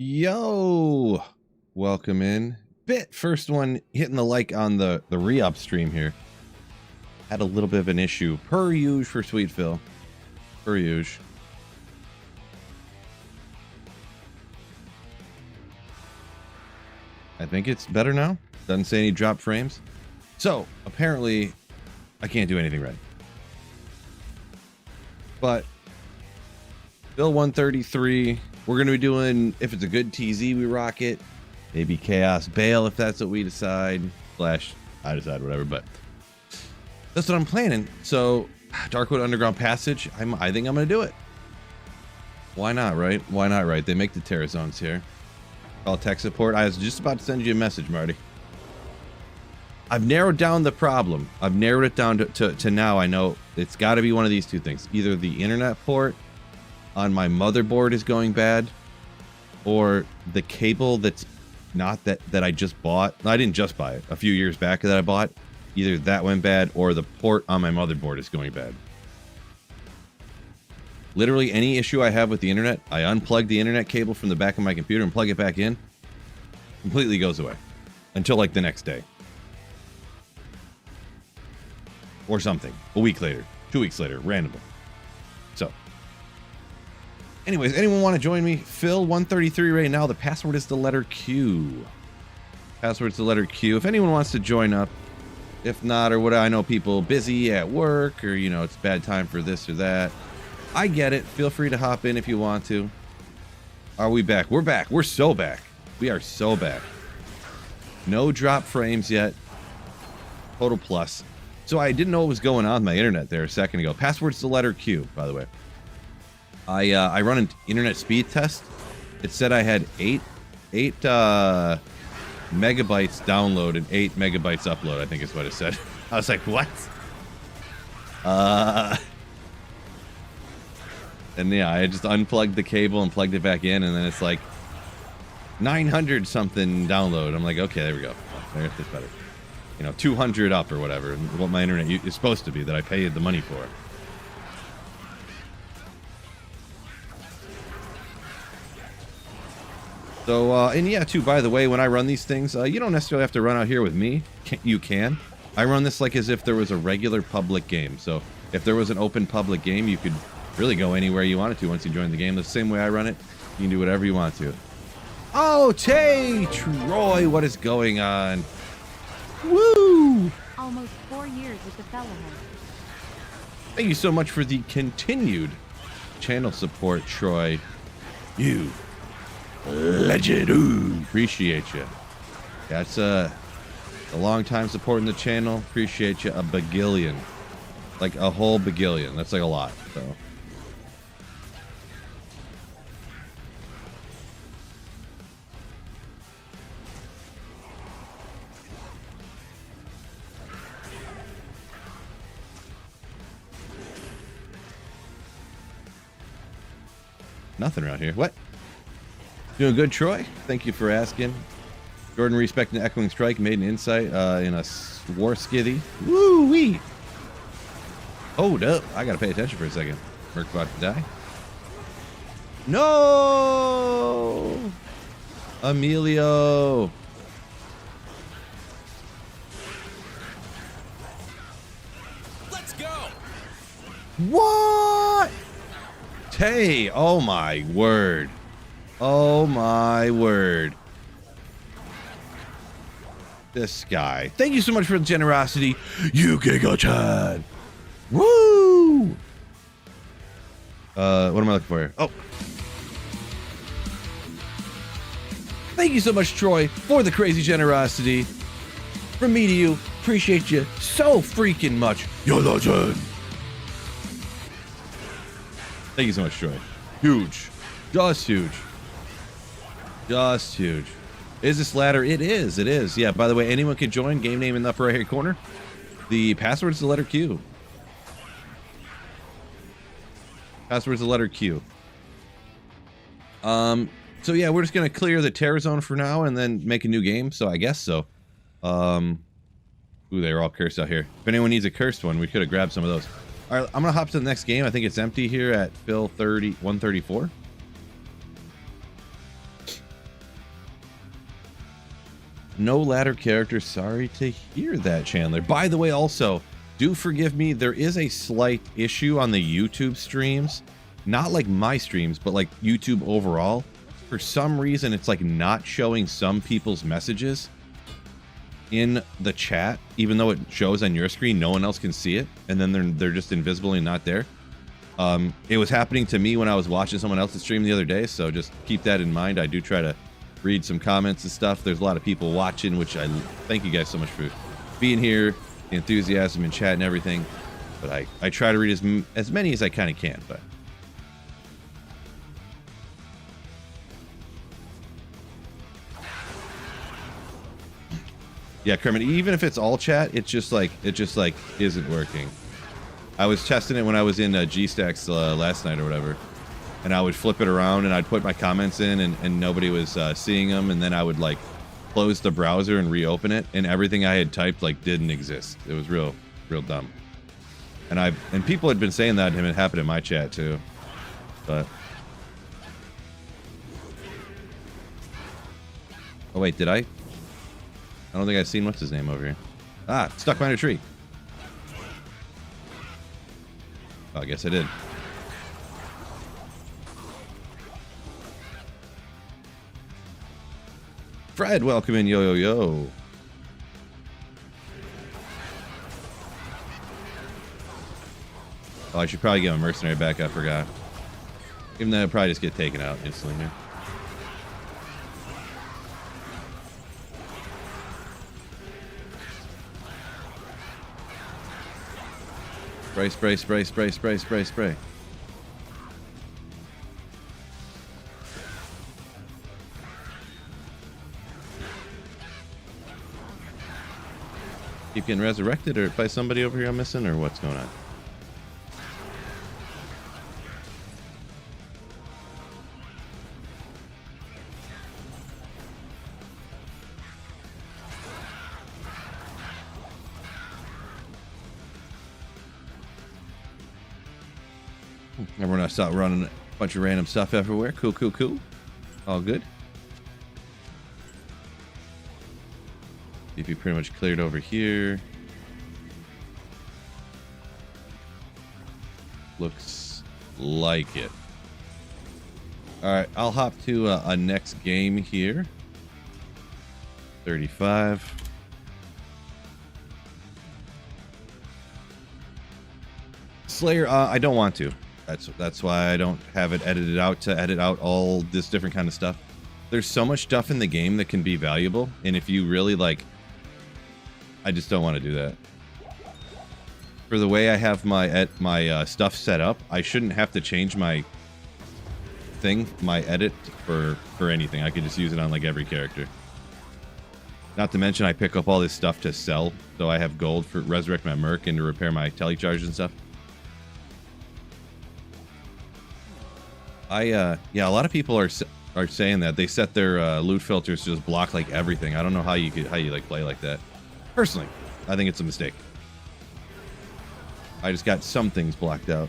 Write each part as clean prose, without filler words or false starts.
Yo, welcome in. First one hitting the like on the re-up stream here. Had a little bit of an issue, per usual for Sweet Phil. Per usual. I think it's better now. Doesn't say any drop frames. So, apparently, I can't do anything right. But, Bill 133, we're going to be doing, if it's a good TZ, we rock it. Maybe Chaos Baal, if that's what we decide. Slash, I decide, whatever, but that's what I'm planning. So, Darkwood Underground Passage, I think I'm going to do it. Why not, right? Why not, right? They make the Terror Zones here. Call tech support. I was just about to send you a message, Marty. I've narrowed down the problem. I've narrowed it down to now. I know it's got to be one of these two things. Either the internet port on my motherboard is going bad, or the cable that's not that I just bought. I didn't just buy it. A few years back that I bought. Either that went bad, or the port on my motherboard is going bad. Literally any issue I have with the internet, I unplug the internet cable from the back of my computer and plug it back in. Completely goes away. Until like the next day. Or something. A week later. 2 weeks later. Randomly. So. Anyways, anyone want to join me? Phil133 right now. The password is the letter Q. Password's the letter Q. If anyone wants to join up. If not, or what, I know people busy at work, or you know, it's bad time for this or that. I get it. Feel free to hop in if you want to. Are we back? We're back. We're so back. We are so back. No drop frames yet. Total plus. So I didn't know what was going on with my internet there a second ago. Password's the letter Q, by the way. I run an internet speed test. It said I had 8 megabytes download and 8 megabytes upload, I think is what it said. I was like, what? And yeah, I just unplugged the cable and plugged it back in, and then it's like 900 something download. I'm like, okay, there we go. There's this better. You know, 200 up or whatever, what my internet is supposed to be that I paid the money for. So, and yeah, too, by the way, when I run these things, you don't necessarily have to run out here with me. You can. I run this like as if there was a regular public game. So, if there was an open public game, you could really go anywhere you wanted to once you join the game. The same way I run it, you can do whatever you want to. Oh, Tay! Troy, what is going on? Woo! Almost 4 years with the fellowhood. Thank you so much for the continued channel support, Troy. You legend. Ooh, appreciate you. That's a long time supporting the channel. Appreciate you a bagillion. Like a whole bagillion. That's like a lot, so. Nothing around here. What? Doing good, Troy? Thank you for asking. Jordan respecting the Echoing Strike, made an insight in a war skithy. Woo-wee! Hold up. I gotta pay attention for a second. Merc about to die. No! Emilio! Let's go! What? Tay, oh my word. Oh my word. This guy. Thank you so much for the generosity. You Giga-chan. Woo! What am I looking for here? Oh. Thank you so much, Troy, for the crazy generosity. From me to you, appreciate you so freaking much. You're legend. Thank you so much, Troy. Huge. Just huge. Just huge. Is this ladder? It is. It is. Yeah, by the way, anyone can join. Game name in the upper right hand corner. The password is the letter Q. Password is the letter Q. So yeah, we're just going to clear the Terror Zone for now and then make a new game. So I guess so. Ooh, they're all cursed out here. If anyone needs a cursed one, we could have grabbed some of those. All right, I'm going to hop to the next game. I think it's empty here at Phil 134. No ladder character. Sorry to hear that, Chandler. By the way, also, do forgive me. There is a slight issue on the YouTube streams. Not like my streams, but like YouTube overall. For some reason, it's like not showing some people's messages in the chat, even though it shows on your screen. No one else can see it, and then they're just invisible and not there. It was happening to me when I was watching someone else's stream the other day, so just keep that in mind. I do try to read some comments and stuff. There's a lot of people watching, which I thank you guys so much for being here, the enthusiasm in chat and everything. But I try to read as many as I kind of can. But yeah, Kermit, even if it's all chat, it just like isn't working. I was testing it when I was in G-Stacks last night or whatever, and I would flip it around and I'd put my comments in, and nobody was seeing them, and then I would like close the browser and reopen it, and everything I had typed like didn't exist. It was real dumb. And people had been saying that, and it happened in my chat too. But oh wait, did I? I don't think I've seen what's his name over here. Ah, stuck behind a tree. Oh, I guess I did. Fred, welcome in, yo. Oh, I should probably give a mercenary back, I forgot. Even though I'll probably just get taken out instantly here. Spray. Keep getting resurrected or by somebody over here I'm missing, or what's going on? Everyone else out running a bunch of random stuff everywhere. Cool. All good. If you pretty much cleared over here. Looks like it. Alright, I'll hop to a next game here. 35. Slayer, I don't want to. That's why I don't have it edited out to edit out all this different kind of stuff. There's so much stuff in the game that can be valuable, and if you really like, I just don't want to do that. For the way I have my stuff set up, I shouldn't have to change my edit for anything. I could just use it on like every character. Not to mention I pick up all this stuff to sell, so I have gold for resurrect my merc and to repair my telecharge and stuff. Yeah, a lot of people are saying that they set their loot filters to just block like everything. I don't know how you like play like that. Personally, I think it's a mistake. I just got some things blocked out.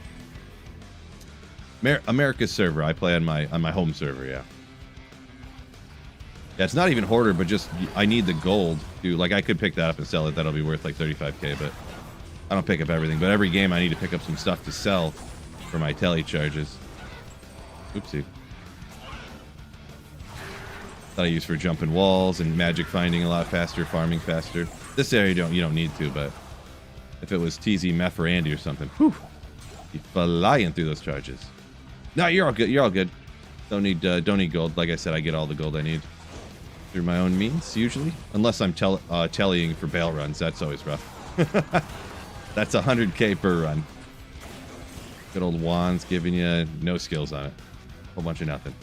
America's server, I play on my home server. Yeah, it's not even hoarder, but just I need the gold to like I could pick that up and sell it. That'll be worth like 35k, but I don't pick up everything. But every game I need to pick up some stuff to sell for my tele charges. Oopsie. That I use for jumping walls and magic finding a lot faster, farming faster. This area you don't need to, but if it was TZ, Meph, or Andy or something, whew, you'd flying through those charges. No, you're all good. You're all good. Don't need gold. Like I said, I get all the gold I need through my own means usually, unless I'm tellying for Baal runs. That's always rough. That's 100k per run. Good old wands giving you no skills on it. Whole bunch of nothing.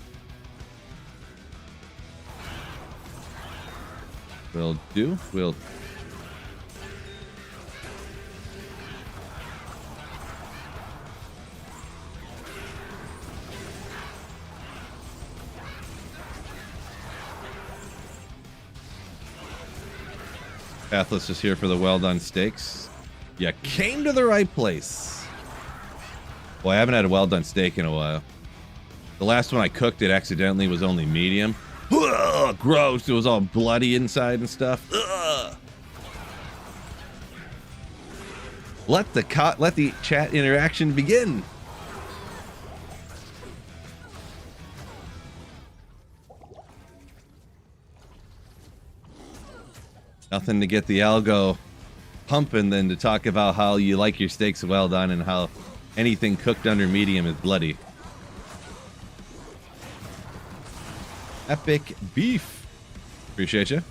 Will do. Will. Pathless is here for the well done steaks. You came to the right place. Well, I haven't had a well done steak in a while. The last one I cooked it accidentally was only medium, Ugh, gross. It was all bloody inside and stuff. Ugh. Let the chat interaction begin. Nothing to get the algo pumping than to talk about how you like your steaks well done and how anything cooked under medium is bloody. Epic beef. Appreciate you.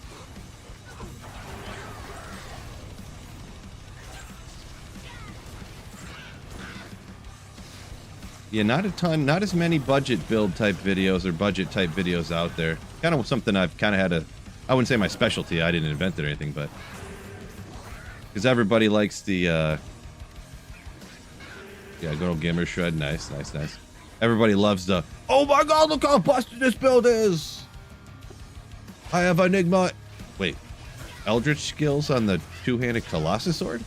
Yeah, not a ton, not as many budget build type videos or budget type videos out there. Kind of something I've kind of had a, I wouldn't say my specialty, I didn't invent it or anything, but because everybody likes the, yeah, good old gamer shred, nice, nice, nice. Everybody loves the, oh my god, look how busted this build is! I have Enigma. Wait, Eldritch skills on the two-handed Colossus sword?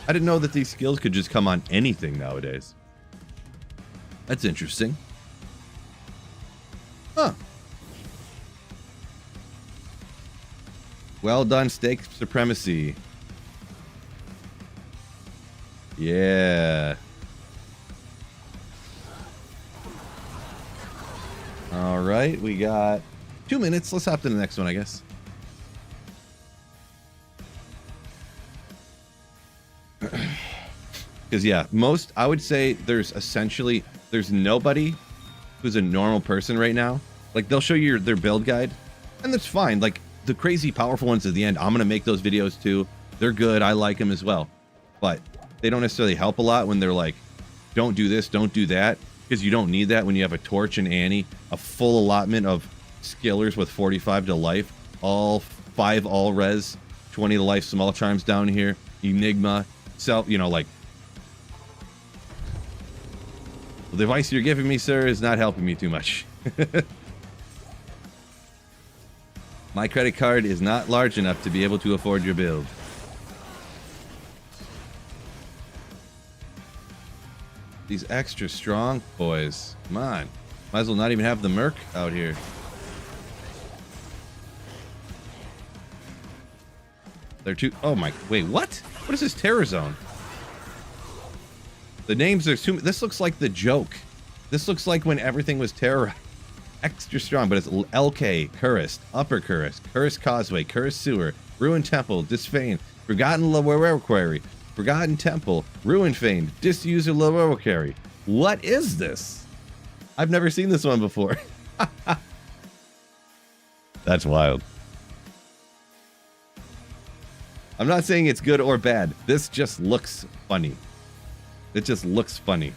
I didn't know that these skills could just come on anything nowadays. That's interesting. Huh. Well done, steak supremacy. Yeah. All right, we got 2 minutes. Let's hop to the next one, I guess. Because, yeah, I would say there's nobody who's a normal person right now. Like, they'll show you their build guide, and that's fine. Like, the crazy powerful ones at the end, I'm going to make those videos too. They're good. I like them as well. But they don't necessarily help a lot when they're like, don't do this, don't do that. Because you don't need that when you have a Torch and Annie, a full allotment of skillers with 45 to life, all 5 all res, 20 to life, small charms down here, Enigma, you know, like, the advice you're giving me, sir, is not helping me too much. My credit card is not large enough to be able to afford your build. These extra strong boys. Come on. Might as well not even have the Merc out here. They're too... Oh my... Wait, what? What is this terror zone? The names are too... This looks like the joke. This looks like when everything was terror... Extra strong, but it's LK, Cursed, Upper Cursed, Cursed Causeway, Cursed Sewer, Ruined Temple, Disfane, Forgotten Reliquary, Forgotten Temple, Ruined Fane, Disuser Reliquary. What is this? I've never seen this one before. That's wild. I'm not saying it's good or bad. This just looks funny. It just looks funny.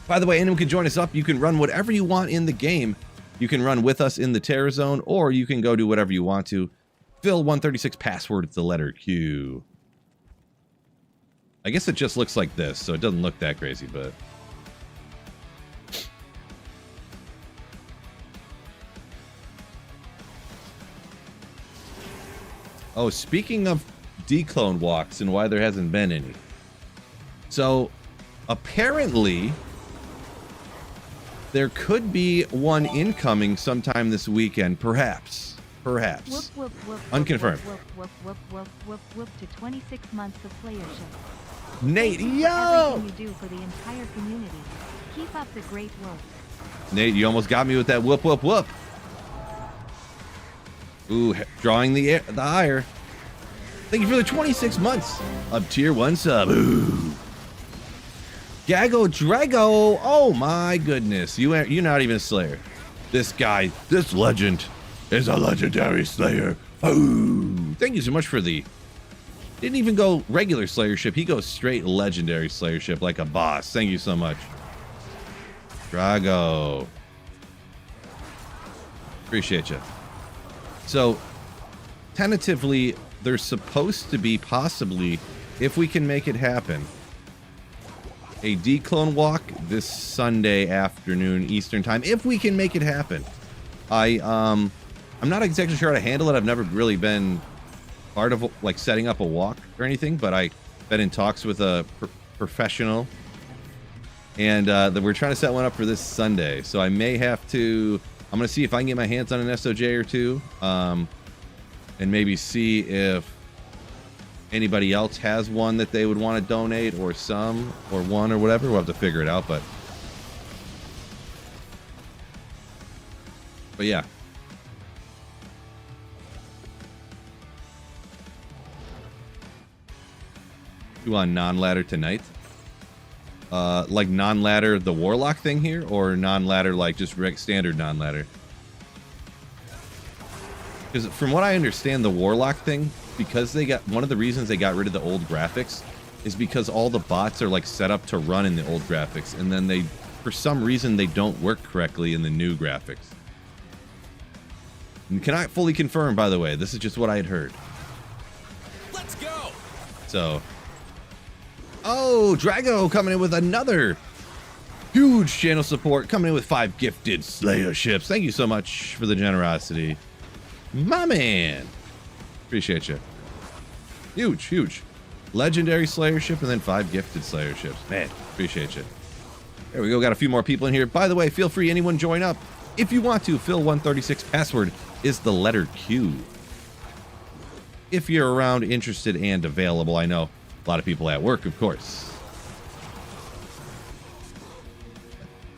By the way, anyone can join us up. You can run whatever you want in the game. You can run with us in the terror zone, or you can go do whatever you want to. Phil 136 password, it's the letter Q. I guess it just looks like this, so it doesn't look that crazy, but... Oh, speaking of declone walks and why there hasn't been any. So, apparently... there could be one incoming sometime this weekend, perhaps. Perhaps. Whoop, whoop, whoop, Unconfirmed. Whoop, whoop, whoop, whoop, whoop, whoop, to 26 months of playership. Nate, Thank you yo! for everything you do for the entire community. Keep up the great work. Nate, you almost got me with that whoop, whoop, whoop. Ooh, drawing the ire. Thank you for the 26 months of tier 1 sub. Ooh. Gago Drago, oh my goodness, you're not even a Slayer. This guy, this legend, is a legendary Slayer. Oh, thank you so much for the... Didn't even go regular Slayership, he goes straight legendary Slayership like a boss. Thank you so much. Drago. Appreciate you. So, tentatively, there's supposed to be possibly, if we can make it happen, a declone walk this Sunday afternoon Eastern time, if we can make it happen. I'm not exactly sure how to handle it. I've never really been part of like setting up a walk or anything, but I've been in talks with a professional, and we're trying to set one up for this Sunday. So I may have to I'm going to see if I can get my hands on an SOJ or two. And maybe see if anybody else has one that they would want to donate, or some, or one, or whatever. We'll have to figure it out, but yeah. You want non-ladder tonight? Like non-ladder the Warlock thing here, or non-ladder like just standard non-ladder? Because from what I understand, the Warlock thing, because they got, one of the reasons they got rid of the old graphics is because all the bots are like set up to run in the old graphics, and then they, for some reason, they don't work correctly in the new graphics. And cannot fully confirm, by the way. This is just what I had heard. Let's go. So, oh, Drago coming in with another huge channel support, coming in with 5 gifted Slayer ships. Thank you so much for the generosity, my man. Appreciate you. Huge, huge. Legendary Slayer ship and then 5 gifted Slayer ships. Man, appreciate you. There we go. Got a few more people in here. By the way, feel free, anyone join up. If you want to, Phil136 password is the letter Q. If you're around, interested, and available. I know a lot of people at work, of course.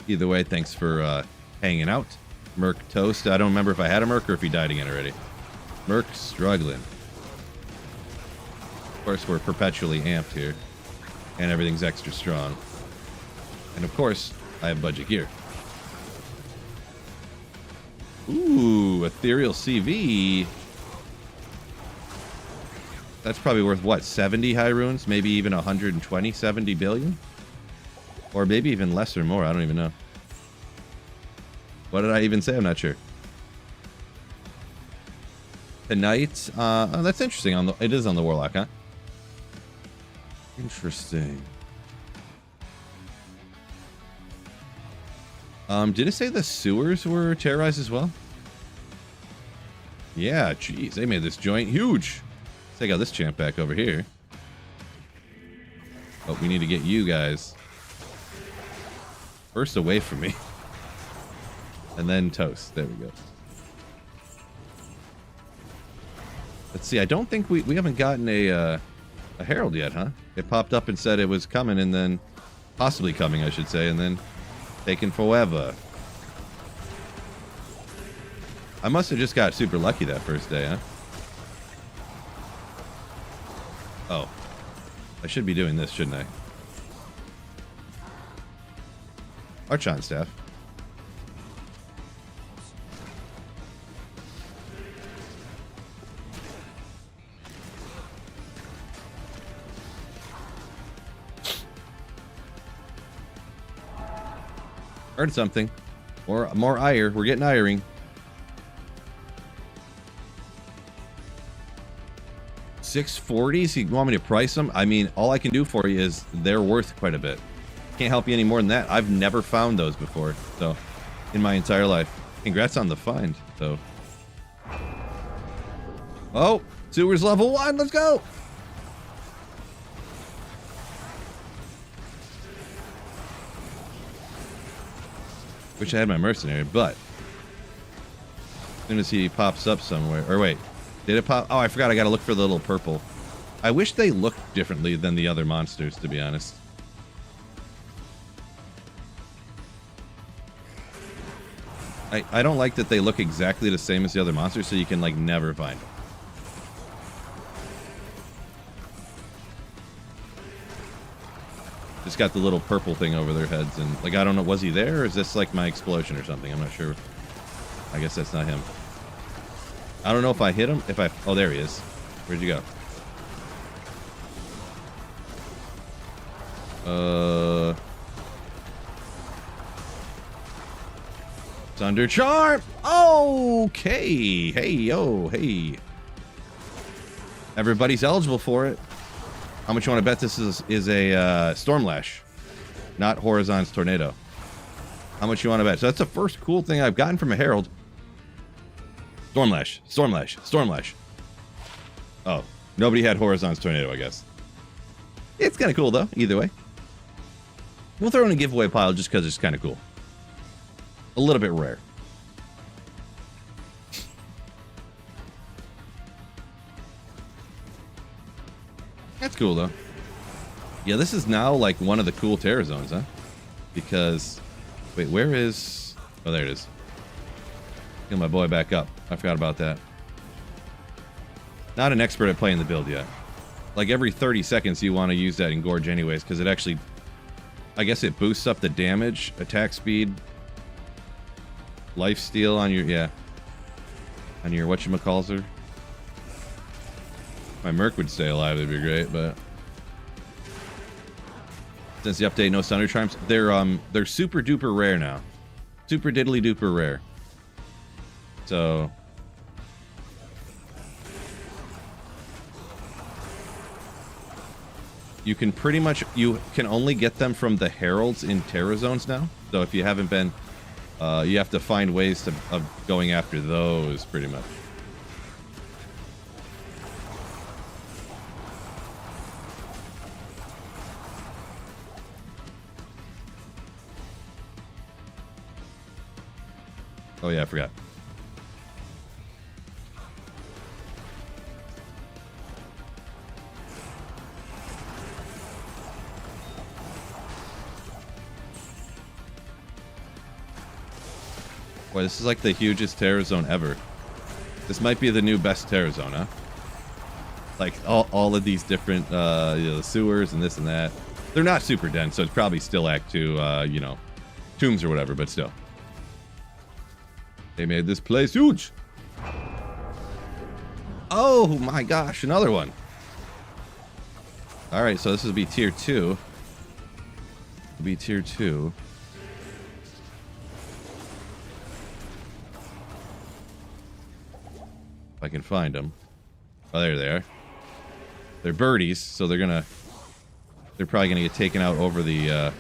Either way, thanks for hanging out. Merc Toast. I don't remember if I had a Merc or if he died again already. Merc struggling. Of course, we're perpetually amped here. And everything's extra strong. And of course, I have budget gear. Ooh, Ethereal CV. That's probably worth, what, 70 high runes? Maybe even 120, 70 billion? Or maybe even less or more. I don't even know. What did I even say? I'm not sure. Tonight, oh, that's interesting. It is on the Warlock, huh? Interesting. Did it say the sewers were terrorized as well? Yeah, geez, they made this joint huge. Let's take out this champ back over here. Oh, we need to get you guys first away from me. And then toast. There we go. Let's see, I don't think we haven't gotten a herald yet, huh? It popped up and said it was coming, and then possibly coming, I should say, and then taking forever. I must have just got super lucky that first day, huh? Oh. I should be doing this, shouldn't I? Archon staff. Heard something. More ire. We're getting iring. $640s? You want me to price them? I mean, all I can do for you is they're worth quite a bit. Can't help you any more than that. I've never found those before, so in my entire life. Congrats on the find. So, oh, sewers level 1. Let's go. Wish I had my mercenary, but as soon as he pops up somewhere, or wait, did it pop? Oh, I forgot. I got to look for the little purple. I wish they looked differently than the other monsters, to be honest. I don't like that they look exactly the same as the other monsters, so you can like never find them. Just got the little purple thing over their heads, and like I don't know, was he there, or is this like my explosion or something? I'm not sure. I guess that's not him. I don't know if I hit him. Oh, there he is. Where'd you go? Thunder Charm. Okay. Hey, yo, hey. Everybody's eligible for it. How much you want to bet this is a Stormlash, not Horizon's Tornado? How much you want to bet? So that's the first cool thing I've gotten from a Herald. Stormlash, Stormlash, Stormlash. Oh, nobody had Horizon's Tornado, I guess. It's kind of cool, though, either way. We'll throw in a giveaway pile just because it's kind of cool. A little bit rare. That's cool, though. Yeah, this is now, like, one of the cool Terror Zones, huh? Because... Wait, where is... Oh, there it is. Get my boy back up. I forgot about that. Not an expert at playing the build yet. Like, every 30 seconds you want to use that Engorge anyways, because it actually... I guess it boosts up the damage, attack speed, lifesteal on your... Yeah. On your whatchamacallit. My Merc would stay alive, that'd be great, but... Since the update, no Thunder Chimes, they're super duper rare now. Super diddly duper rare. So... You can pretty much... You can only get them from the Heralds in Terror Zones now. So if you haven't been... you have to find ways of going after those, pretty much. Oh yeah, I forgot. Boy, this is like the hugest Terror Zone ever. This might be the new best Terror Zone, huh? Like, all of these different, you know, the sewers and this and that. They're not super dense, so it's probably still Act 2, you know, tombs or whatever, but still. They made this place huge. Oh my gosh, another one. Alright, so this will be tier 2. It'll be tier 2. If I can find them. Oh, there they are. They're birdies, so they're probably gonna get taken out over the,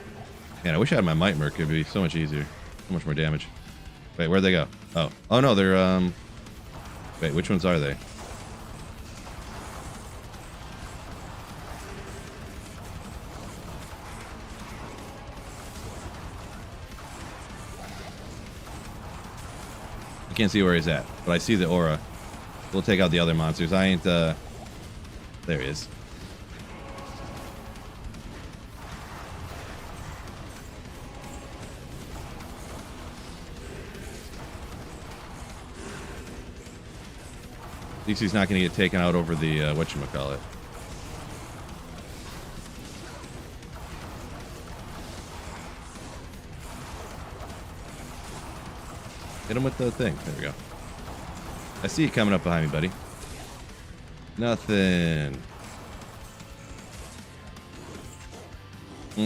Man, I wish I had my Might Merc. It'd be so much easier. So much more damage. Wait, where'd they go? Oh. Oh no, they're, Wait, which ones are they? I can't see where he's at, but I see the aura. We'll take out the other monsters. I ain't, There he is. At least he's not going to get taken out over the, whatchamacallit. Hit him with the thing. There we go. I see you coming up behind me, buddy. Nothing.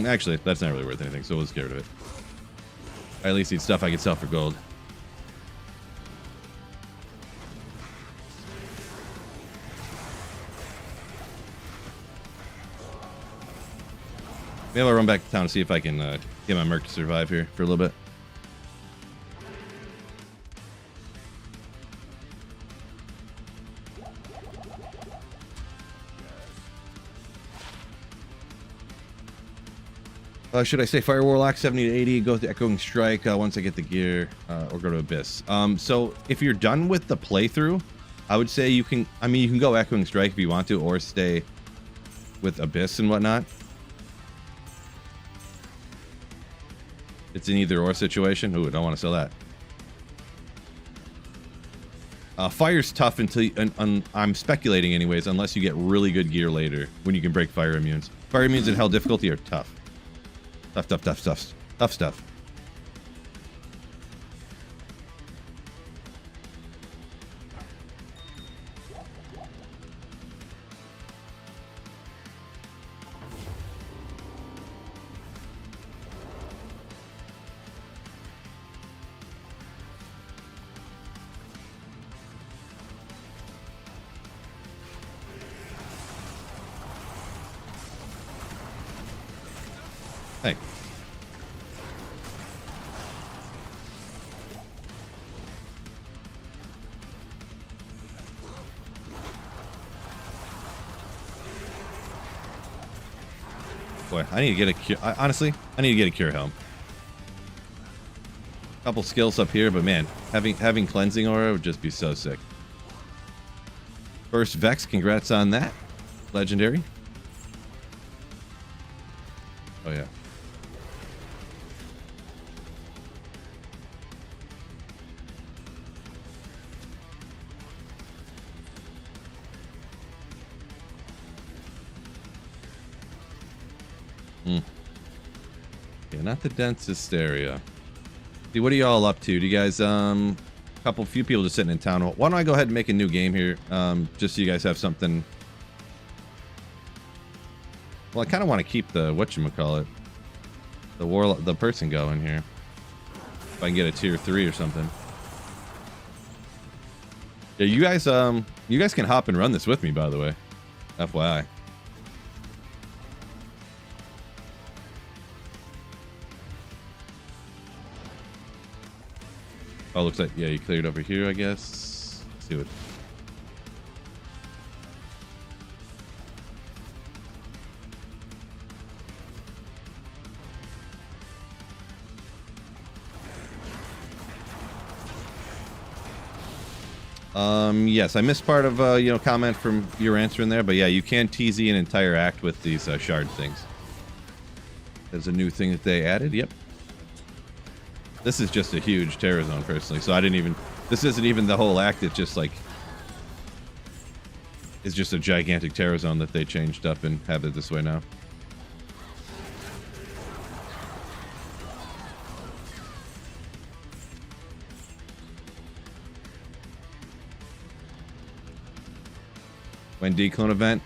Actually, that's not really worth anything, so we'll just get rid of it. I at least need stuff I can sell for gold. Maybe I'll run back to town to see if I can get my Merc to survive here for a little bit. Should I say Fire Warlock 70 to 80, go to Echoing Strike once I get the gear, or go to Abyss? So if you're done with the playthrough, I would say you can, I mean, you can go Echoing Strike if you want to, or stay with Abyss and whatnot. It's an either or situation. Ooh, I don't want to sell that. Fire's tough until I'm speculating anyways, unless you get really good gear later when you can break fire immunes. Fire immunes in hell difficulty are tough. Tough stuff. Hey. Boy, I need to get a cure. Honestly, I need to get a cure helm. Couple skills up here, but man, having cleansing aura would just be so sick. First Vex, congrats on that. Legendary. Oh, yeah. Yeah, not the densest area. See, what are y'all up to? Do you guys, few people just sitting in town. Why don't I go ahead and make a new game here, just so you guys have something. Well, I kind of want to keep the, whatchamacallit, the person going here. If I can get a tier 3 or something. Yeah, you guys can hop and run this with me, by the way. FYI. Oh, looks like, yeah, you cleared over here, I guess. Let's see what. Yes, I missed part of, comment from your answer in there, but yeah, you can TZ an entire act with these shard things. There's a new thing that they added, yep. This is just a huge terror zone, personally, so I didn't even, this isn't even the whole act, it's just like, it's just a gigantic terror zone that they changed up and have it this way now. When declone event.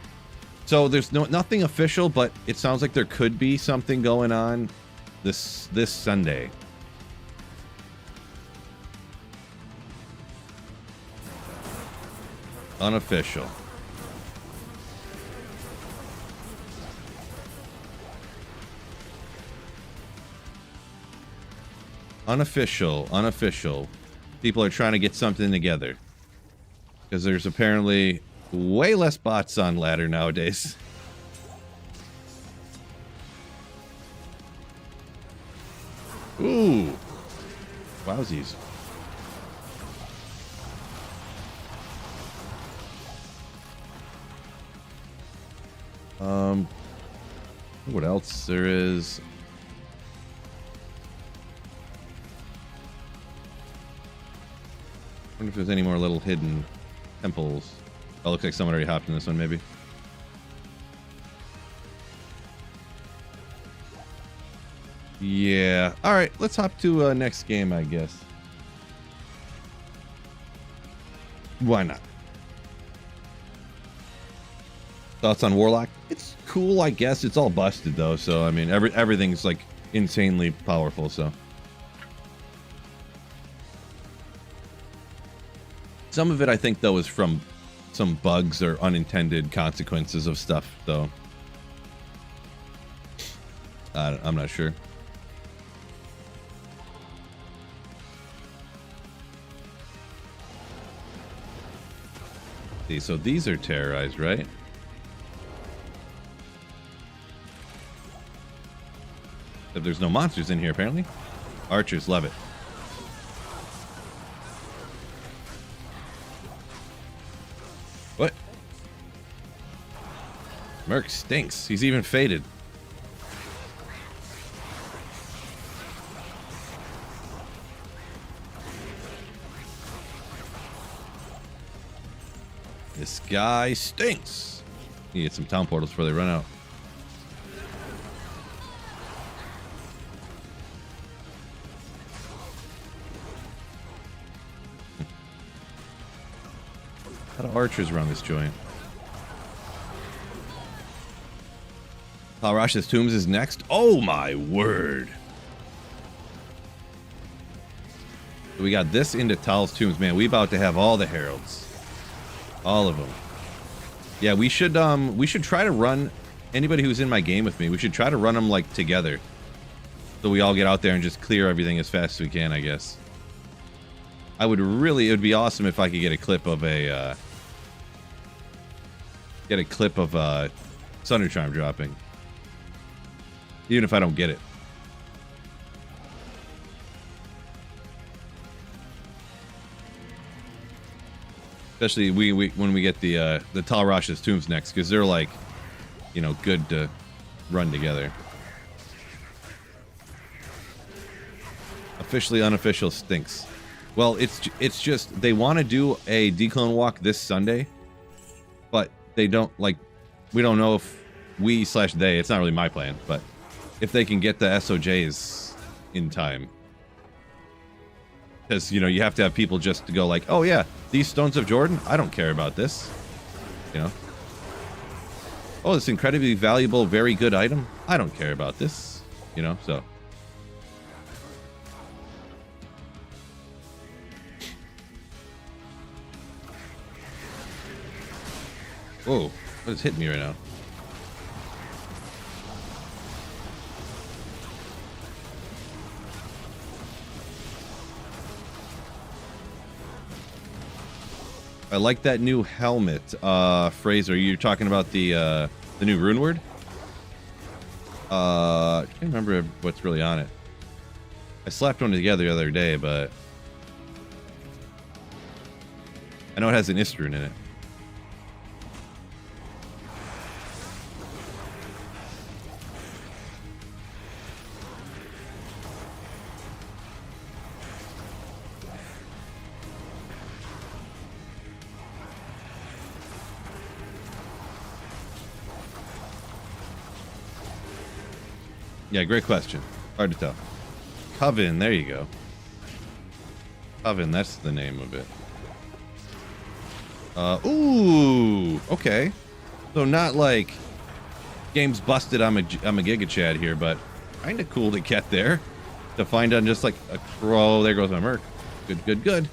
So there's nothing official, but it sounds like there could be something going on this Sunday. Unofficial. Unofficial. People are trying to get something together. Because there's apparently way less bots on ladder nowadays. Ooh. Wowsies. What else there is? I wonder if there's any more little hidden temples. Oh, looks like someone already hopped in this one, maybe. Yeah. All right, let's hop to next game, I guess. Why not? Thoughts on Warlock? It's cool, I guess. It's all busted, though, so, I mean, everything's, like, insanely powerful, so. Some of it, I think, though, is from some bugs or unintended consequences of stuff, though. I'm not sure. See, so these are terrorized, right? If there's no monsters in here, apparently. Archers love it. What? Merc stinks. He's even faded. This guy stinks. You get some town portals before they run out. A lot of archers around this joint. Talrash's Tombs is next. Oh my word. We got this into Tal's Tombs, man. We about to have all the heralds. All of them. Yeah, we should try to run anybody who's in my game with me. We should try to run them like together. So we all get out there and just clear everything as fast as we can, I guess. It would be awesome if I could get a clip of Thunder Charm dropping. Even if I don't get it. Especially when we get the Talrash's Tombs next, because they're like, good to run together. Officially unofficial stinks. Well, it's just they want to do a declone walk this Sunday, but they don't like. We don't know if we/they. It's not really my plan, but if they can get the SOJs in time, because you know you have to have people just to go like, oh yeah, these Stones of Jordan. I don't care about this, you know. Oh, this incredibly valuable, very good item. I don't care about this, you know. So. Whoa, what is hitting me right now? I like that new helmet. Fraser, you're talking about the new rune word? I can't remember what's really on it. I slapped one together the other day, but I know it has an ist rune in it. Yeah, great question. Hard to tell. Coven, there you go. Coven, that's the name of it. Ooh, okay. So not like game's busted. I'm a Giga Chad here, but kind of cool to get there. To find on just like a crow. There goes my Merc. Good, good, good.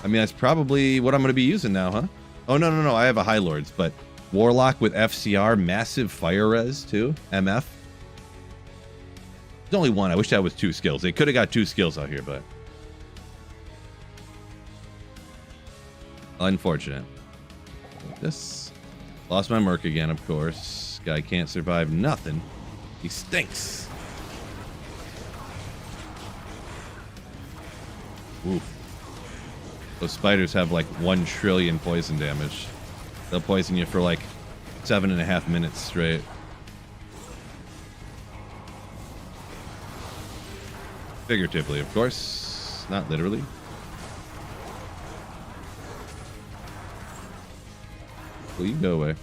I mean, that's probably what I'm going to be using now, huh? Oh, no. I have a High Lords, but Warlock with FCR, massive fire res too. MF. There's only one. I wish that was 2 skills. They could have got 2 skills out here, but unfortunate. Like this. Lost my Merc again, of course. Guy can't survive nothing. He stinks. Oof. Those spiders have like 1 trillion poison damage. They'll poison you for like 7.5 minutes straight. Figuratively, of course. Not literally. Well, you go away.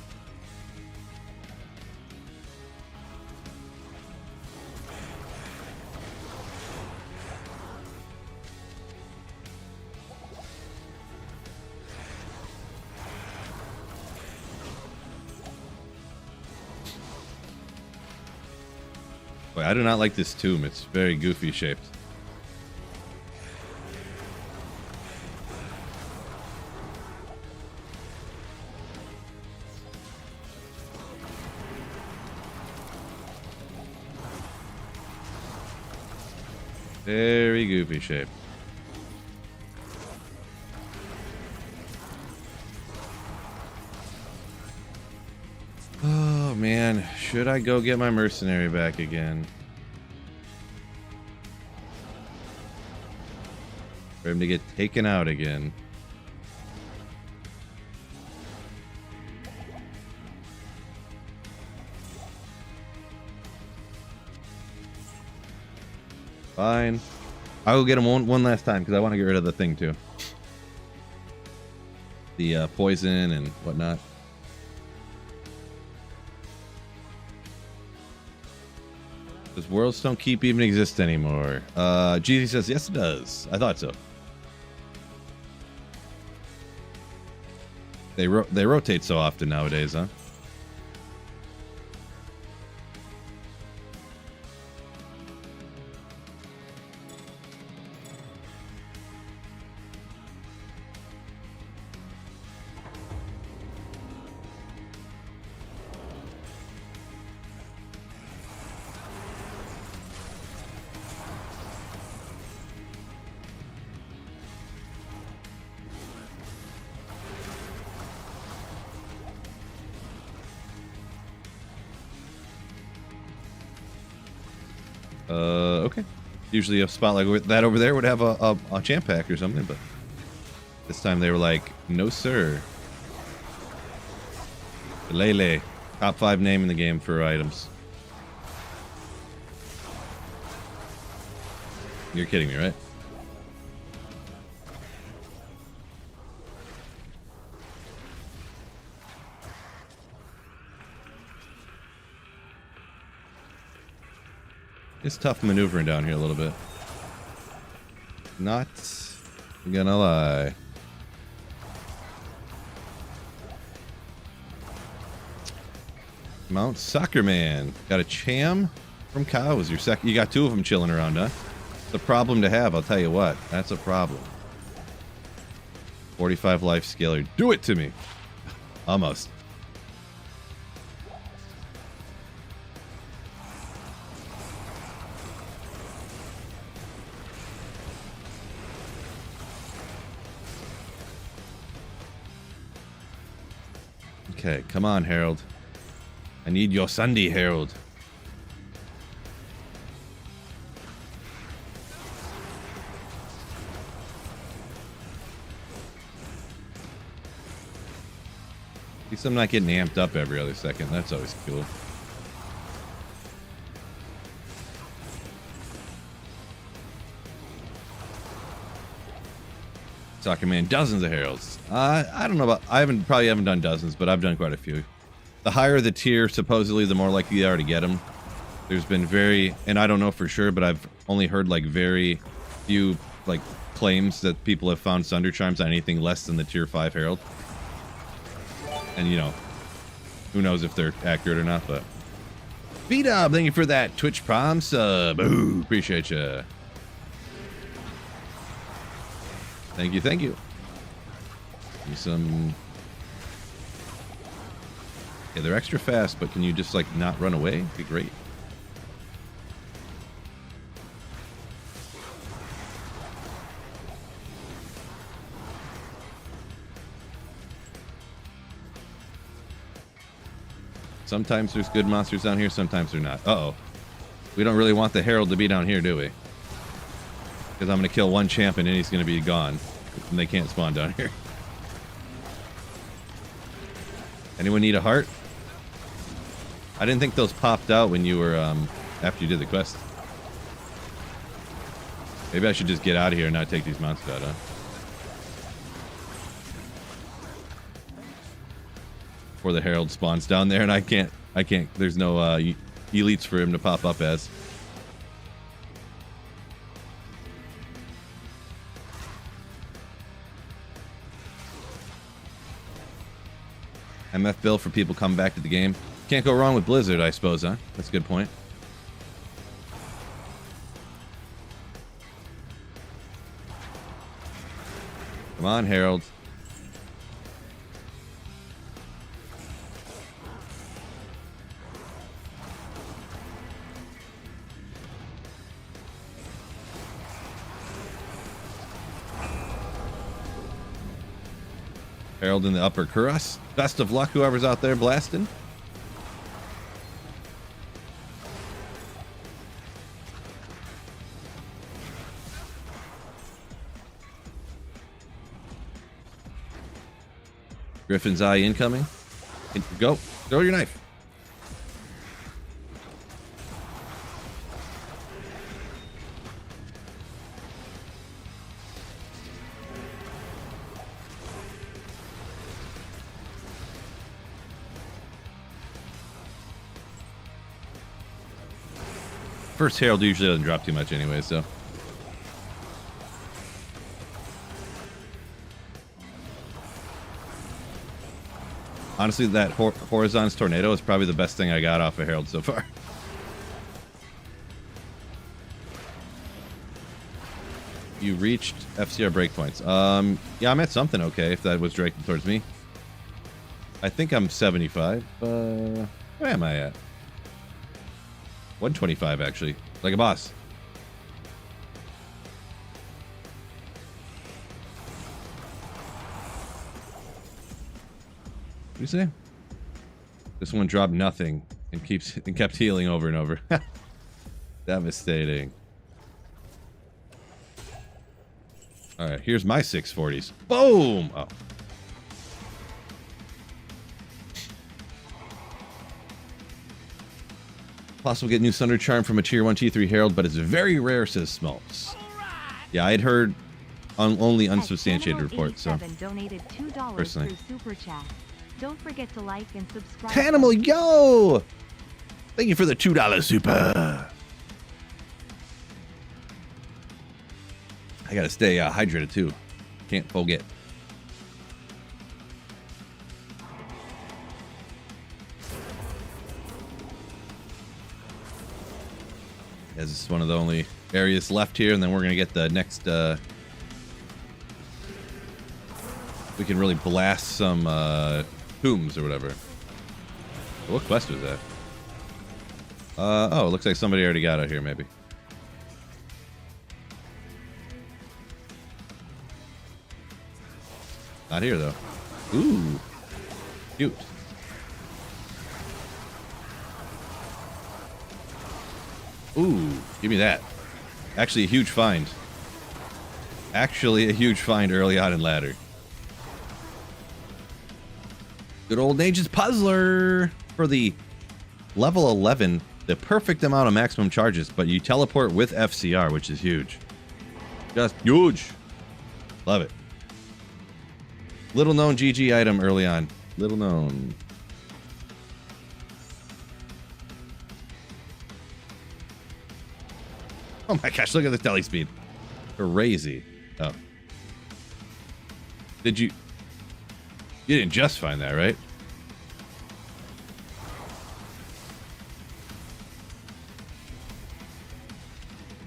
Boy, I do not like this tomb. It's very goofy shaped. Very goofy shape. Oh man, should I go get my mercenary back again? For him to get taken out again. Fine. I will get him one last time because I want to get rid of the thing too. The poison and whatnot. Does Worlds don't keep even exist anymore? GZ says yes, it does. I thought so. They rotate so often nowadays, huh? Okay. Usually a spot like that over there would have a champ pack or something, but this time they were like, no sir. Lele, top 5 name in the game for items. You're kidding me, right? It's tough maneuvering down here a little bit. Not gonna lie. Mount Soccer Man. Got a Cham from Cows. Your second. You got two of them chilling around, huh? It's a problem to have, I'll tell you what. That's a problem. 45 life scaler. Do it to me. Almost. Okay, come on, Herald. I need your Sunday, Herald. At least I'm not getting amped up every other second. That's always cool. Soccer Man, dozens of heralds. I don't know about. Probably haven't done dozens, but I've done quite a few. The higher the tier, supposedly, the more likely you are to get them. There's been and I don't know for sure, but I've only heard like very few like claims that people have found Sunder Chimes on anything less than the tier 5 herald. And you know, who knows if they're accurate or not, but B-Dub, thank you for that Twitch Prime sub. Ooh, appreciate you. Thank you, thank you. Give me some. Yeah, they're extra fast, but can you just like not run away? It'd be great. Sometimes there's good monsters down here, sometimes they're not. Uh-oh. We don't really want the Herald to be down here, do we? Because I'm going to kill one champion and he's going to be gone. And they can't spawn down here. Anyone need a heart? I didn't think those popped out when you were, after you did the quest. Maybe I should just get out of here and not take these monsters out, huh? Before the Herald spawns down there and I can't, there's no, elites for him to pop up as. MF Bill for people coming back to the game. Can't go wrong with Blizzard, I suppose, huh? That's a good point. Come on, Herald. Herald in the upper Kuras. Best of luck, whoever's out there blasting. Griffin's Eye incoming. Go. Throw your knife. First Herald usually doesn't drop too much anyway, so. Honestly, that Horizon's Tornado is probably the best thing I got off of Herald so far. You reached FCR breakpoints. Yeah, I'm at something okay, if that was directed towards me. I think I'm 75. Where am I at? 125, actually. Like a boss. What do you say? This one dropped nothing and kept healing over and over. Devastating. Alright, here's my 640s. Boom! Oh. Possible to get new Sunder Charm from a tier 1 T3 Herald, but it's very rare, says Smoltz. Yeah, I'd heard only unsubstantiated reports. So donated $2 personally. through Super Chat. Don't forget to like and subscribe. Panimal, yo! Thank you for the $2 super. I gotta stay hydrated too. Can't forget. This is one of the only areas left here, and then we're gonna get the next. We can really blast some tombs or whatever. What quest was that? Oh, it looks like somebody already got out here, maybe. Not here, though. Ooh. Cute. Ooh, give me that. Actually, a huge find. Actually, a huge find early on in ladder. Good old Nature's Puzzler for the level 11. The perfect amount of maximum charges, but you teleport with FCR, which is huge. Just huge. Love it. Little known GG item early on. Little known. Oh my gosh, look at this deli speed. Crazy. Oh. Did you... You didn't just find that, right?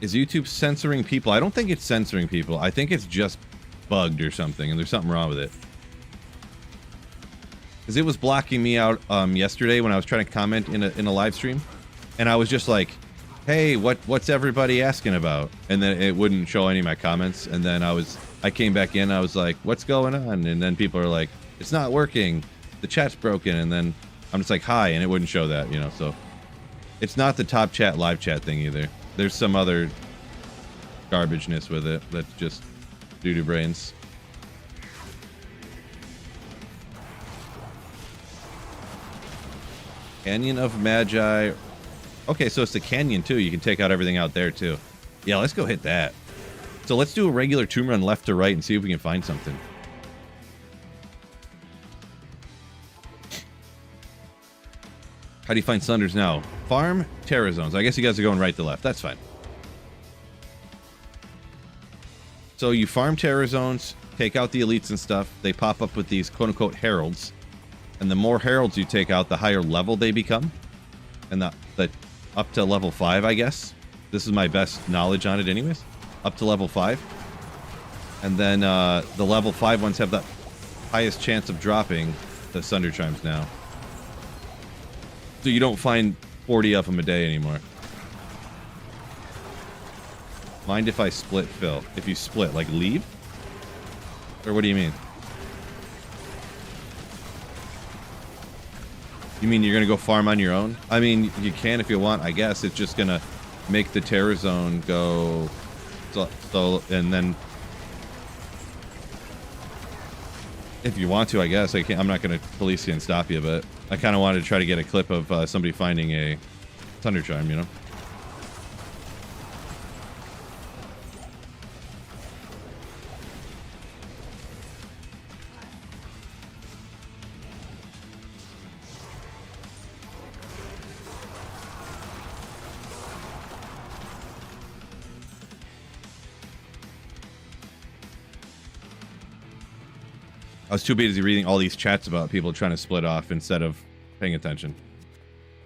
Is YouTube censoring people? I don't think it's censoring people. I think it's just bugged or something, and there's something wrong with it. Because it was blocking me out yesterday when I was trying to comment in a live stream, and I was just like, "Hey, what's everybody asking about?" And then it wouldn't show any of my comments, and then I came back in, I was like, "What's going on?" And then people are like, "It's not working. The chat's broken." And then I'm just like, "Hi," and it wouldn't show that, you know. So it's not the top chat live chat thing either. There's some other garbageness with it that's just doo-doo brains. Canyon of Magi. Okay, so it's the canyon too. You can take out everything out there too. Yeah, let's go hit that. So let's do a regular tomb run left to right and see if we can find something. How do you find Sunders now? Farm, Terra Zones. I guess you guys are going right to left. That's fine. So you farm Terra Zones, take out the elites and stuff. They pop up with these quote-unquote heralds. And the more heralds you take out, the higher level they become. And the up to level 5, I guess. This is my best knowledge on it anyways. Up to level 5. And then the level 5 ones have the highest chance of dropping the Sunder Chimes now. So you don't find 40 of them a day anymore. Mind if I split, Phil? If you split, like leave? Or what do you mean? You mean you're going to go farm on your own? I mean, you can if you want, I guess. It's just going to make the Terror Zone go... So, and then... If you want to, I guess. I'm not going to police you and stop you, but I kind of wanted to try to get a clip of somebody finding a Thunder Chime, you know? I was too busy reading all these chats about people trying to split off instead of paying attention.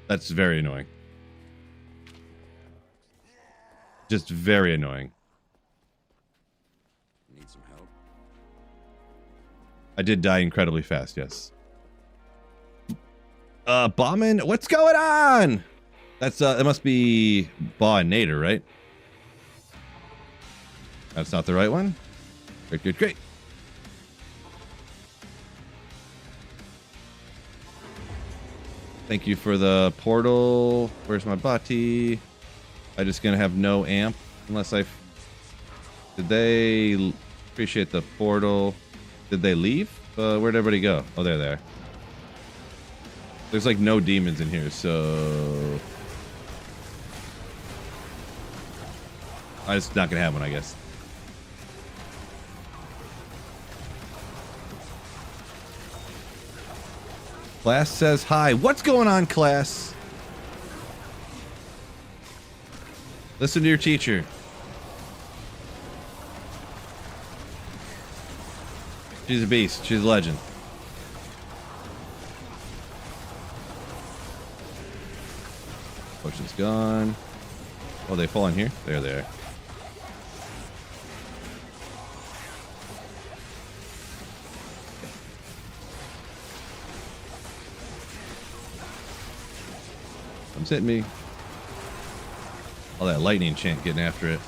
That's very annoying. Just very annoying. Need some help? I did die incredibly fast, yes. Bauman, what's going on? That's it must be Baal and Nader, right? That's not the right one. Great, great, great. Thank you for the portal. Where's my body? I'm just gonna have no amp unless I... Did they... Appreciate the portal. Did they leave? Where'd everybody go? Oh, there they are. There's like no demons in here, so... I'm just not gonna have one, I guess. Class says hi. What's going on, class? Listen to your teacher. She's a beast. She's a legend. Potion's gone. Oh, they fall in here? There they are. Comes hitting me. All that lightning chant getting after it.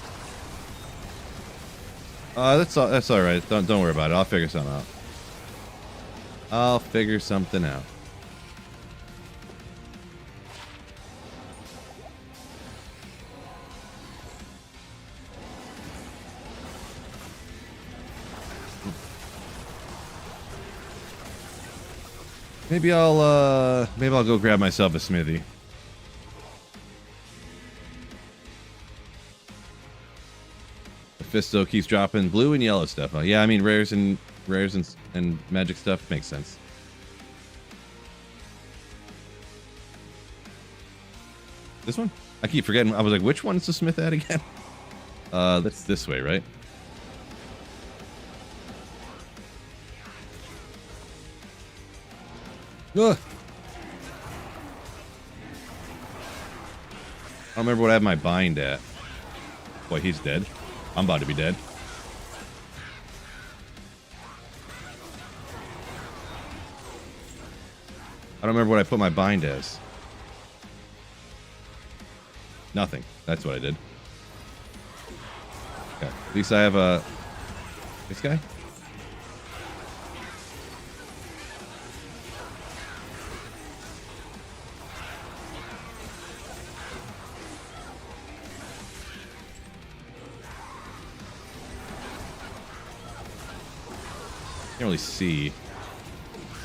That's all right. Don't worry about it. I'll figure something out. I'll figure something out. Maybe I'll go grab myself a smithy. Mephisto keeps dropping blue and yellow stuff. Oh, yeah, I mean rares and magic stuff makes sense. This one? I keep forgetting. I was like, which one's the smith at again? That's this way, right? Ugh. I don't remember what I have my bind at. Boy, he's dead. I'm about to be dead. I don't remember what I put my bind as. Nothing. That's what I did. Okay. At least I have a... This guy? Can't really see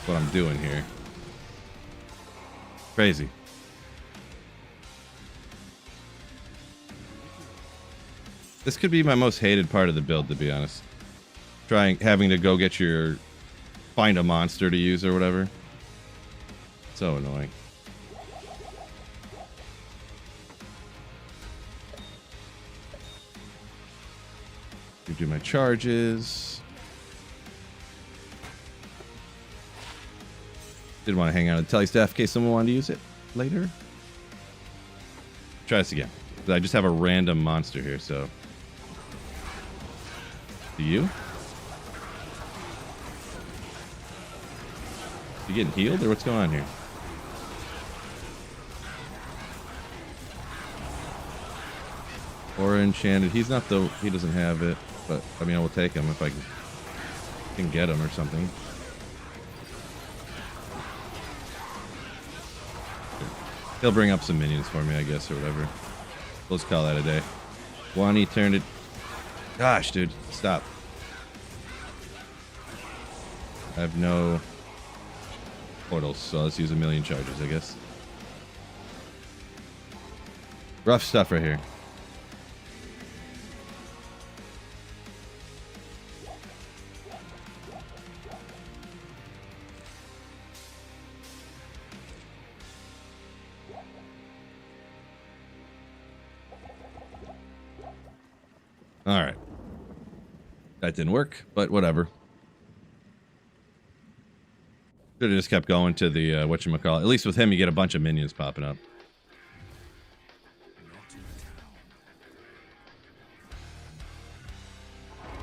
what I'm doing here. Crazy. This could be my most hated part of the build, to be honest. Having to go get find a monster to use or whatever. So annoying. Do my charges. Did want to hang out at the tele staff in case someone wanted to use it later. Try this again. I just have a random monster here, so. Do you? You getting healed or what's going on here? Or enchanted. He doesn't have it, but I mean I will take him if I can get him or something. He'll bring up some minions for me, I guess, or whatever. Let's call that a day. One eternity. Gosh, dude, stop. I have no portals, so let's use a million charges, I guess. Rough stuff right here. All right. That didn't work, but whatever. Should have just kept going to the, whatchamacallit. At least with him, you get a bunch of minions popping up.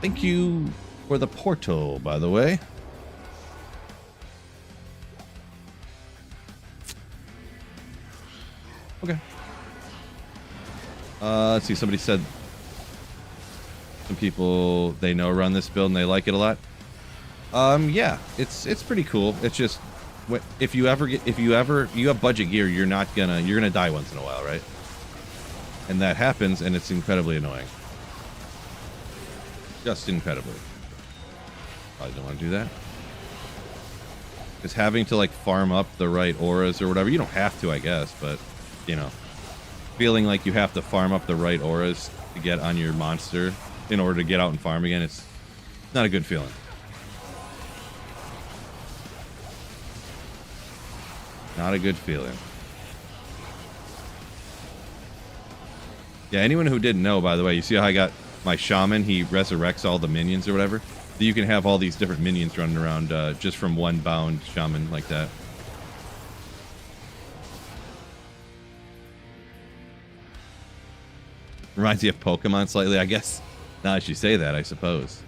Thank you for the portal, by the way. Okay. Let's see. Somebody said some people they know run this build and they like it a lot. Yeah, it's pretty cool. It's just if you have budget gear, you're gonna die once in a while, right? And that happens, and it's incredibly annoying. Just incredibly. I don't want to do that. Because having to like farm up the right auras or whatever, you don't have to, I guess, but you know, feeling like you have to farm up the right auras to get on your monster in order to get out and farm again, it's not a good feeling. Not a good feeling. Yeah, anyone who didn't know, by the way, you see how I got my shaman? He resurrects all the minions or whatever. So you can have all these different minions running around just from one bound shaman like that. Reminds you of Pokemon slightly, I guess. Now that you say that, I suppose.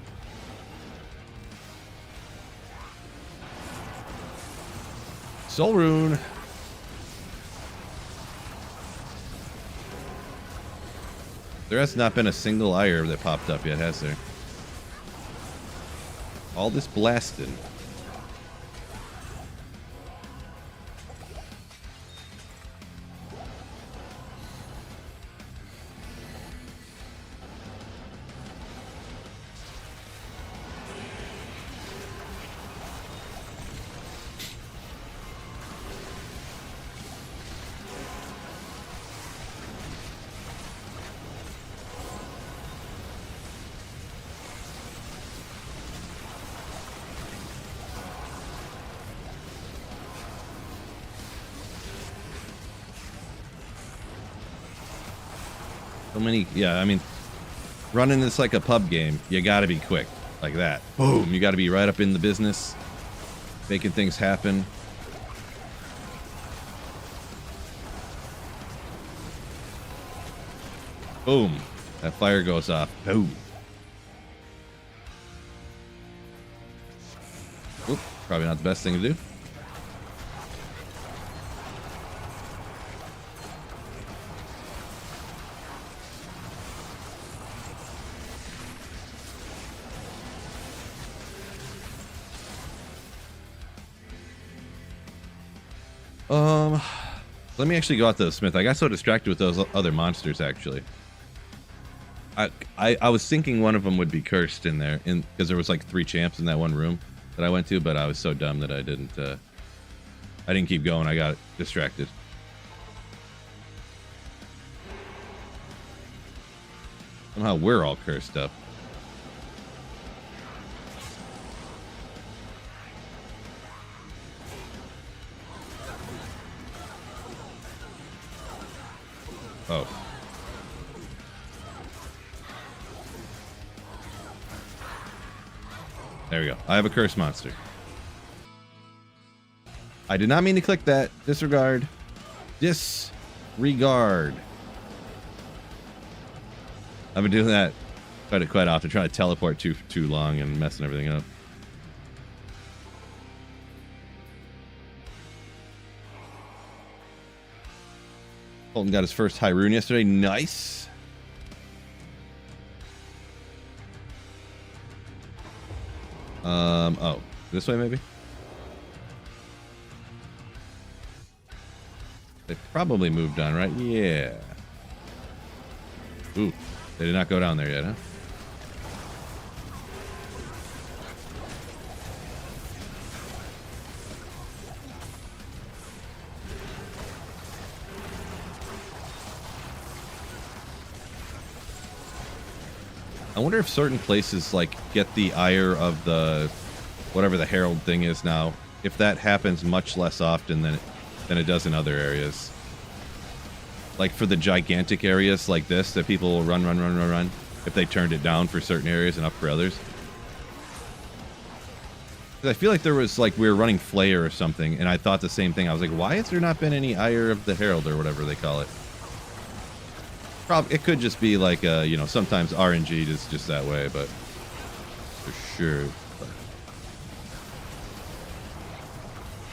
Soul Rune. There has not been a single ire that popped up yet, has there? All this blasted. So many, yeah, I mean, running this like a pub game, you gotta be quick, like that. Boom, you gotta be right up in the business, making things happen. Boom, that fire goes off. Boom. Oop, probably not the best thing to do. Let me actually go out to the smith. I got so distracted with those other monsters, actually. I was thinking one of them would be cursed in there, because there was like 3 champs in that one room that I went to, but I was so dumb that I didn't keep going. I got distracted. Somehow we're all cursed up. Oh. There we go. I have a curse monster. I did not mean to click that. Disregard. Disregard. I've been doing that quite often, trying to teleport too long and messing everything up. Colton got his first high rune yesterday. Nice. Oh, this way maybe? They probably moved on, right? Yeah. Ooh, they did not go down there yet, huh? I wonder if certain places like get the ire of the whatever the herald thing is now, if that happens much less often than it does in other areas. Like for the gigantic areas like this that people will run if they turned it down for certain areas and up for others. 'Cause I feel like there was like we were running Flayer or something and I thought the same thing. I was like, why has there not been any ire of the herald or whatever they call it? It could just be like, you know, sometimes RNG is just that way, but for sure.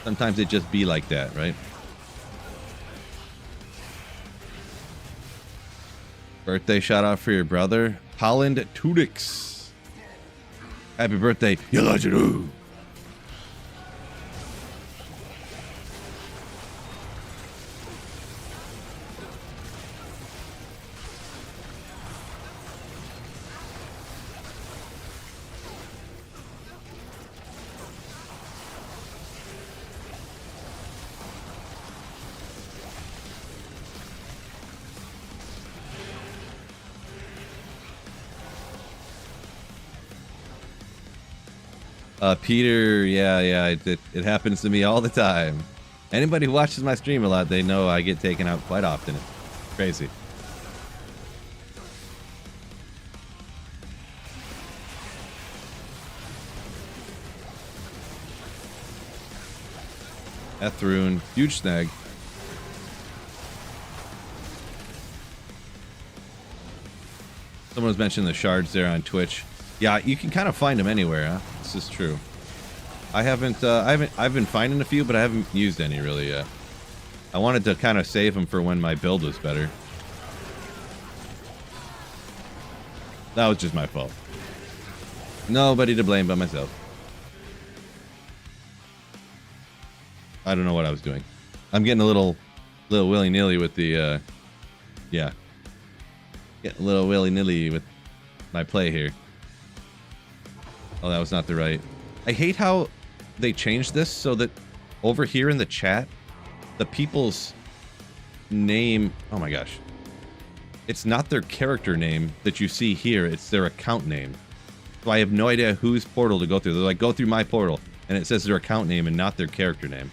Sometimes it just be like that, right? Birthday shout out for your brother, Holland Tudix. Happy birthday, you legend. Peter, yeah, it happens to me all the time. Anybody who watches my stream a lot, they know I get taken out quite often. It's crazy. Ethrune, huge snag. Someone was mentioning the shards there on Twitch. Yeah, you can kind of find them anywhere, huh? This is true. I've been finding a few, but I haven't used any really yet. I wanted to kind of save them for when my build was better. That was just my fault. Nobody to blame but myself. I don't know what I was doing. I'm getting a little willy-nilly with the, yeah. Getting a little willy-nilly with my play here. Oh, that was not the right. I hate how they changed this so that over here in the chat, the people's name, oh my gosh. It's not their character name that you see here, it's their account name. So I have no idea whose portal to go through. They're like, go through my portal, and it says their account name and not their character name.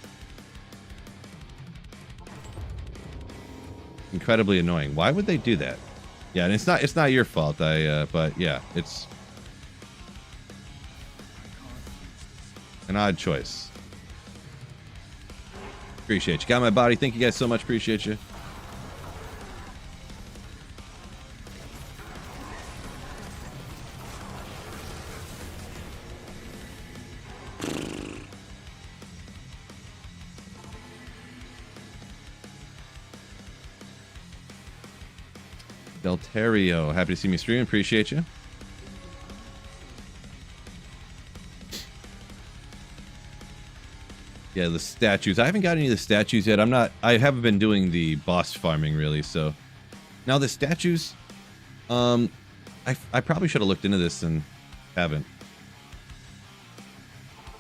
Incredibly annoying. Why would they do that? Yeah, and it's not your fault. But yeah, it's an odd choice. Appreciate you. Got my body. Thank you guys so much. Appreciate you. Deltario, happy to see me stream. Appreciate you. Yeah, the statues. I haven't got any of the statues yet. I haven't been doing the boss farming really, so. Now the statues, I probably should have looked into this and haven't.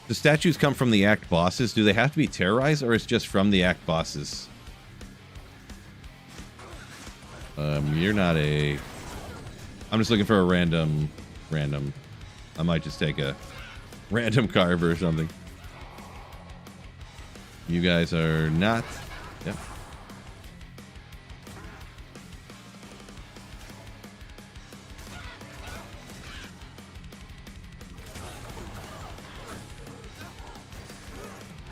The statues come from the act bosses. Do they have to be terrorized, or it's just from the act bosses? You're not a... I'm just looking for a random... I might just take a random carver or something. You guys are not... Yep.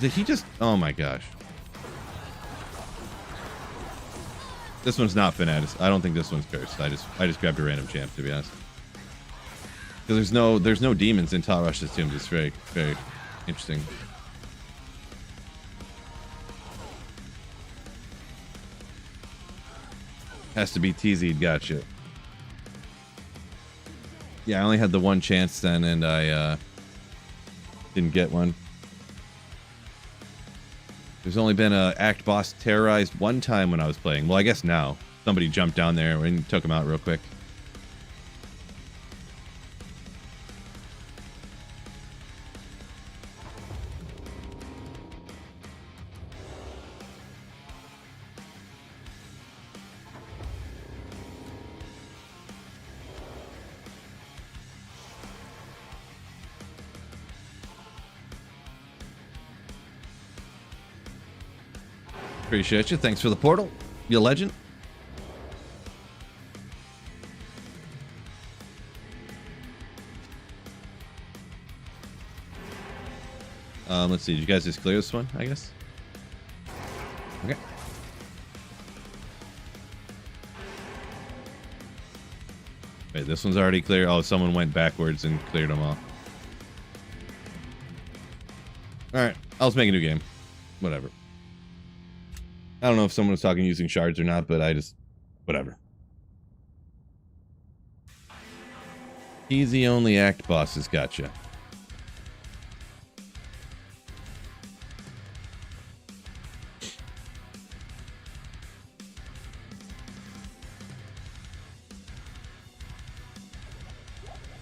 Did he just... Oh my gosh. This one's not Fanatis. I don't think this one's cursed. I just grabbed a random champ, to be honest. Because there's no demons in Talrush's tombs. It's very, very interesting. Has to be TZ'd. Gotcha. Yeah, I only had the one chance then, and I didn't get one. There's only been a act boss terrorized one time when I was playing. Well, I guess now. Somebody jumped down there and took him out real quick. Appreciate you. Thanks for the portal. You legend. Let's see. Did you guys just clear this one, I guess? Okay. Wait, this one's already clear. Oh, someone went backwards and cleared them all. Alright. I'll just make a new game. Whatever. I don't know if someone was talking using shards or not, but I just... Whatever. He's the only act bosses. Gotcha.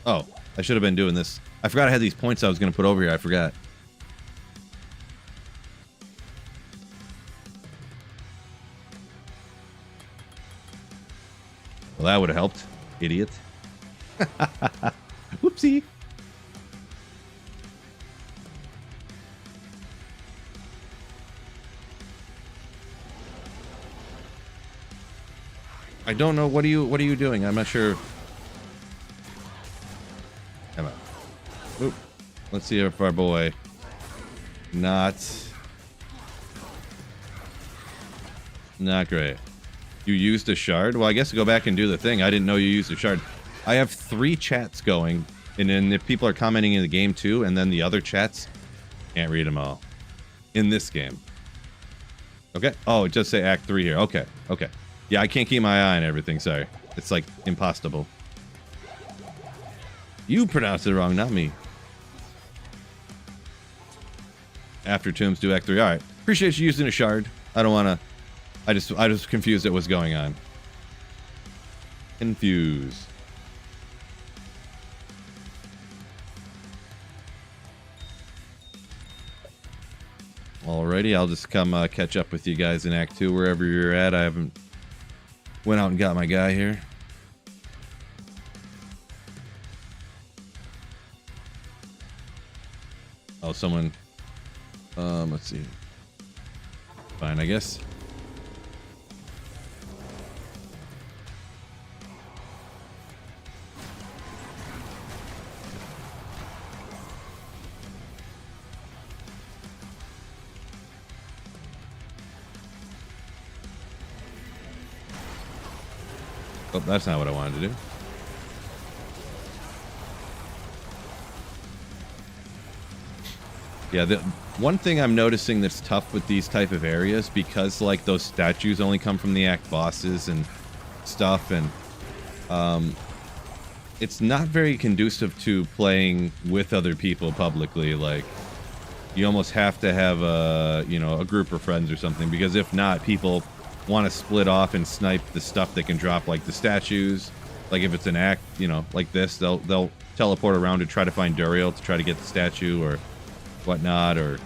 Oh, I should have been doing this. I forgot I had these points I was going to put over here. I forgot. Well, that would have helped. Idiot. Whoopsie. I don't know. What are you doing? I'm not sure. Come on. Oop. Let's see if our boy not great. You used a shard? Well, I guess go back and do the thing. I didn't know you used a shard. I have 3 chats going, and then if people are commenting in the game too, and then the other chats, can't read them all. In this game. Okay. Oh, it just say Act 3 here. Okay. Okay. Yeah, I can't keep my eye on everything. Sorry. It's like impossible. You pronounced it wrong, not me. After tombs, do Act 3. All right. Appreciate you using a shard. I don't want to. I just confused at what's going on. Confused. Alrighty, I'll just come catch up with you guys in Act 2 wherever you're at. I haven't went out and got my guy here. Oh, someone. Let's see. Fine, I guess. Oh, that's not what I wanted to do. Yeah, the one thing I'm noticing that's tough with these type of areas, because like those statues only come from the act bosses and stuff, and it's not very conducive to playing with other people publicly. Like, you almost have to have a group of friends or something, because if not, people want to split off and snipe the stuff that can drop, like the statues. Like if it's an act, like this, they'll teleport around to try to find Duriel to try to get the statue or whatnot. But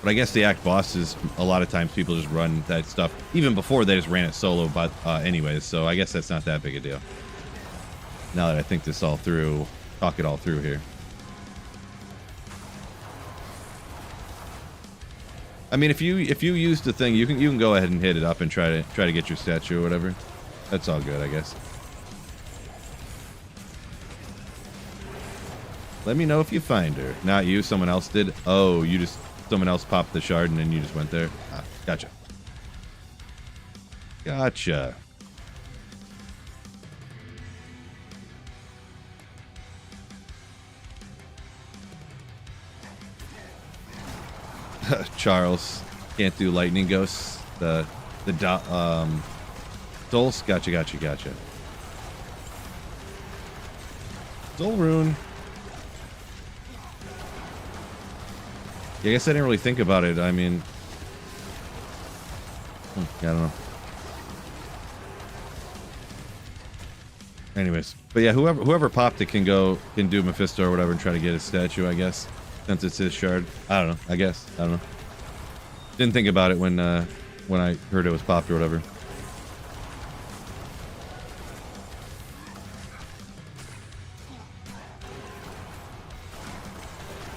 I guess the act bosses, a lot of times people just run that stuff even before they just ran it solo. But anyways, so I guess that's not that big a deal. Now that I think this all through, talk it all through here. I mean, if you use the thing, you can go ahead and hit it up and try to get your statue or whatever. That's all good, I guess. Let me know if you find her. Not you, someone else did. Oh, someone else popped the shard and then you just went there. Ah, gotcha. Gotcha. Charles can't do lightning ghosts. Dulce. Gotcha. Soul rune. Yeah, I guess I didn't really think about it. I mean, I don't know. Anyways, but yeah, whoever popped it can do Mephisto or whatever and try to get his statue, I guess. Since it's his shard. I don't know. I guess. I don't know. Didn't think about it when I heard it was popped or whatever.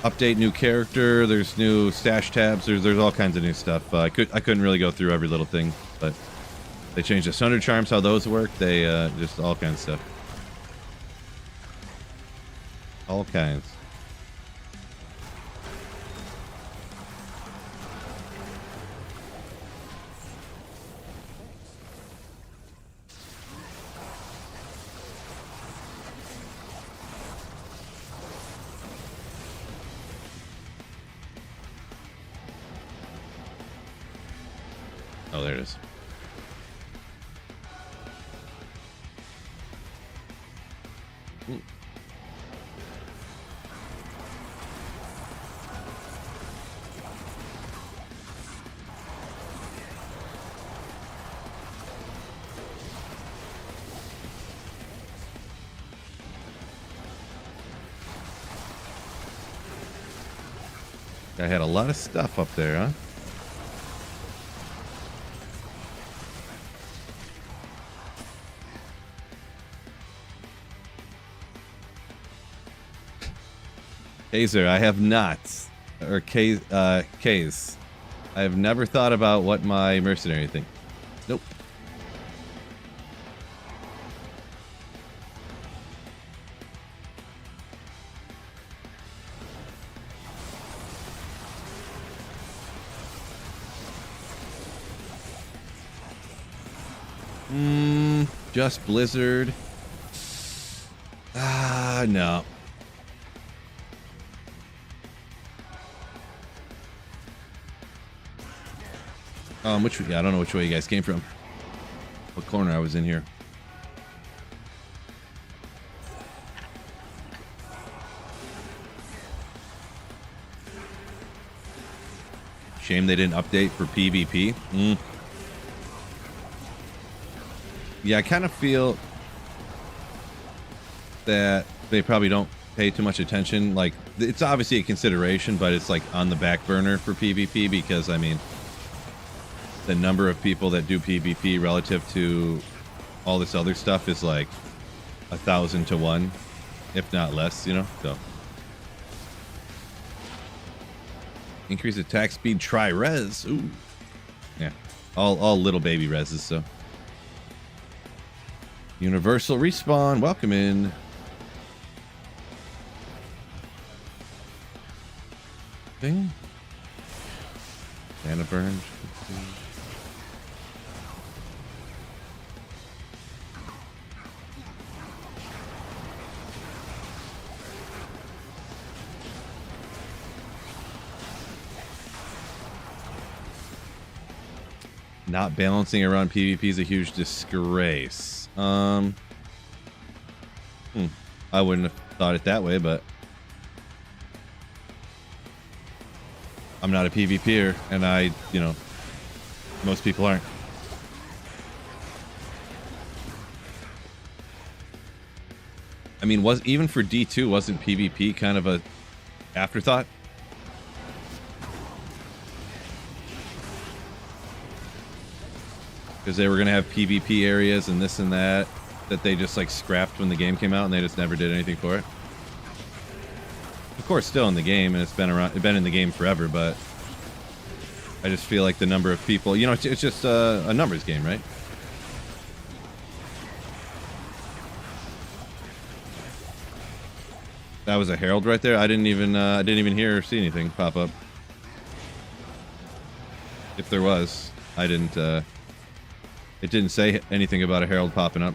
Update new character. There's new stash tabs. There's all kinds of new stuff. I couldn't really go through every little thing, but they changed the Sunder Charms, how those work. They just all kinds of stuff. All kinds. Oh, there it is. I had a lot of stuff up there, huh? Kaiser, I have not. Or Case. I have never thought about what my mercenary thing. Nope. Just Blizzard. Ah, no. Which, yeah, I don't know which way you guys came from. What corner I was in here. Shame they didn't update for PvP. Yeah, I kind of feel that they probably don't pay too much attention. Like, it's obviously a consideration, but it's like on the back burner for PvP because, I mean, the number of people that do PvP relative to all this other stuff is like 1,000 to 1, if not less, you know? So. Increase attack speed, try res. Ooh. Yeah. All little baby reses, so. Universal respawn. Welcome in. Thing. Mana burn. Not balancing around PvP is a huge disgrace. I wouldn't have thought it that way, but I'm not a PvPer, and I, you know, most people aren't. I mean, even for D2, wasn't PvP kind of a afterthought? Because they were going to have PvP areas and this and that they just like scrapped when the game came out and they just never did anything for it. Of course, still in the game, and it's been in the game forever, but I just feel like the number of people, you know, it's just a numbers game, right? That was a herald right there. I didn't even hear or see anything pop up. If there was, I didn't. It didn't say anything about a herald popping up.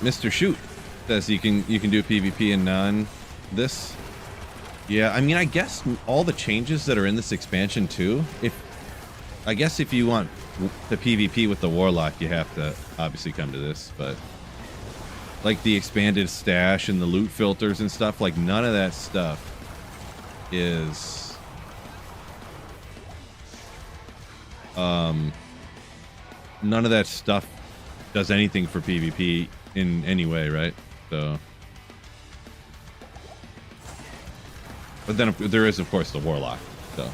Mr. Shoot says you can do PvP and non this. Yeah, I mean, I guess all the changes that are in this expansion too. I guess if you want the PvP with the Warlock, you have to obviously come to this, but like the expanded stash and the loot filters and stuff, like none of that stuff is none of that stuff does anything for PvP in any way, right? So, but then there is, of course, the Warlock, so.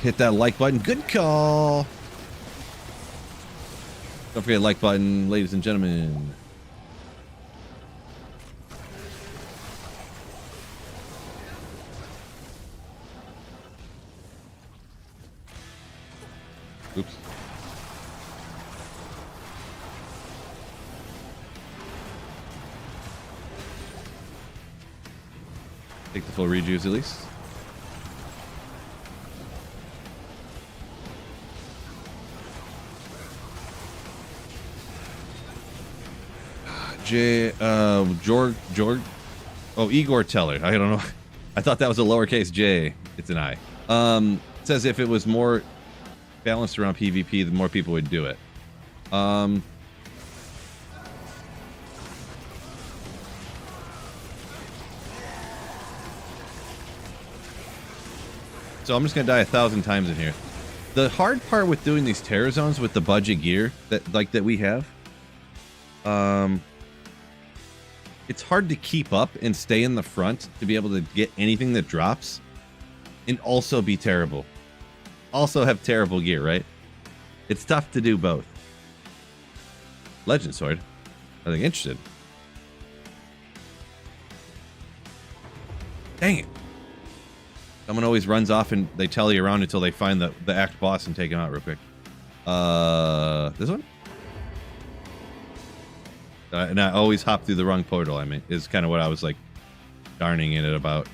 Hit that like button. Good call. Don't forget like button, ladies and gentlemen. Oops. Take the full rejuice at least. George. Oh, Igor Teller. I don't know. I thought that was a lowercase J. It's an I. Says if it was more balanced around PvP, the more people would do it. So I'm just gonna die 1,000 times in here. The hard part with doing these terror zones with the budget gear that we have, it's hard to keep up and stay in the front to be able to get anything that drops and also be terrible. Also have terrible gear, right? It's tough to do both. Legend Sword. I think interested. Dang it. Someone always runs off and they tell you around until they find the act boss and take him out real quick. This one? And I always hop through the wrong portal, I mean, is kind of what I was like darning in it about.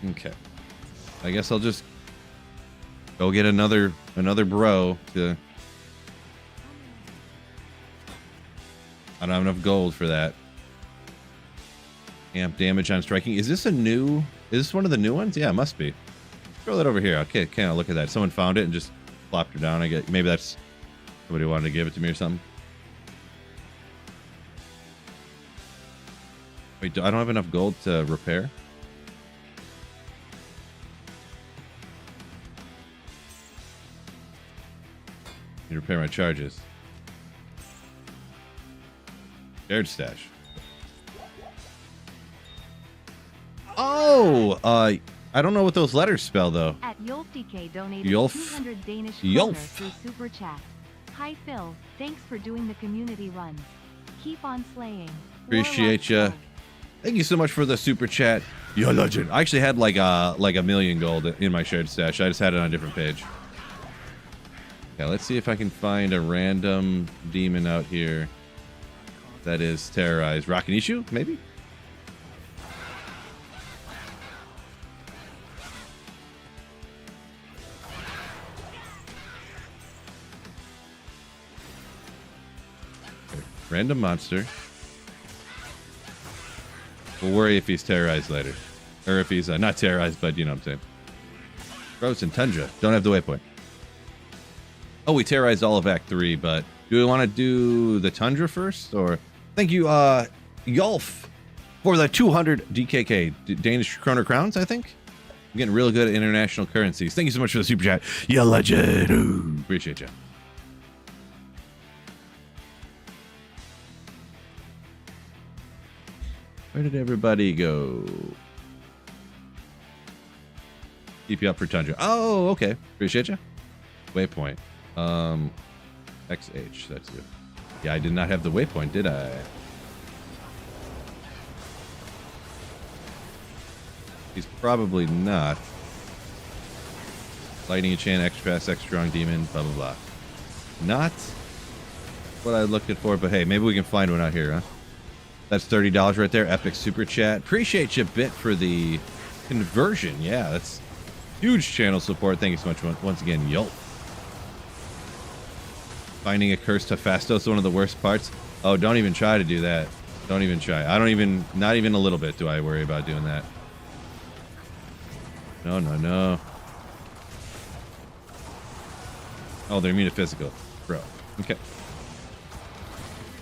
Okay. I guess I'll just go get another bro to... I don't have enough gold for that. Amp damage on striking. Is this a new... Is this one of the new ones? Yeah, it must be. Throw that over here. Okay, can't look at that. Someone found it and just plopped her down. I get maybe that's somebody wanted to give it to me or something. Wait, I don't have enough gold to repair. Need to repair my charges. Shared stash. Oh, I don't know what those letters spell though. At YolfDK donated Yolf. 200 Danish Yolf. kroner through super chat. Hi Phil, thanks for doing the community runs. Keep on slaying. Appreciate ya. Thank you so much for the super chat. You're a legend. I actually had like a million gold in my shared stash. I just had it on a different page. Okay, let's see if I can find a random demon out here that is terrorized. Rakanishu, maybe? Okay, random monster. We'll worry if he's terrorized later. Or if he's not terrorized, but you know what I'm saying. Frozen Tundra. Don't have the waypoint. Oh, we terrorized all of Act 3, but do we want to do the Tundra first? Or thank you, Yolf, for the 200 DKK, Danish Kroner Crowns, I think? I'm getting really good at international currencies. Thank you so much for the super chat. You legend. Ooh, appreciate you. Where did everybody go? Keep you up for Tundra. Oh, okay. Appreciate you. Waypoint. XH, that's good. Yeah, I did not have the waypoint, did I? He's probably not. Lightning enchant, extra fast, extra strong demon, blah blah blah. Not what I was looking for, but hey, maybe we can find one out here, huh? That's $30 right there. Epic super chat. Appreciate you, Bit, for the conversion. Yeah, that's huge channel support. Thank you so much once again, Yelp. Finding a cursed Hephaestus, one of the worst parts. Oh, don't even try to do that. Don't even try. I don't even, not even a little bit do I worry about doing that. No, no, no. Oh, they're immune to physical. Bro. Okay.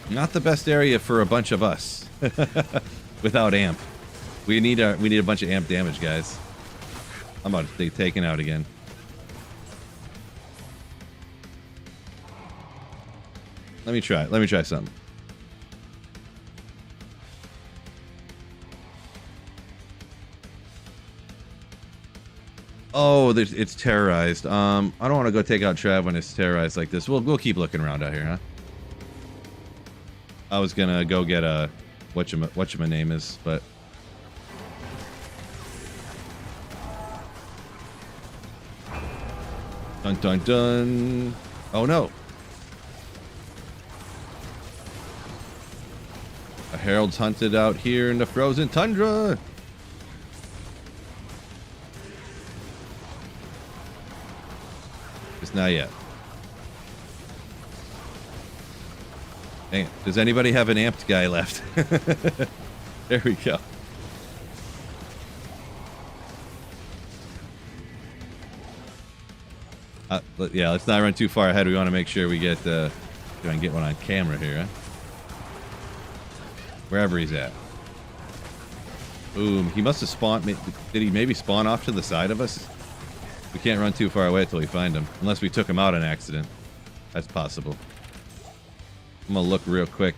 Not the best area for a bunch of us. Without amp. We need a bunch of amp damage, guys. I'm about to be taken out again. Let me try. Let me try something. Oh, it's terrorized. I don't want to go take out Trav when it's terrorized like this. We'll keep looking around out here, huh? I was gonna go get a whatchama name is, but dun dun dun. Oh no. A herald's hunted out here in the frozen tundra. Just not yet. Dang it. Does anybody have an amped guy left? There we go. Yeah, let's not run too far ahead. We want to make sure we get try and get one on camera here, huh? Wherever he's at. Boom. He must have spawned. Did he maybe spawn off to the side of us? We can't run too far away until we find him. Unless we took him out on accident. That's possible. I'm gonna look real quick.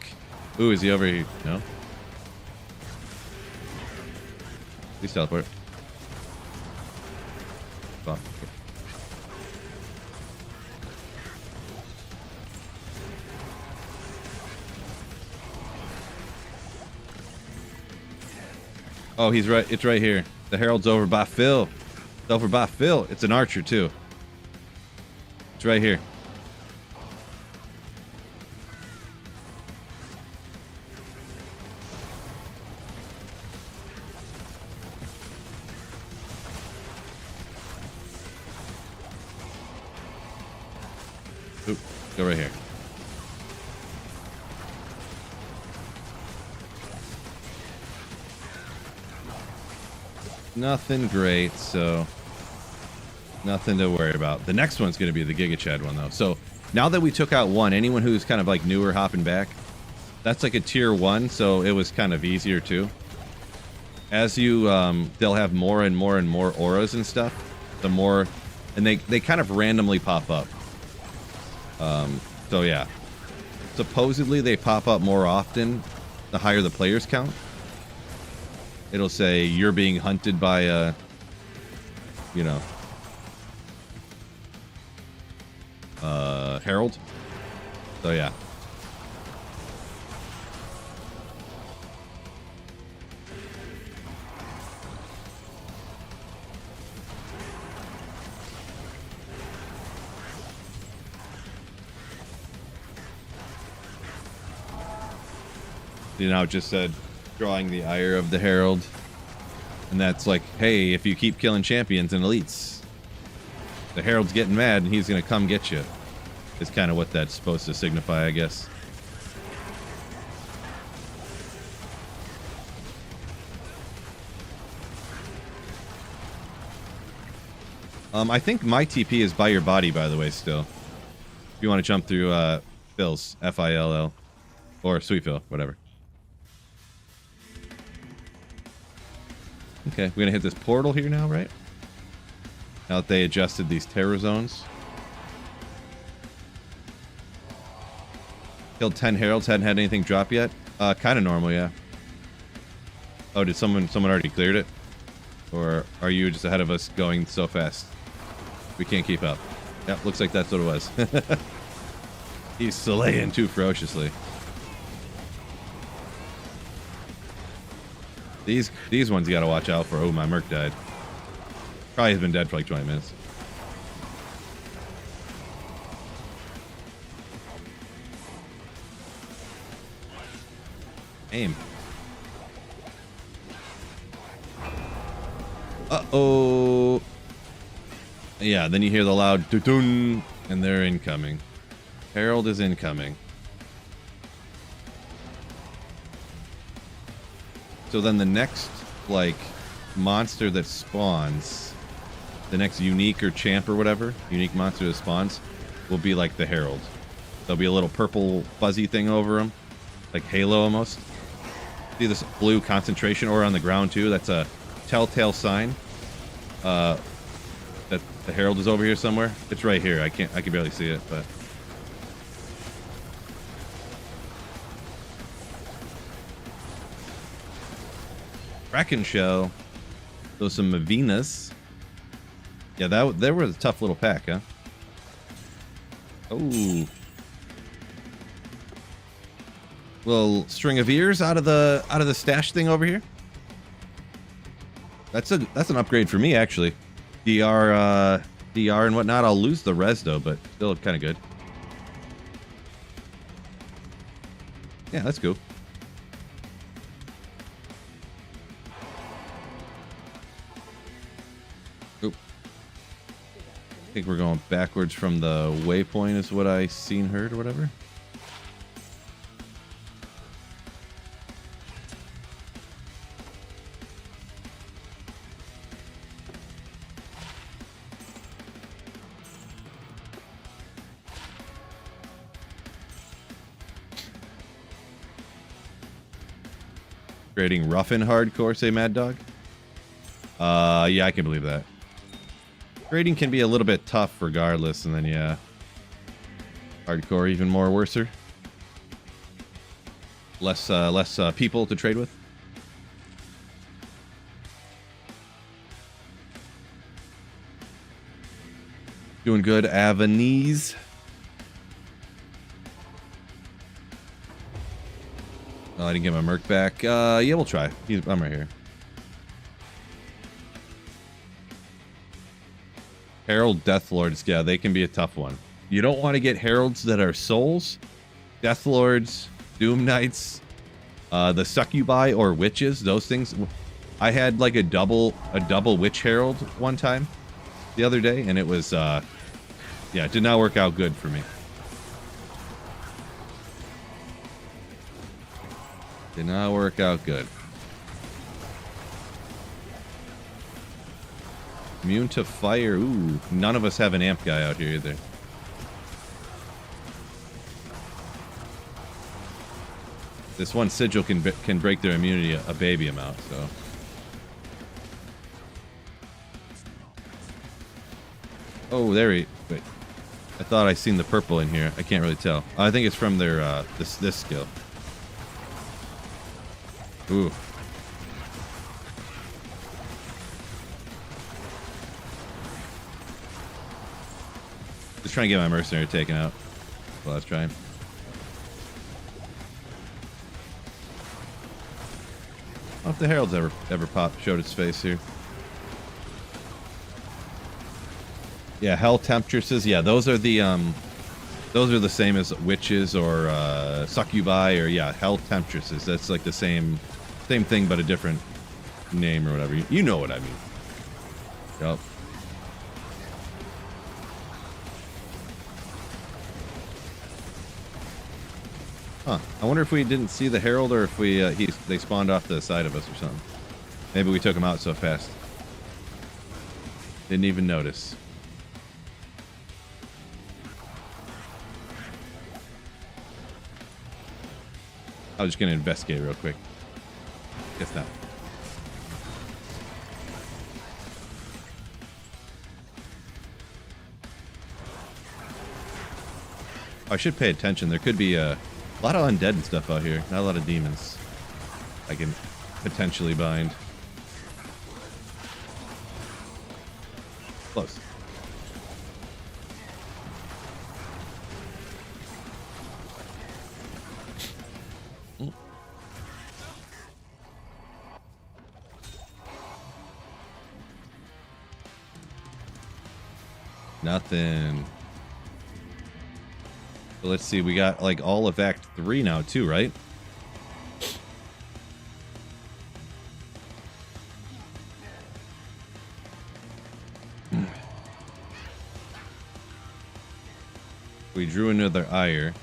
Ooh, is he over here? No? Please teleport. Fuck. Oh, he's right. It's right here. The Herald's over by Phil. It's over by Phil. It's an archer, too. It's right here. Oop, go right here. Nothing great, so nothing to worry about. The next one's going to be the Giga Chad one, though. So now that we took out one, anyone who's kind of like newer hopping back, that's like a tier 1, so it was kind of easier too. As you, they'll have more and more and more auras and stuff. The more, and they kind of randomly pop up. So yeah, supposedly they pop up more often the higher the players count. It'll say you're being hunted by a, you know, Herald. So yeah. You know, it just said drawing the ire of the Herald. And that's like, hey, if you keep killing champions and elites, the Herald's getting mad and he's going to come get you. Is kind of what that's supposed to signify, I guess. I think my TP is by your body, by the way, still. If you want to jump through Phil's, F-I-L-L. Or Sweet Phil, whatever. Okay, we're gonna hit this portal here now, right? Now that they adjusted these terror zones. Killed 10 heralds, hadn't had anything drop yet. Kind of normal, yeah. Oh, did someone already cleared it? Or are you just ahead of us going so fast? We can't keep up. Yep, looks like that's what it was. He's slaying too ferociously. These ones you gotta watch out for. Oh, my Merc died. Probably has been dead for like 20 minutes. Aim. Uh-oh. Yeah, then you hear the loud doo-doon, and they're incoming. Herald is incoming. So then the next, like, monster that spawns, the next unique or champ or whatever, unique monster that spawns, will be like the Herald. There'll be a little purple fuzzy thing over him, like Halo almost. See this blue concentration aura on the ground too? That's a telltale sign that the Herald is over here somewhere. It's right here. I can barely see it, but... Kraken Shell. Those some Mavinas. Yeah, they were a tough little pack, huh? Oh. Little string of ears out of the stash thing over here. That's an upgrade for me, actually. DR and whatnot. I'll lose the res though, but still kind of good. Yeah, that's cool. Oop. I think we're going backwards from the waypoint is what I seen, heard, or whatever. Grading rough and hardcore, say Mad Dog. Yeah, I can believe that. Grading can be a little bit tough regardless, and then yeah, hardcore even more worser. Less people to trade with. Doing good, Avenese. Oh, I didn't get my Merc back. Yeah, we'll try. I'm right here. Herald Deathlords, yeah, they can be a tough one. You don't want to get Heralds that are souls, Deathlords, Doom Knights, the Succubi or Witches, those things. I had like a double Witch Herald one time the other day, and it was, yeah, it did not work out good for me. Did not work out good. Immune to fire. Ooh, none of us have an amp guy out here either. This one sigil can break their immunity a baby amount, so. Oh, there he. Wait, I thought I seen the purple in here. I can't really tell. I think it's from their this skill. Ooh. Just trying to get my mercenary taken out. Well, let's try. I don't know if the Herald's ever showed its face here. Yeah, Hell Temptresses. Yeah, those are the same as Witches or Succubi or yeah, Hell Temptresses. That's like the same thing but a different name or whatever. You know what I mean. Yup. Huh. I wonder if we didn't see the Herald or if they spawned off the side of us or something. Maybe we took him out so fast. Didn't even notice. I was just gonna investigate real quick. Guess not. I should pay attention. There could be a lot of undead and stuff out here. Not a lot of demons I can potentially bind. Close. Nothing. So let's see, we got like all of Act 3 now too, right? We drew another ire.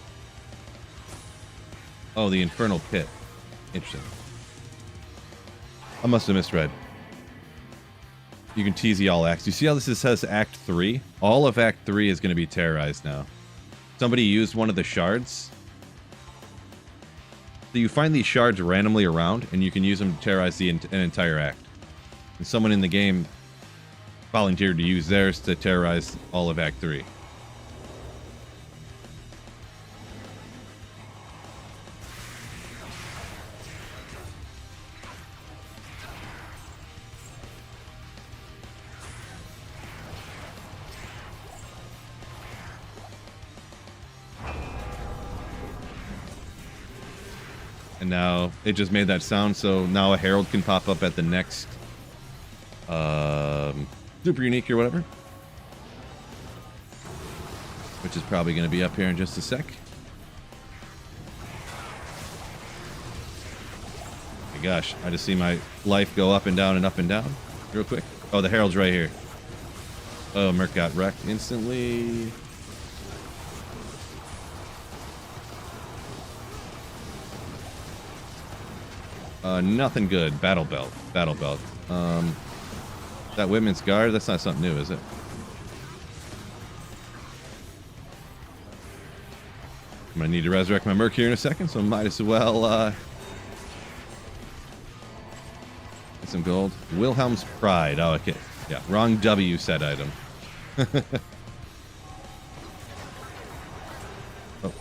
Oh, the Infernal Pit. Interesting. I must have misread. You can tease all acts. You see how this says Act 3? All of Act 3 is going to be terrorized now. Somebody used one of the shards. So you find these shards randomly around, and you can use them to terrorize an entire act. And someone in the game volunteered to use theirs to terrorize all of Act 3. And now it just made that sound, so now a Herald can pop up at the next super unique or whatever. Which is probably going to be up here in just a sec. Oh my gosh, I just see my life go up and down real quick. Oh, the Herald's right here. Oh, Merc got wrecked instantly. Nothing good. Battle belt. That Women's Guard, that's not something new, is it? I'm gonna need to resurrect my Merc here in a second, so I might as well, get some gold. Wilhelm's Pride. Oh, okay. Yeah, wrong W set item. Oh.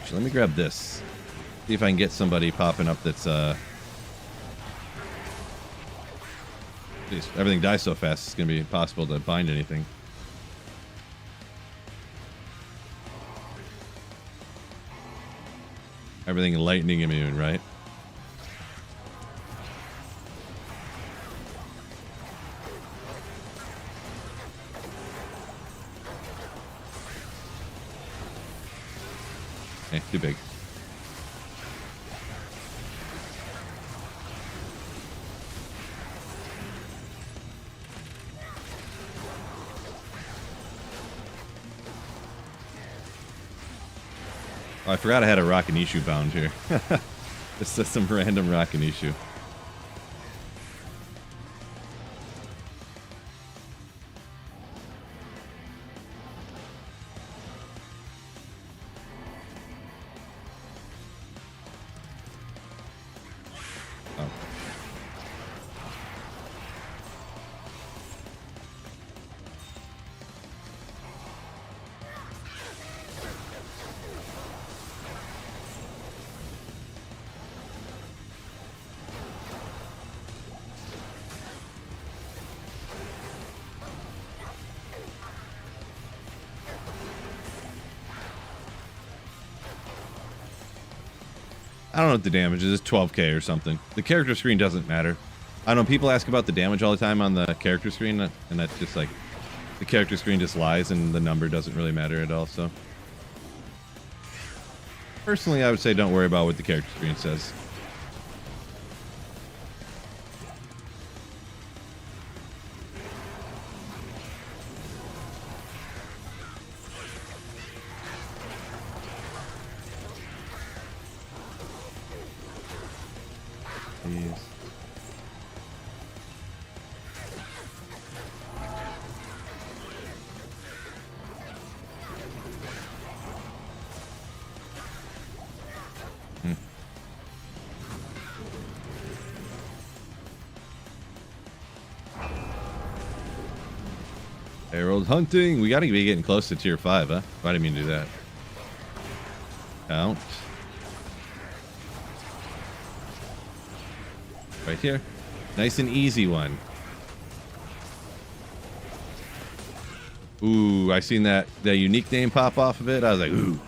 Actually, let me grab this. See if I can get somebody popping up that's, Jeez, everything dies so fast, it's going to be impossible to bind anything. Everything lightning immune, right? Too big. Oh, I forgot I had a Rockanishu bound here. This is some random Rockanishu. I don't know what the damage is. It's 12k or something. The character screen doesn't matter. I don't know. People ask about the damage all the time on the character screen, and that's just like the character screen just lies, and the number doesn't really matter at all. So, personally, I would say don't worry about what the character screen says. Herald hunting. We gotta be getting close to tier 5, huh? I didn't mean to do that. Count. Right here. Nice and easy one. Ooh, I seen that unique name pop off of it. I was like, ooh.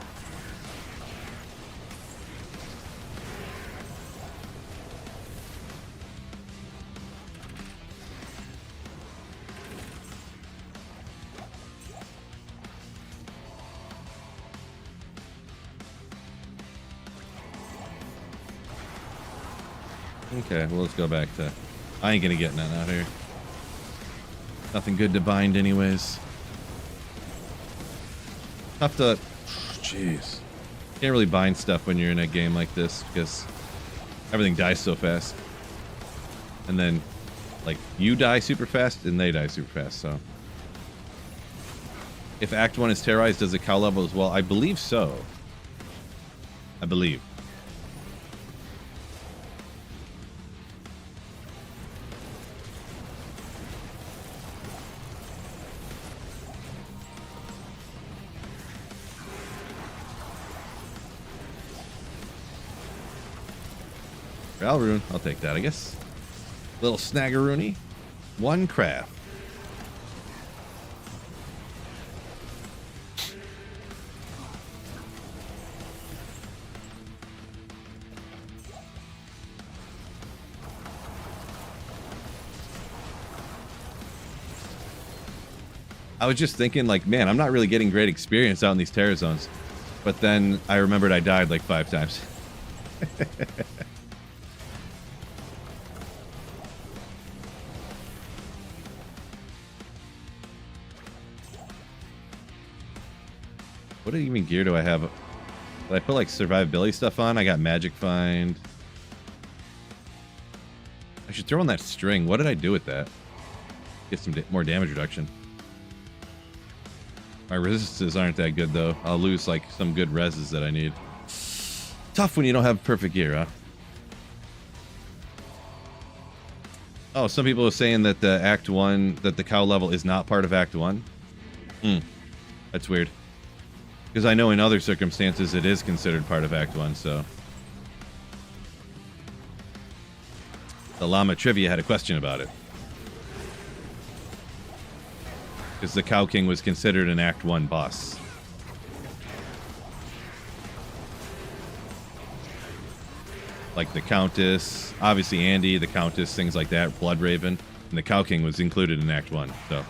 Okay, well, let's go back to... I ain't gonna get none out here. Nothing good to bind anyways. Tough to... Jeez. Can't really bind stuff when you're in a game like this because everything dies so fast. And then, like, you die super fast and they die super fast, so... If Act 1 is terrorized, does it cow level as well? I believe so. I believe. Rune, I'll take that, I guess. Little snaggeroony. One craft. I was just thinking, like, man, I'm not really getting great experience out in these terror zones. But then I remembered I died like 5 times. What even gear do I have? Did I put like survivability stuff on? I got magic find. I should throw on that string. What did I do with that? Get some more damage reduction. My resistances aren't that good though. I'll lose like some good reses that I need. Tough when you don't have perfect gear, huh? Oh, some people are saying that the Act 1, that the cow level is not part of Act 1. That's weird. Because I know in other circumstances it is considered part of Act 1, so... The Llama Trivia had a question about it. Because the Cow King was considered an Act 1 boss. like the Countess, obviously Andy, the Countess, things like that, Blood Raven, and the Cow King was included in Act 1. So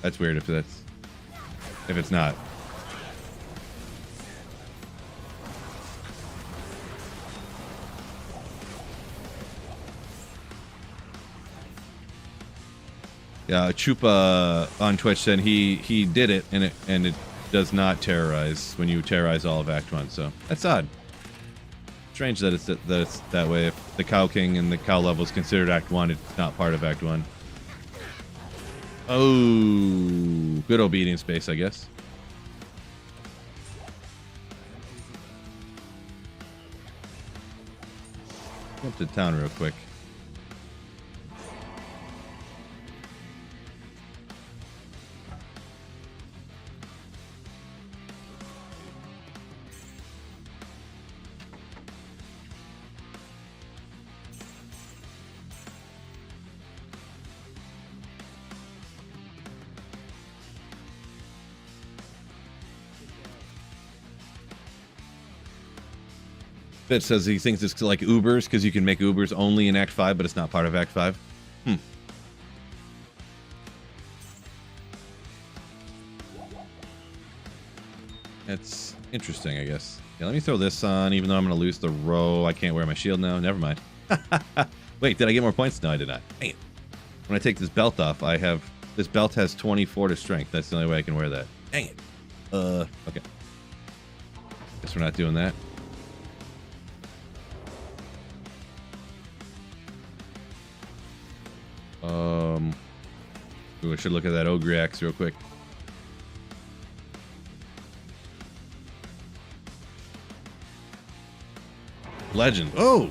that's weird if it's not. Yeah, Chupa on Twitch said he did it and it does not terrorize when you terrorize all of Act 1. So that's odd. Strange that it's that way. If the Cow King and the Cow level is considered Act 1, it's not part of Act 1. Oh, good obedience base, I guess. Go up to town real quick. Fitz says he thinks it's like Ubers because you can make Ubers only in Act 5, but it's not part of Act 5. That's interesting, I guess. Yeah, let me throw this on, even though I'm going to lose the row. I can't wear my shield now. Never mind. Wait, did I get more points? No, I did not. Dang it. When I take this belt off, I have... This belt has 24 to strength. That's the only way I can wear that. Dang it. Okay. Guess we're not doing that. Ooh, I should look at that Ogre Axe real quick. Legend. Oh!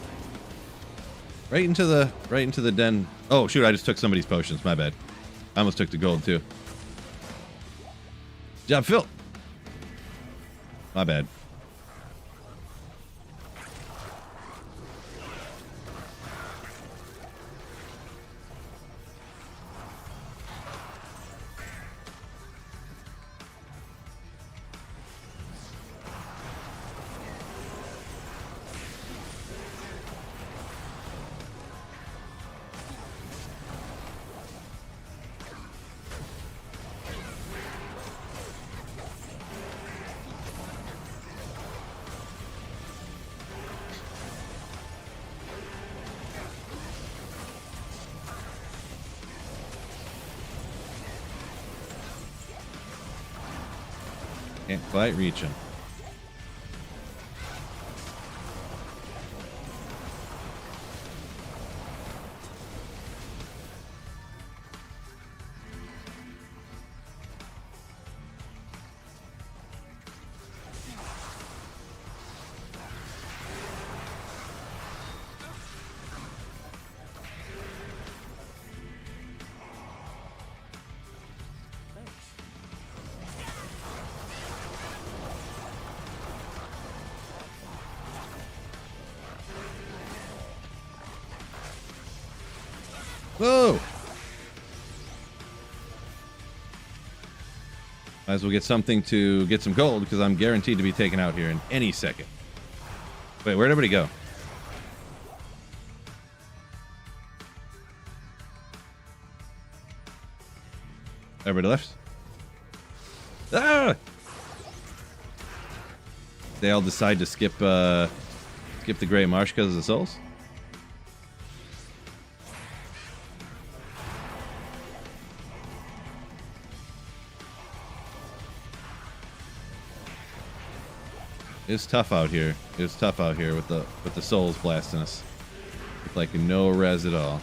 Right into the den. Oh, shoot, I just took somebody's potions. My bad. I almost took the gold, too. Job, Phil! My bad. Can't quite reach him. Whoa! Might as well get something to get some gold because I'm guaranteed to be taken out here in any second. Wait, where'd everybody go? Everybody left? Ah! They all decide to skip the Great Marsh because of the souls? It's tough out here. It's tough out here with the souls blasting us. With like no res at all.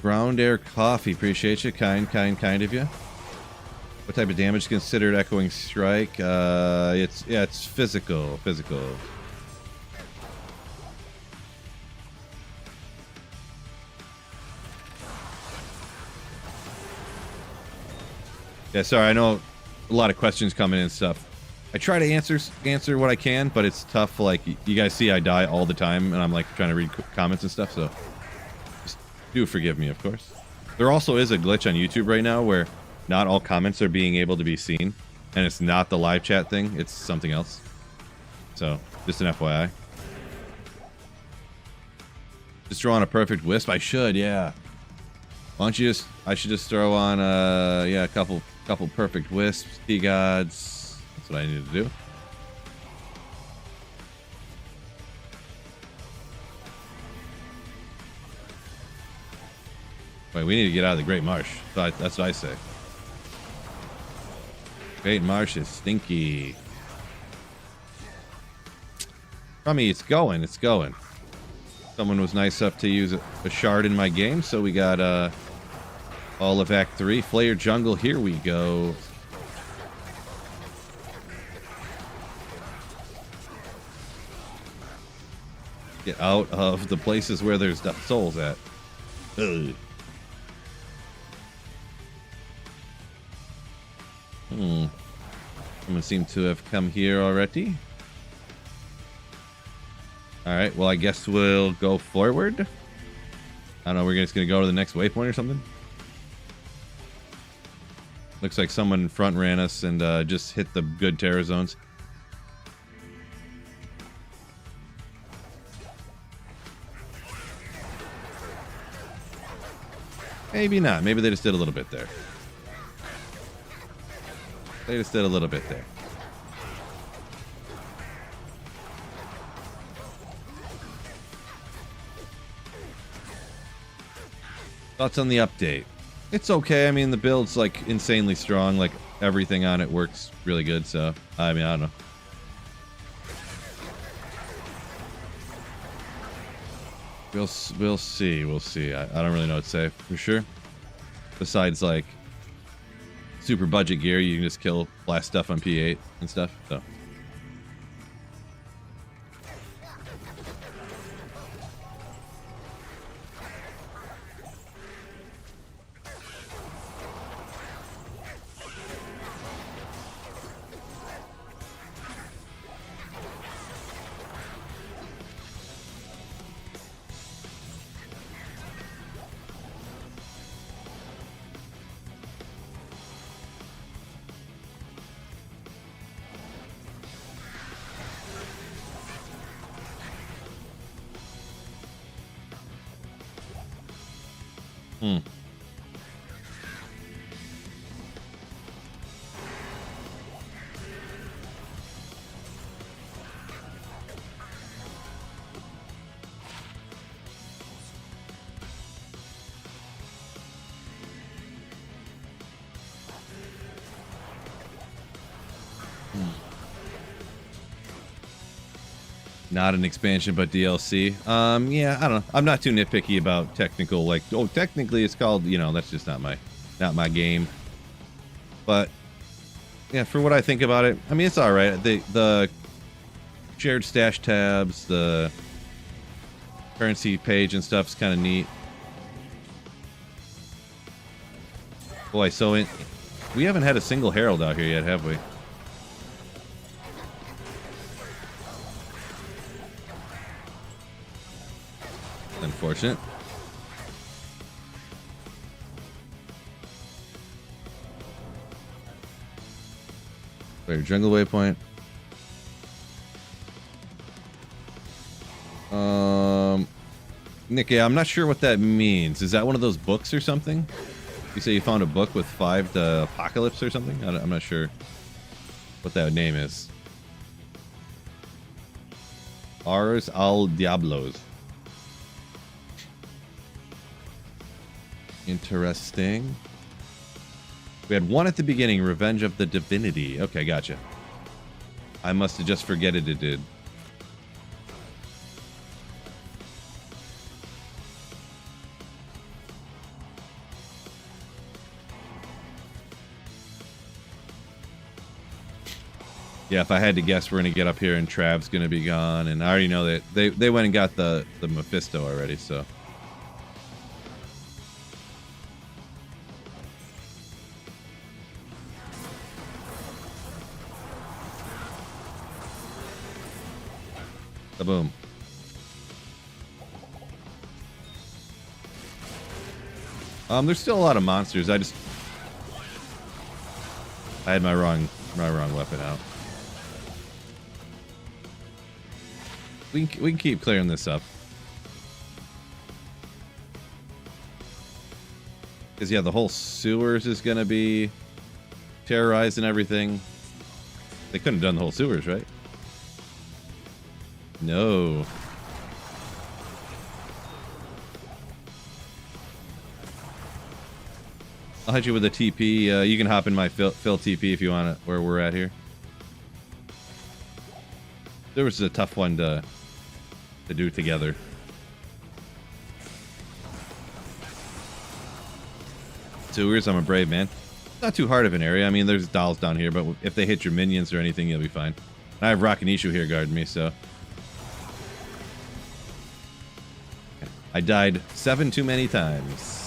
Ground Air Coffee, appreciate you. Kind of you. What type of damage is considered Echoing Strike? It's physical. Yeah, sorry, I know a lot of questions coming in and stuff. I try to answer what I can, but it's tough. Like, you guys see I die all the time, and I'm like trying to read comments and stuff, so just do forgive me, of course. There also is a glitch on YouTube right now where not all comments are being able to be seen, and it's not the live chat thing, it's something else. So, just an FYI. Just draw on a perfect wisp? I should, yeah. Why don't you just... I should just throw on, yeah, a couple perfect wisps, T-Gods. That's what I need to do. Wait, we need to get out of the Great Marsh. That's what I say. Great Marsh is stinky. Rummy, it's going. It's going. Someone was nice enough to use a shard in my game, so we got all of Act 3. Flayer Jungle, here we go. Get out of the places where there's souls at. Ugh. Someone seemed to have come here already. Alright, well, I guess we'll go forward. I don't know, we're just going to go to the next waypoint or something. Looks like someone front ran us and just hit the good terror zones. Maybe not. Maybe they just did a little bit there. They just did a little bit there. Thoughts on the update? It's okay. I mean, the build's like insanely strong. Like everything on it works really good. So, I mean, I don't know. We'll see. We'll see. I don't really know what to say for sure. Besides, like, super budget gear, you can just kill blast stuff on P8 and stuff. So. Not an expansion, but DLC. Yeah, I don't know. I'm not too nitpicky about technical, like, oh, technically it's called, you know, that's just not my game. But yeah, for what I think about it, I mean, it's all right. The shared stash tabs, the currency page and stuff's kind of neat. Boy, so we haven't had a single herald out here yet, have we? Unfortunate. Wait, jungle waypoint. Nick, yeah, I'm not sure what that means. Is that one of those books or something? You say you found a book with 5 to Apocalypse or something? I'm not sure what that name is. Ars al Diablos. Interesting. We had one at the beginning, Revenge of the Divinity. Okay, gotcha. I must have just forgetted it did. Yeah, if I had to guess, we're going to get up here and Trav's going to be gone. And I already know that they went and got the Mephisto already, so... Kaboom. There's still a lot of monsters. I had my wrong weapon out. We can keep clearing this up. Because, yeah, the whole sewers is going to be terrorized and everything. They couldn't have done the whole sewers, right? No. I'll hit you with a TP. You can hop in my Phil TP if you want it, where we're at here. There was a tough one to do together. Sewers, I'm a brave man. Not too hard of an area. I mean, there's dolls down here, but if they hit your minions or anything, you'll be fine. And I have Rockinishu here guarding me, so. I died 7 too many times.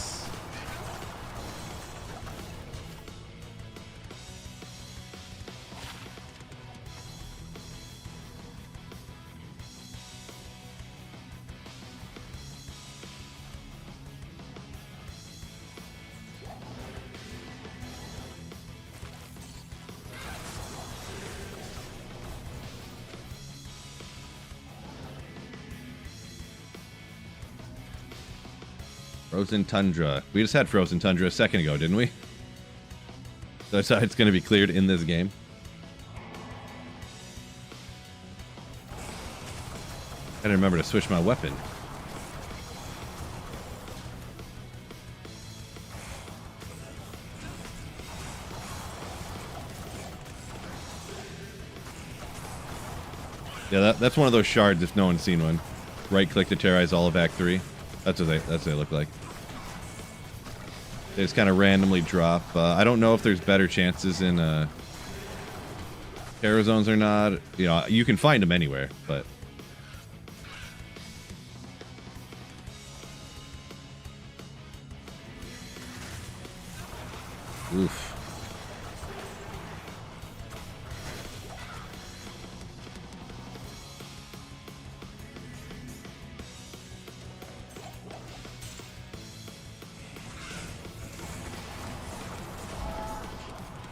Frozen Tundra. We just had Frozen Tundra a second ago, didn't we? So that's how it's going to be cleared in this game. Gotta remember to switch my weapon. Yeah, that's one of those shards if no one's seen one. Right click to terrorize all of Act 3. That's what they look like. They just kind of randomly drop. I don't know if there's better chances in terror zones or not. You know, you can find them anywhere, but oof.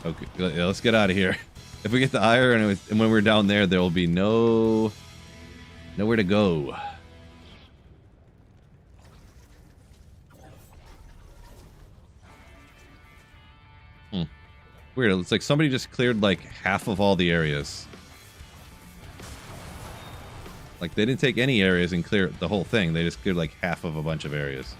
Okay, yeah, let's get out of here. If we get the iron and when we're down there, there will be nowhere to go. Weird. It's like somebody just cleared like half of all the areas. Like they didn't take any areas and clear the whole thing. They just cleared like half of a bunch of areas.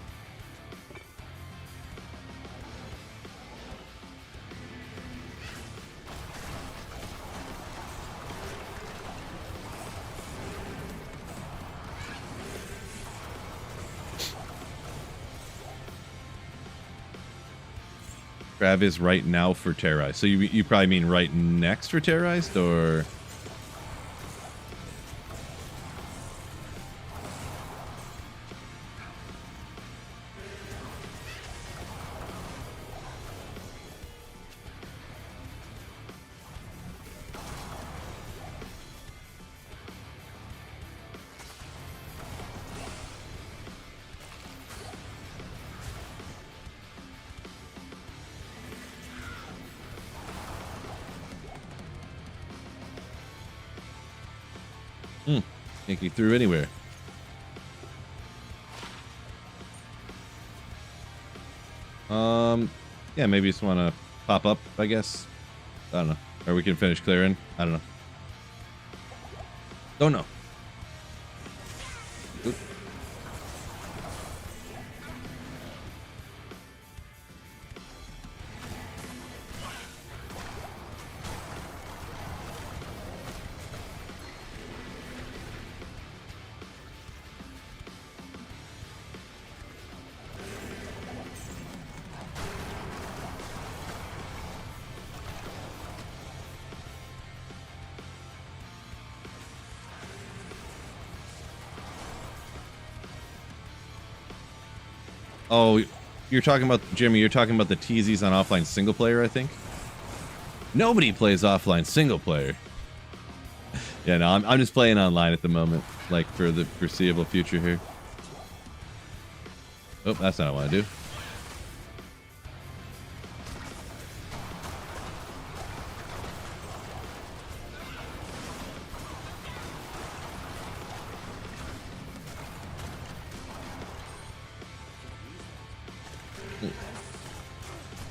Grav is right now for terrorized. So you probably mean right next for terrorized, or? Can't get through anywhere. Yeah, maybe just want to pop up, I guess. I don't know. Or we can finish clearing. I don't know. Don't know. Oop. Oh, you're talking about, Jimmy, you're talking about the TZs on offline single player, I think? Nobody plays offline single player. Yeah, no, I'm just playing online at the moment, like for the foreseeable future here. Oh, that's not what I want to do.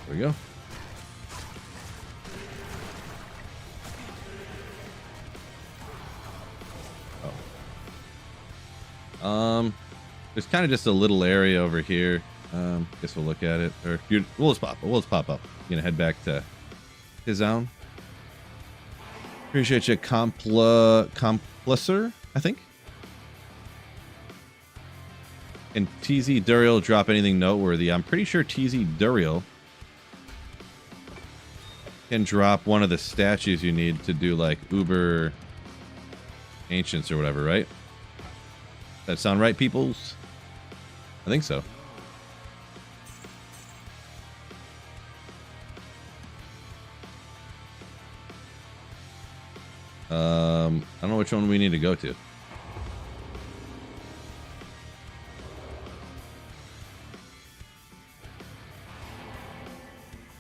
There we go. There's kind of just a little area over here. Guess we'll look at it, or we'll just pop up. Gonna head back to his zone. Appreciate you, Complusser, I think. And TZ Duriel drop anything noteworthy? I'm pretty sure TZ Duriel can drop one of the statues you need to do like Uber Ancients or whatever, right? That sound right, peoples? I think so. I don't know which one we need to go to. I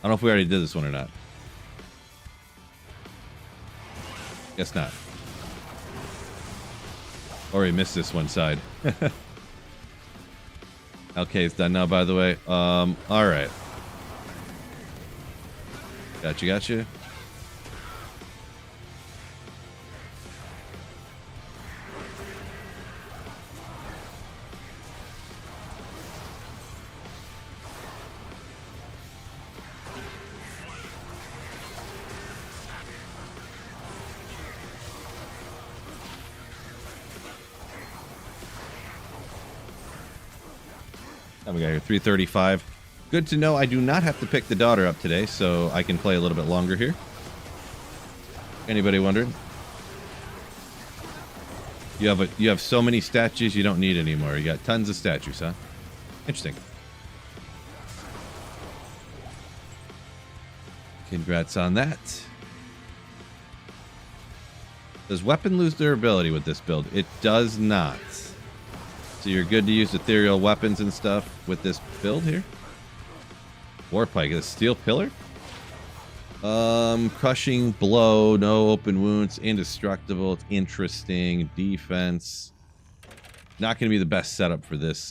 don't know if we already did this one or not. Guess not. Or we missed this one side. Okay, it's done now, by the way. Alright. Gotcha. We got here 335. Good to know I do not have to pick the daughter up today, so I can play a little bit longer here. Anybody wondering? You have so many statues you don't need anymore. You got tons of statues, huh? Interesting. Congrats on that. Does weapon lose durability with this build? It does not. So you're good to use ethereal weapons and stuff with this build here. Warpike, a steel pillar. Crushing blow, no open wounds, indestructible. It's interesting. Defense. Not going to be the best setup for this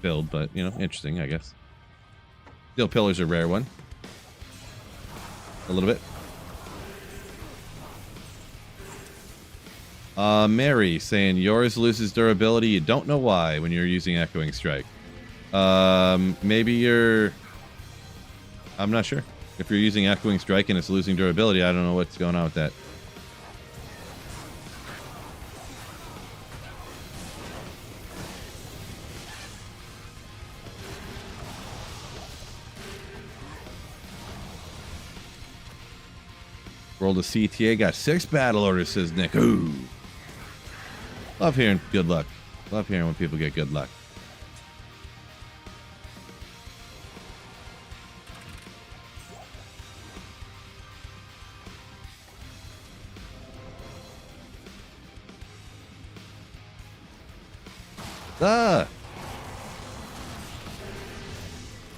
build, but you know, interesting, I guess. Steel pillar's a rare one. A little bit. Mary saying yours loses durability. You don't know why when you're using Echoing Strike. Maybe you're... I'm not sure. If you're using Echoing Strike and it's losing durability, I don't know what's going on with that. Rolled a CTA, got 6 battle orders, says Nick. Ooh. Love hearing good luck. Love hearing when people get good luck. Ah!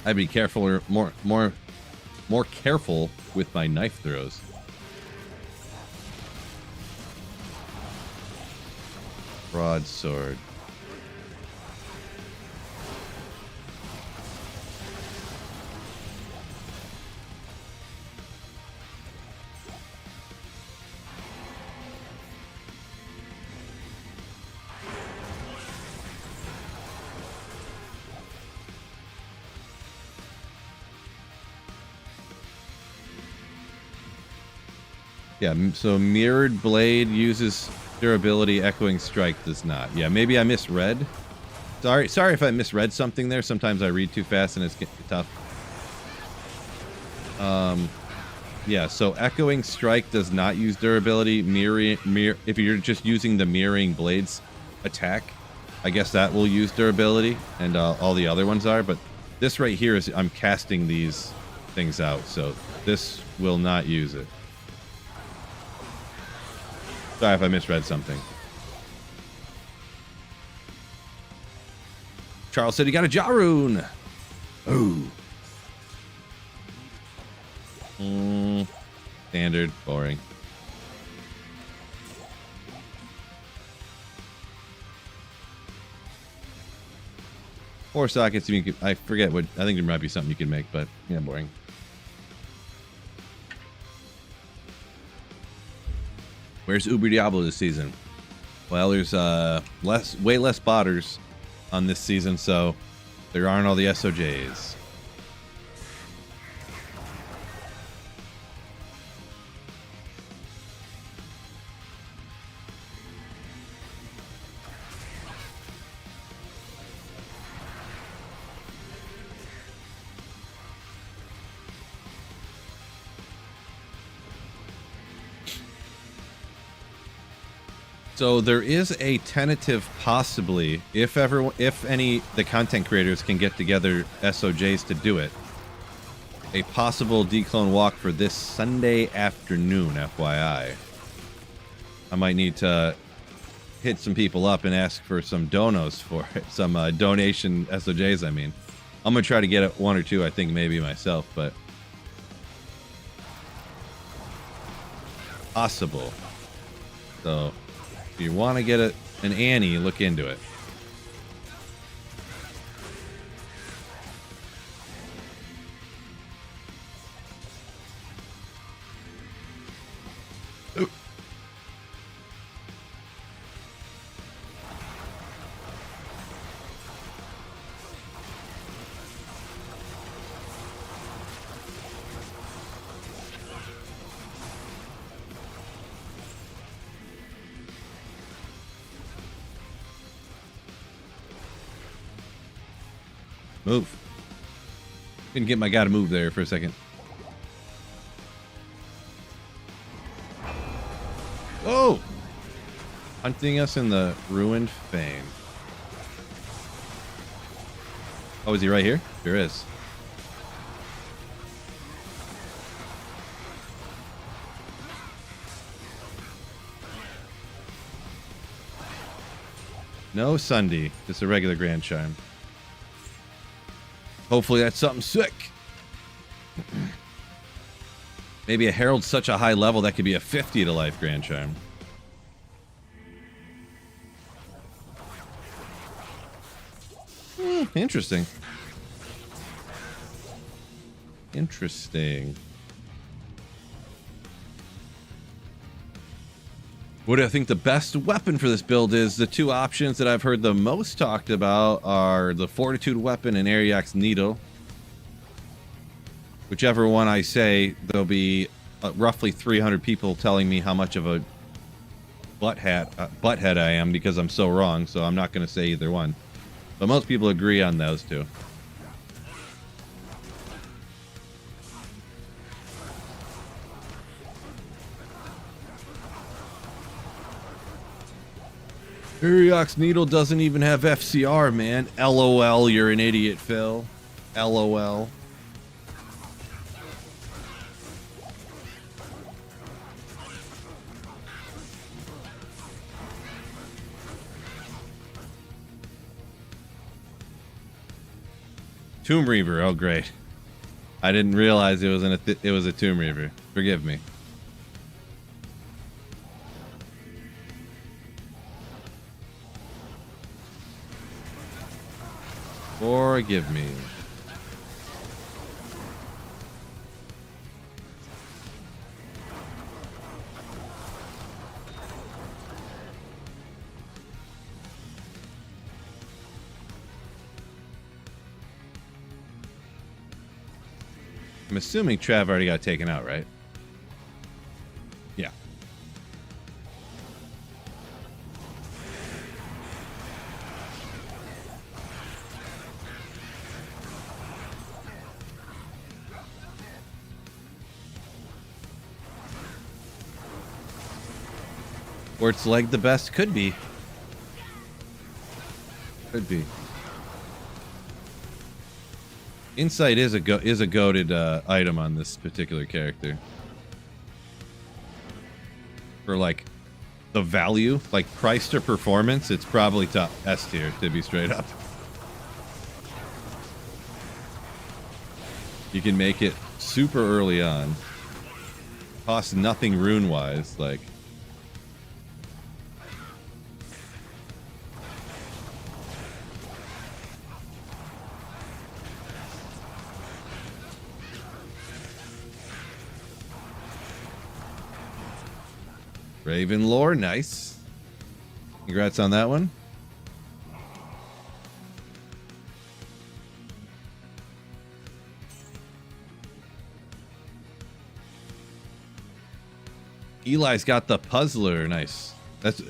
I'd be careful, more careful with my knife throws. Broadsword. Yeah, so Mirrored Blade uses durability, Echoing Strike does not. Yeah, maybe I misread. Sorry if I misread something there. Sometimes I read too fast and it's getting tough. Yeah, so Echoing Strike does not use durability. If you're just using the Mirroring Blades attack, I guess that will use durability, and all the other ones are. But this right here is I'm casting these things out, so this will not use it. Sorry if I misread something. Charles said he got a Jaroon. Ooh. Standard, boring. Four sockets. You could, I forget what. I think there might be something you can make, but yeah, boring. Where's Uber Diablo this season? Well, there's way less botters on this season, so there aren't all the SOJs. So there is a tentative, possibly, if any the content creators can get together SOJs to do it, a possible declone walk for this Sunday afternoon, FYI. I might need to hit some people up and ask for some donos for it, some donation SOJs, I mean. I'm going to try to get one or two, I think, maybe myself, but possible. So if you want to get an Annie, look into it. Ooh. Move. Couldn't get my guy to move there for a second. Whoa! Hunting us in the ruined fane. Oh, is he right here? There is. No Sunday, just a regular Grand Chime. Hopefully that's something sick. Maybe a Herald's such a high level that could be a 50 to life Grand Chime. Interesting. Interesting. What I think the best weapon for this build is, the two options that I've heard the most talked about are the Fortitude weapon and Ariok's Needle. Whichever one I say, there'll be roughly 300 people telling me how much of a butthead I am because I'm so wrong, so I'm not going to say either one. But most people agree on those two. Ariok's Needle doesn't even have FCR, man. LOL, you're an idiot, Phil. LOL. Tomb Reaver, oh great. I didn't realize it was it was a Tomb Reaver. Forgive me. Forgive me. I'm assuming Trav already got taken out, right? Yeah. Or its leg the best? Could be. Could be. Insight is a goated item on this particular character. For like the value, like price to performance, it's probably top S tier, to be straight up. You can make it super early on. Costs nothing rune-wise, like... Raven lore, nice. Congrats on that one. Eli's got the puzzler, nice. That's.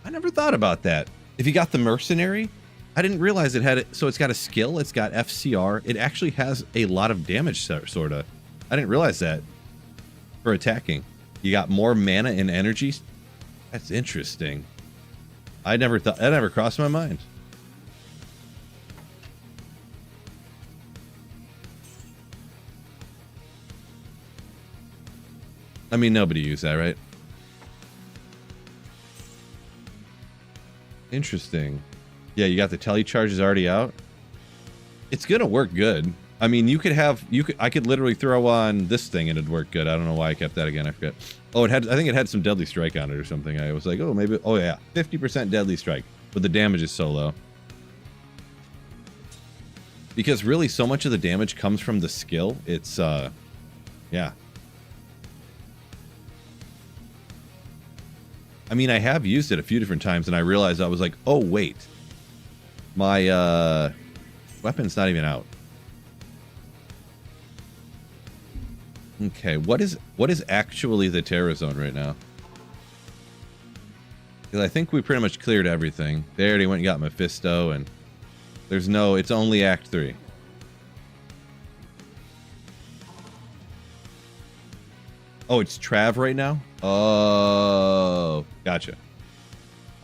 I never thought about that. If you got the mercenary, I didn't realize it had it. So it's got a skill. It's got FCR. It actually has a lot of damage, sorta. I didn't realize that for attacking. You got more mana and energy. That's interesting. I never thought that ever crossed my mind. I mean, nobody used that, right? Interesting. Yeah, you got the telecharges already out. It's gonna work good. I mean, I could literally throw on this thing and it'd work good. I don't know why I kept that again. I forget. Oh, I think it had some deadly strike on it or something. I was like, oh, maybe. Oh yeah, 50% deadly strike, but the damage is so low. Because really, so much of the damage comes from the skill. It's, yeah. I mean, I have used it a few different times, and I realized I was like, oh wait, my weapon's not even out. Okay, what is actually the Terra Zone right now? Because I think we pretty much cleared everything. They already went and got Mephisto, and there's no... It's only Act 3. Oh, it's Trav right now? Oh, gotcha.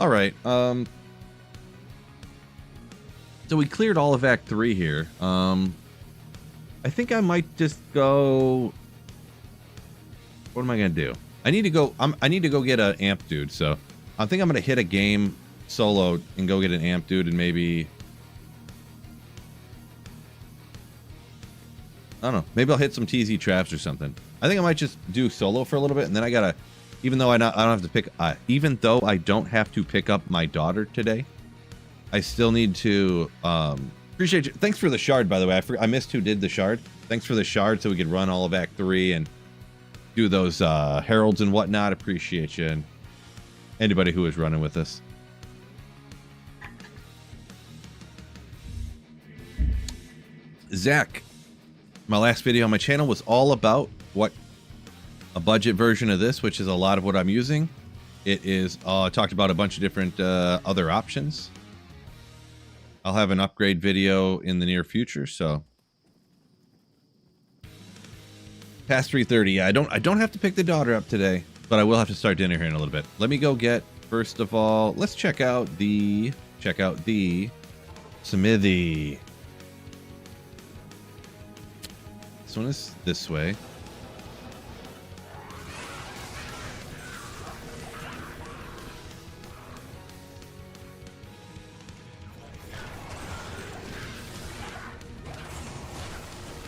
All right. So we cleared all of Act 3 here. I think I might just go... What am I gonna do? I need to go. I need to go get an amp dude. So I think I'm gonna hit a game solo and go get an amp dude and maybe. I don't know. Maybe I'll hit some TZ traps or something. I think I might just do solo for a little bit, and then I gotta. Even though I don't have to pick. Even though I don't have to pick up my daughter today, I still need to. Appreciate you. Thanks for the shard, by the way. I missed who did the shard. Thanks for the shard, so we could run all of Act 3 and do those heralds and whatnot. Appreciate you and anybody who is running with us. Zach, my last video on my channel was all about what a budget version of this, which is a lot of what I'm using. It is talked about a bunch of different other options. I'll have an upgrade video in the near future, so past 3:30. Yeah, I don't have to pick the daughter up today, but I will have to start dinner here in a little bit. Let me go get, first of all, let's check out the smithy. This one is this way.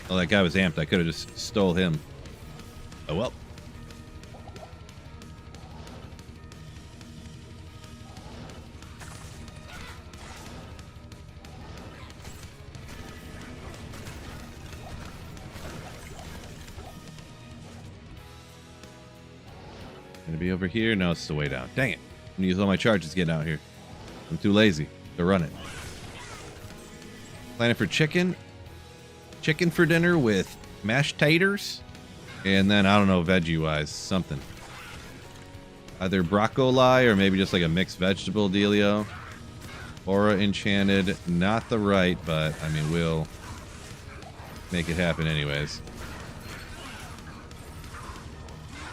Oh, that guy was amped. I could have just stole him. Oh, well. Gonna be over here? No, it's the way down. Dang it. I'm gonna use all my charges getting out here. I'm too lazy to run it. Planning for chicken. Chicken for dinner with mashed taters. And then, I don't know, veggie-wise, something. Either broccoli or maybe just like a mixed vegetable dealio. Aura enchanted. Not the right, but, I mean, we'll make it happen anyways.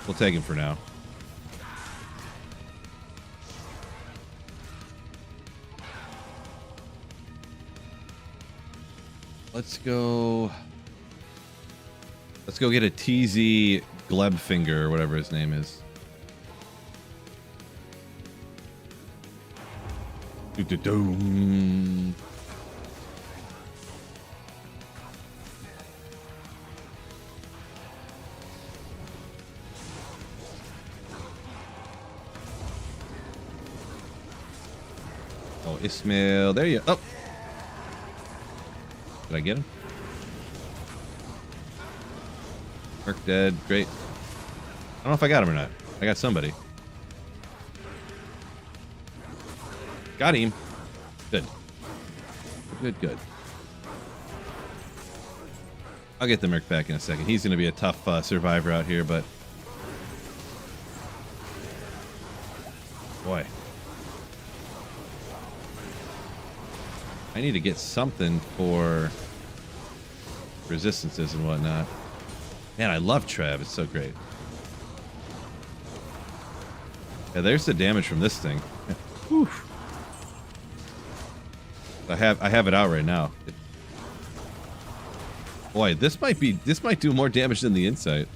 We'll take him for now. Let's go. Let's go get a TZ Glebfinger or whatever his name is. Do-do-do. Oh, Ismail. There you go. Oh. Did I get him? Merc dead. Great. I don't know if I got him or not. I got somebody. Got him. Good. Good, good. I'll get the Merc back in a second. He's going to be a tough survivor out here, but... Boy. I need to get something for resistances and whatnot. Man, I love Trav. It's so great. Yeah, there's the damage from this thing. Whew. I have it out right now. Boy, this might do more damage than the Insight.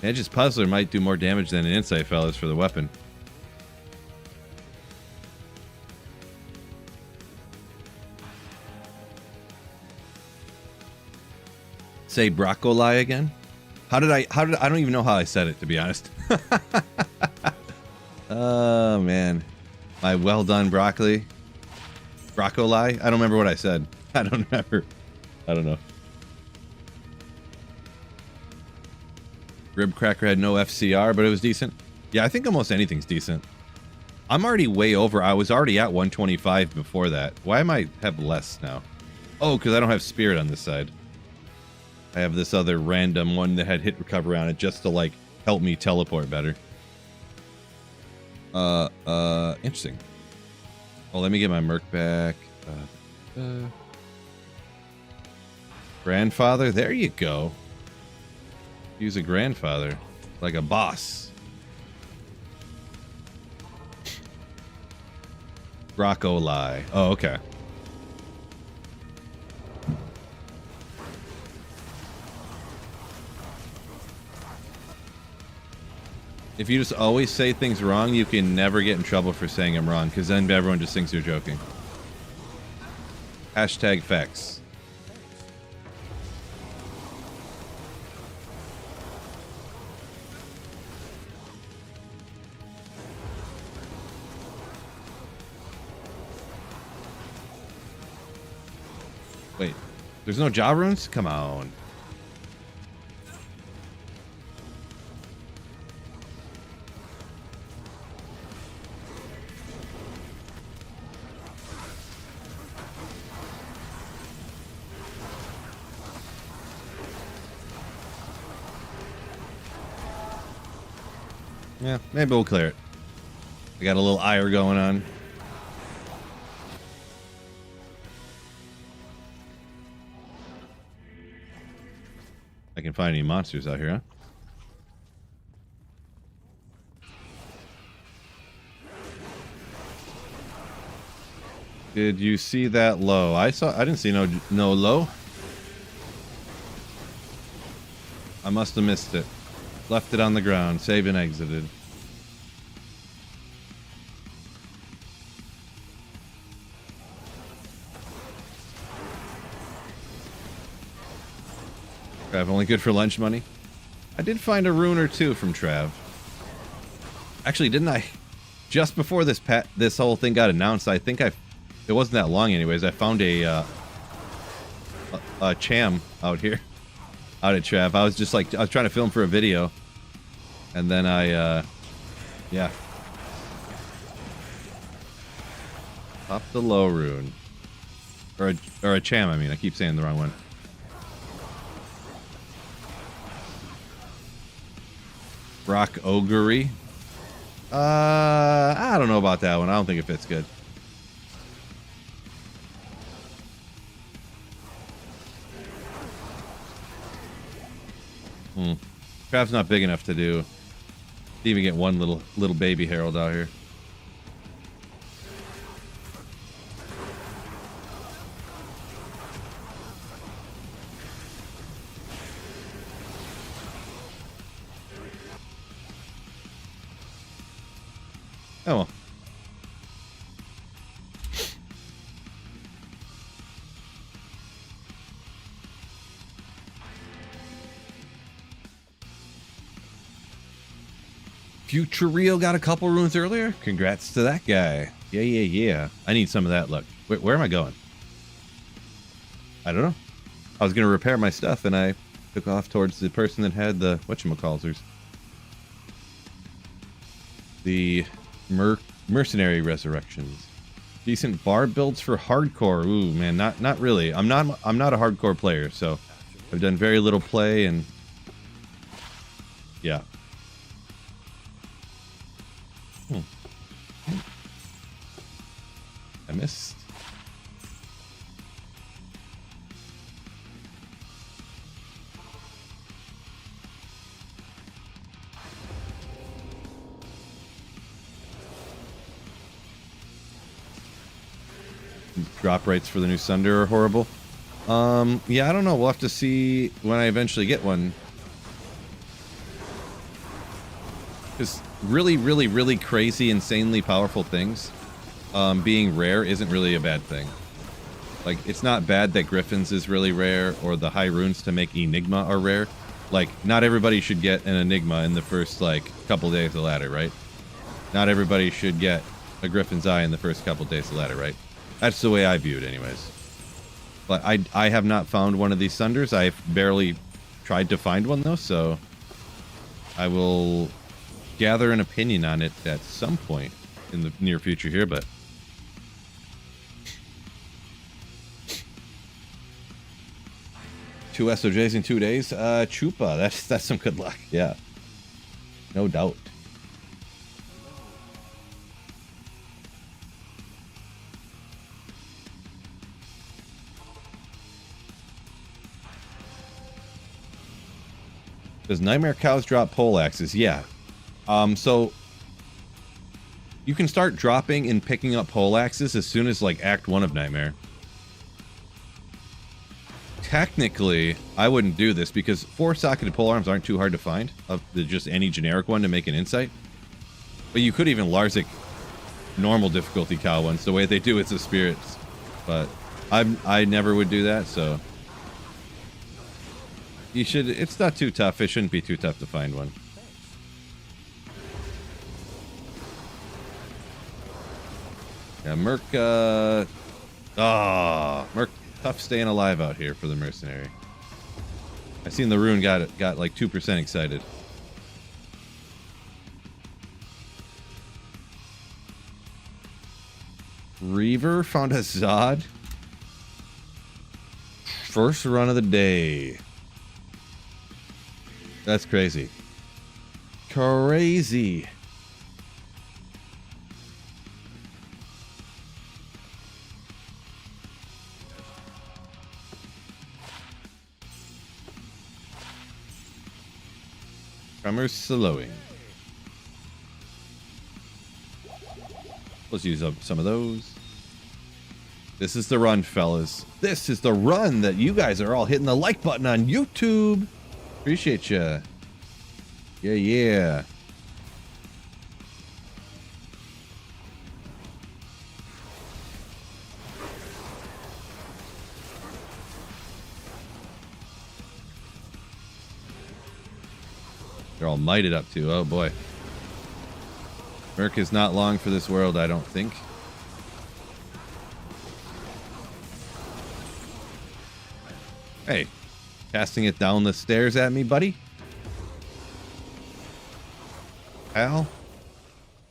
Edge's Puzzler might do more damage than an Insight, fellas, for the weapon. Say broccoli again? How did I don't even know how I said it, to be honest. Oh man. My well done broccoli. Broccoli? I don't remember what I said. I don't remember. I don't know. Rib Cracker had no FCR, but it was decent. Yeah, I think almost anything's decent. I'm already way over. I was already at 125 before that. Why am I have less now? Oh, because I don't have Spirit on this side. I have this other random one that had hit recovery on it just to, like, help me teleport better. Interesting. Oh, let me get my Merc back. Grandfather? There you go. Use a grandfather. Like a boss. Broccoli. Oh, okay. If you just always say things wrong, you can never get in trouble for saying them wrong, because then everyone just thinks you're joking. Hashtag facts. Wait, there's no jaw runes? Come on. Yeah, maybe we'll clear it. I got a little ire going on. I can find any monsters out here, huh? Did you see that low? I didn't see no low. I must have missed it. Left it on the ground. Saved and exited. Trav, only good for lunch money. I did find a rune or two from Trav. Actually, didn't I? Just before this whole thing got announced, I think it wasn't that long anyways. I found a cham out here. Out at Trav. I was just like, I was trying to film for a video. And then yeah. Pop the low rune. Or a cham, I mean. I keep saying the wrong one. Rock Ogre. I don't know about that one. I don't think it fits good. Trav's not big enough to do. To even get one little baby Herald out here. Oh well. Future Rio got a couple runes earlier. Congrats to that guy. Yeah. I need some of that luck. Where am I going? I don't know. I was going to repair my stuff, and I took off towards the person that had the whatchamacallers. The mercenary resurrections. Decent bard builds for hardcore. Ooh, man, not really. I'm not a hardcore player, so I've done very little play, and yeah. I missed. Drop rates for the new Sunder are horrible. Yeah, I don't know. We'll have to see when I eventually get one. Because really crazy, insanely powerful things being rare isn't really a bad thing. Like, it's not bad that Griffins is really rare or the high runes to make Enigma are rare. Like, not everybody should get an Enigma in the first, like, couple days of the ladder, right? Not everybody should get a Griffin's Eye in the first couple days of the ladder, right? That's the way I view it anyways. But I have not found one of these Sunders. I've barely tried to find one, though, so I will gather an opinion on it at some point in the near future here, but... Two SOJs in 2 days? Chupa, that's some good luck, yeah. No doubt. Does Nightmare Cows drop pole axes? Yeah. So you can start dropping and picking up pole axes as soon as like Act 1 of Nightmare. Technically, I wouldn't do this because 4-socketed pole arms aren't too hard to find. Of just any generic one to make an insight. But you could even Larzik normal difficulty cow ones. The way they do it's the spirits. But I never would do that, so you should. It's not too tough. It shouldn't be too tough to find one. Yeah, Merc. Merc. Tough staying alive out here for the mercenary. I seen the rune got like 2% excited. Reaver found a Zod. First run of the day. That's crazy. Crazy. Tremors slowing. Let's use up some of those. This is the run, fellas. This is the run that you guys are all hitting the like button on YouTube. Appreciate ya. Yeah. They're all mighted up too. Oh boy. Merc is not long for this world, I don't think. Hey, casting it down the stairs at me, buddy. Pal?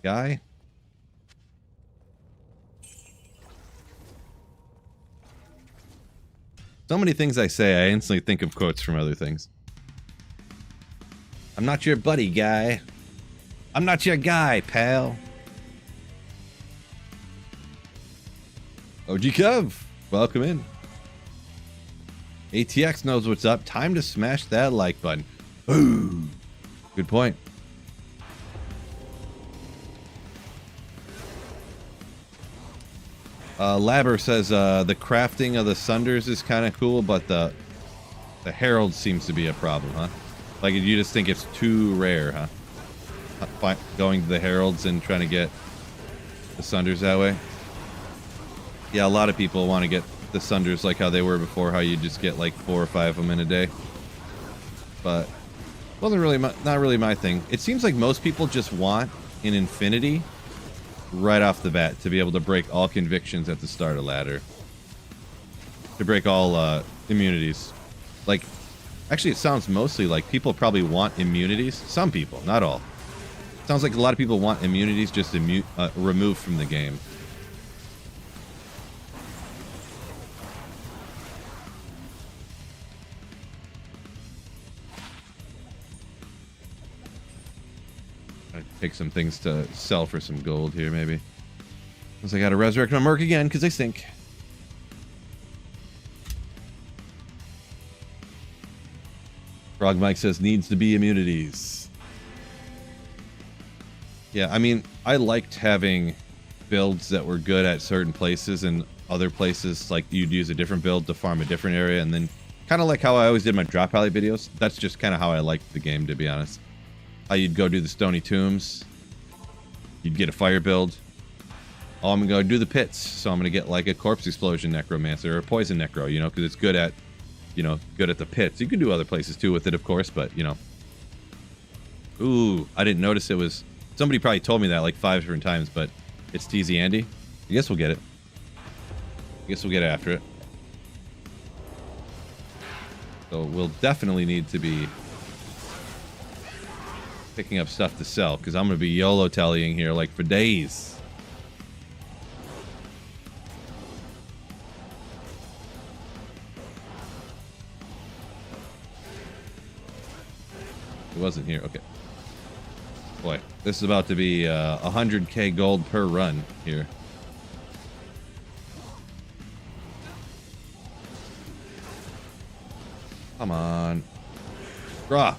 Guy? So many things I say, I instantly think of quotes from other things. I'm not your buddy, guy. I'm not your guy, pal. OG Cov, welcome in. ATX knows what's up. Time to smash that like button. Ooh, good point. Labber says the crafting of the Sunders is kind of cool, but the Herald seems to be a problem, huh? Like, you just think it's too rare, huh? Going to the Heralds and trying to get the Sunders that way. Yeah, a lot of people want to get the Sunders like how they were before, how you just get like 4 or 5 of them in a day. But wasn't really not really my thing. It seems like most people just want an Infinity right off the bat to be able to break all convictions at the start of ladder. To break all immunities. Like, actually, it sounds mostly like people probably want immunities. Some people, not all. Sounds like a lot of people want immunities just removed from the game. I'd take some things to sell for some gold here, maybe. Because I gotta resurrect my merc again, because they stink. Frog Mike says needs to be immunities. Yeah, I mean, I liked having builds that were good at certain places and other places, like you'd use a different build to farm a different area, and then kind of like how I always did my drop alley videos. That's just kind of how I liked the game, to be honest. How you'd go do the Stony Tombs, you'd get a fire build. Oh, I'm gonna go do the pits, so I'm gonna get like a corpse explosion necromancer or a poison necro, you know, because it's good at, you know, good at the pits. You can do other places too with it, of course, but you know. Ooh, I didn't notice it was. Somebody probably told me that like 5 different times, but it's TZ Andy. I guess we'll get it. I guess we'll get after it. So we'll definitely need to be picking up stuff to sell, because I'm going to be YOLO tallying here like for days. It wasn't here. Okay. Boy, this is about to be 100k gold per run here. Come on. Draw.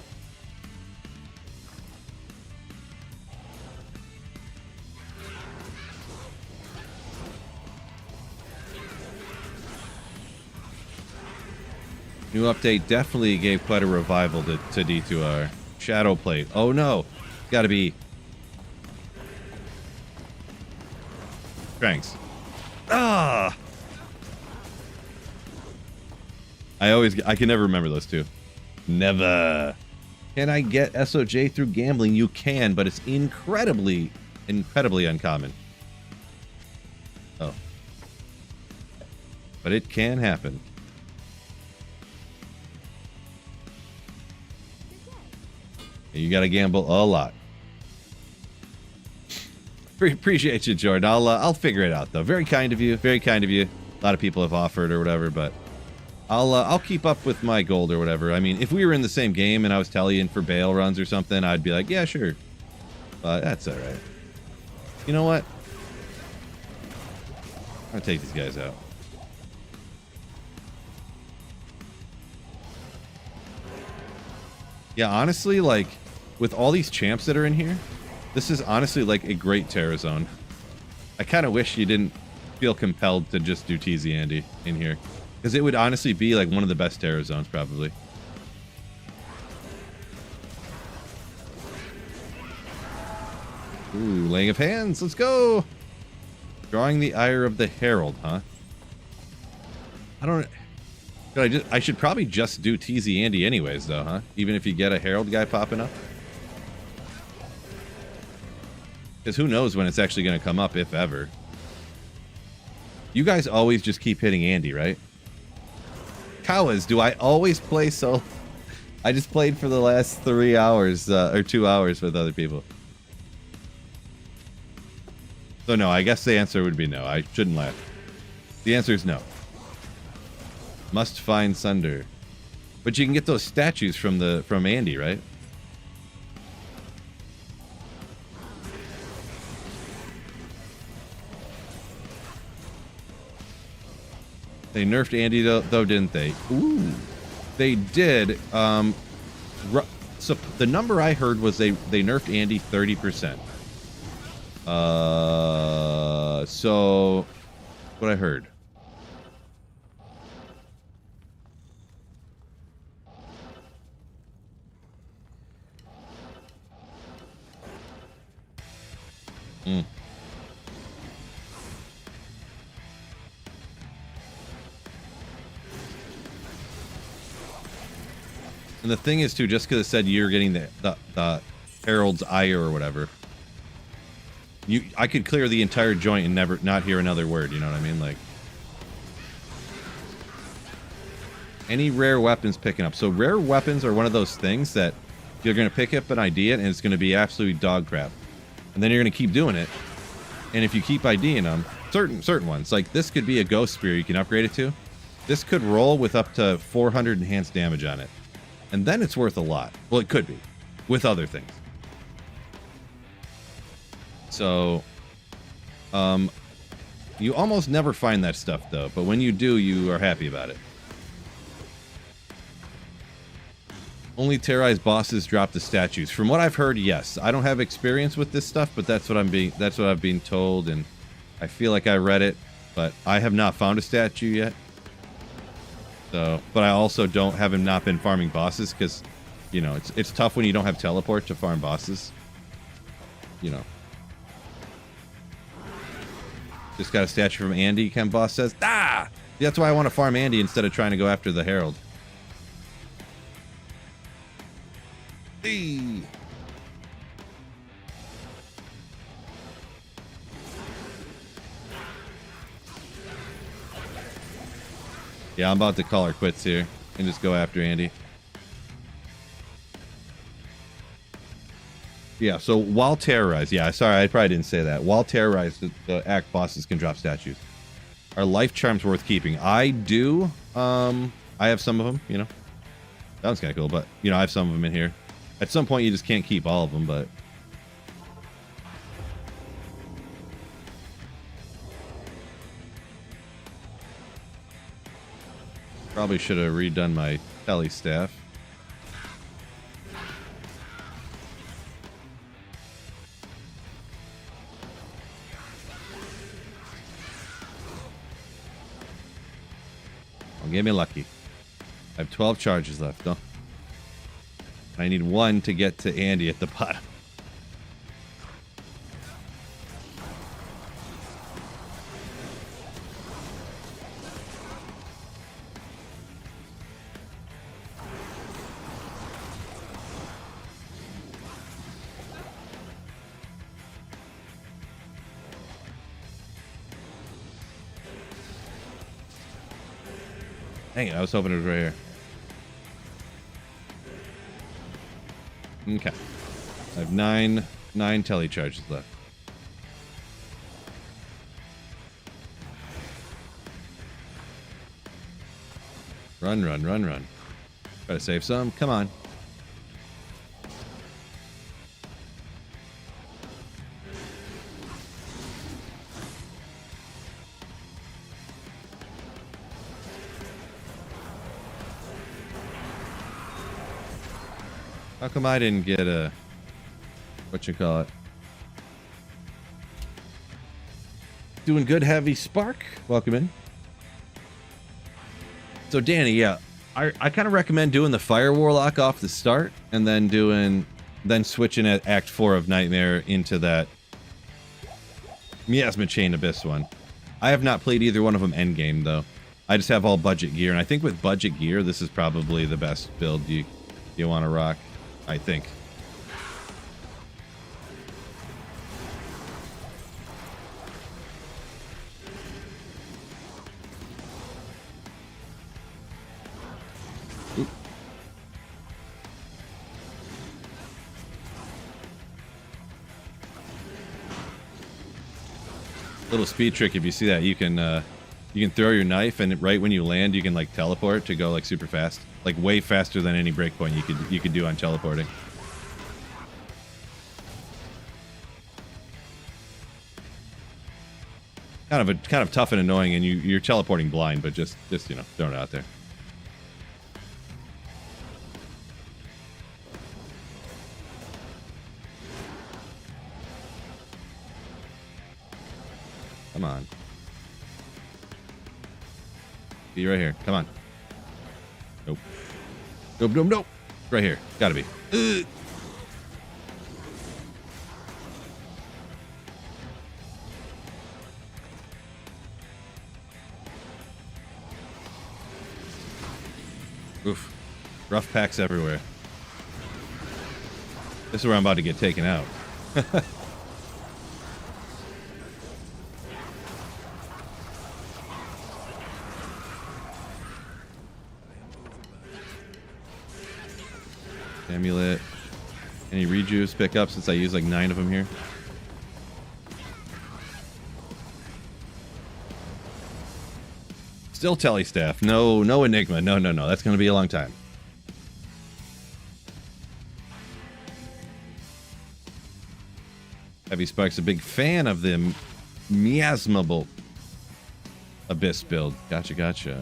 New update definitely gave quite a revival to D2R. Shadow Plate. Oh no. Gotta be. Thanks. Ah! I can never remember those two. Never. Can I get SOJ through gambling? You can, but it's incredibly uncommon. Oh. But it can happen. You gotta gamble a lot. Appreciate you, Jordan. I'll figure it out though. Very kind of you. Very kind of you. A lot of people have offered or whatever, but I'll keep up with my gold or whatever. I mean, if we were in the same game and I was tallying for Baal runs or something, I'd be like, yeah, sure. But that's all right. You know what? I'll take these guys out. Yeah, honestly, like with all these champs that are in here, this is honestly like a great Terra zone. I kind of wish you didn't feel compelled to just do TZ Andy in here, because it would honestly be like one of the best Terra zones probably. Ooh, laying of hands. Let's go. Drawing the ire of the Herald, huh? I don't. I should probably just do TZ Andy anyways, though, huh? Even if you get a Herald guy popping up. Because who knows when it's actually going to come up, if ever. You guys always just keep hitting Andy, right? Kawas, do I always play solo? I just played for the last 3 hours, or 2 hours with other people. So no, I guess the answer would be no. I shouldn't laugh. The answer is no. Must find Sunder. But you can get those statues from Andy, right? They nerfed Andy though, didn't they? Ooh. They did. So the number I heard was they nerfed Andy 30%. So what I heard. And the thing is, too, just because it said you're getting the Herald's Ire or whatever, I could clear the entire joint and not hear another word, you know what I mean? Like, any rare weapons picking up. So rare weapons are one of those things that you're going to pick up an idea and it's going to be absolutely dog crap. And then you're going to keep doing it. And if you keep IDing them, certain ones, like this could be a Ghost Spear you can upgrade it to. This could roll with up to 400 enhanced damage on it. And then it's worth a lot. Well, it could be. With other things. So, you almost never find that stuff, though. But when you do, you are happy about it. Only terrorized bosses drop the statues. From what I've heard, yes. I don't have experience with this stuff, but that's what I've been told, and I feel like I read it, but I have not found a statue yet. So, but I also haven't not been farming bosses because, you know, it's tough when you don't have teleport to farm bosses. You know. Just got a statue from Andy, Ken Boss says. Ah! That's why I want to farm Andy instead of trying to go after the Herald. Hey. Yeah, I'm about to call her quits here and just go after Andy. Yeah, so while terrorized, yeah, sorry, I probably didn't say that. While terrorized, the act bosses can drop statues. Are life charms worth keeping? I do. I have some of them, you know. That one's kind of cool, but, you know, I have some of them in here. At some point, you just can't keep all of them, but... Probably should have redone my tele staff. Well, get me lucky. I have 12 charges left, though. I need one to get to Andy at the bottom. Dang it, I was hoping it was right here. Okay. I have nine tele charges left. Run. Try to save some. Come on. How come I didn't get a... whatchamacallit? Doing good, Heavy Spark. Welcome in. So, Danny, yeah. I kind of recommend doing the Fire Warlock off the start, and then switching at Act 4 of Nightmare into that Miasma Chain Abyss one. I have not played either one of them endgame, though. I just have all budget gear, and I think with budget gear, this is probably the best build you want to rock. I think. Oop. Little speed trick, if you see that, you can throw your knife, and right when you land, you can like teleport to go like super fast. Like way faster than any breakpoint you could do on teleporting. Kind of tough and annoying, and you're teleporting blind, but just you know, throw it out there. Come on. Be right here. Come on. Nope. Right here. Gotta be. Oof. Rough packs everywhere. This is where I'm about to get taken out. Amulet. Any rejuice pick up since I use like 9 of them here? Still Telly staff. No, no Enigma. No, no, no. That's going to be a long time. Heavy Spike's a big fan of the miasmable Abyss build. Gotcha, gotcha.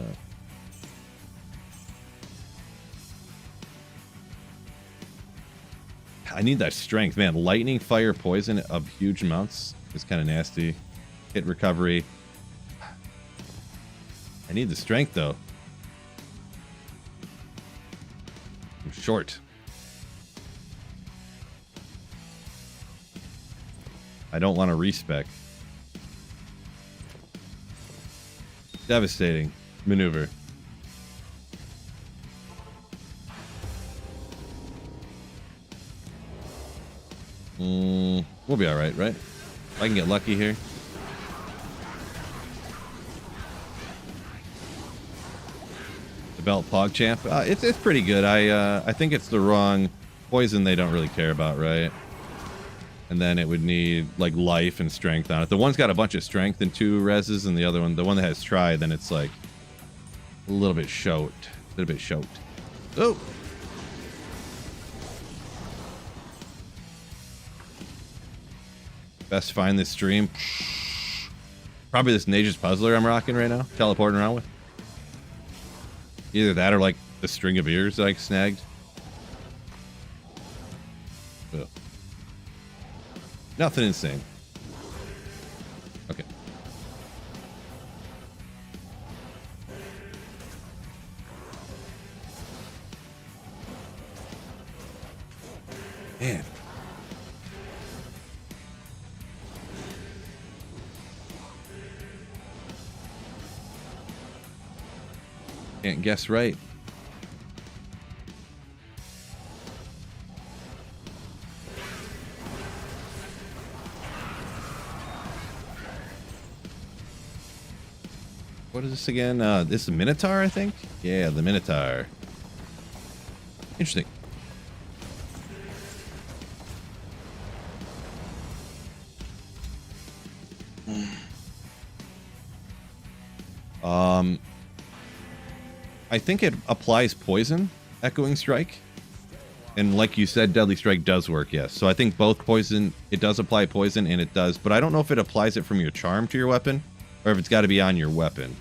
I need that strength, man. Lightning, fire, poison of huge amounts is kind of nasty. Hit recovery. I need the strength, though. I'm short. I don't want to respec. Devastating maneuver. We'll be alright, right? I can get lucky here. The Belt Pogchamp. It's pretty good. I think it's the wrong poison they don't really care about, right? And then it would need like life and strength on it. The one's got a bunch of strength and 2 reses, and the other one, the one that has try, then it's like a little bit short. A little bit short. Oh! Best find this stream. Probably this Nature's Puzzler I'm rocking right now. Teleporting around with. Either that or like the string of ears that I snagged. Ugh. Nothing insane. Okay. Man. Can't guess right. What is this again? This is a Minotaur, I think? Yeah, the Minotaur. Interesting. I think it applies poison, Echoing Strike. And like you said, Deadly Strike does work, yes. So I think both poison, it does apply poison, and it does. But I don't know if it applies it from your charm to your weapon, or if it's got to be on your weapon.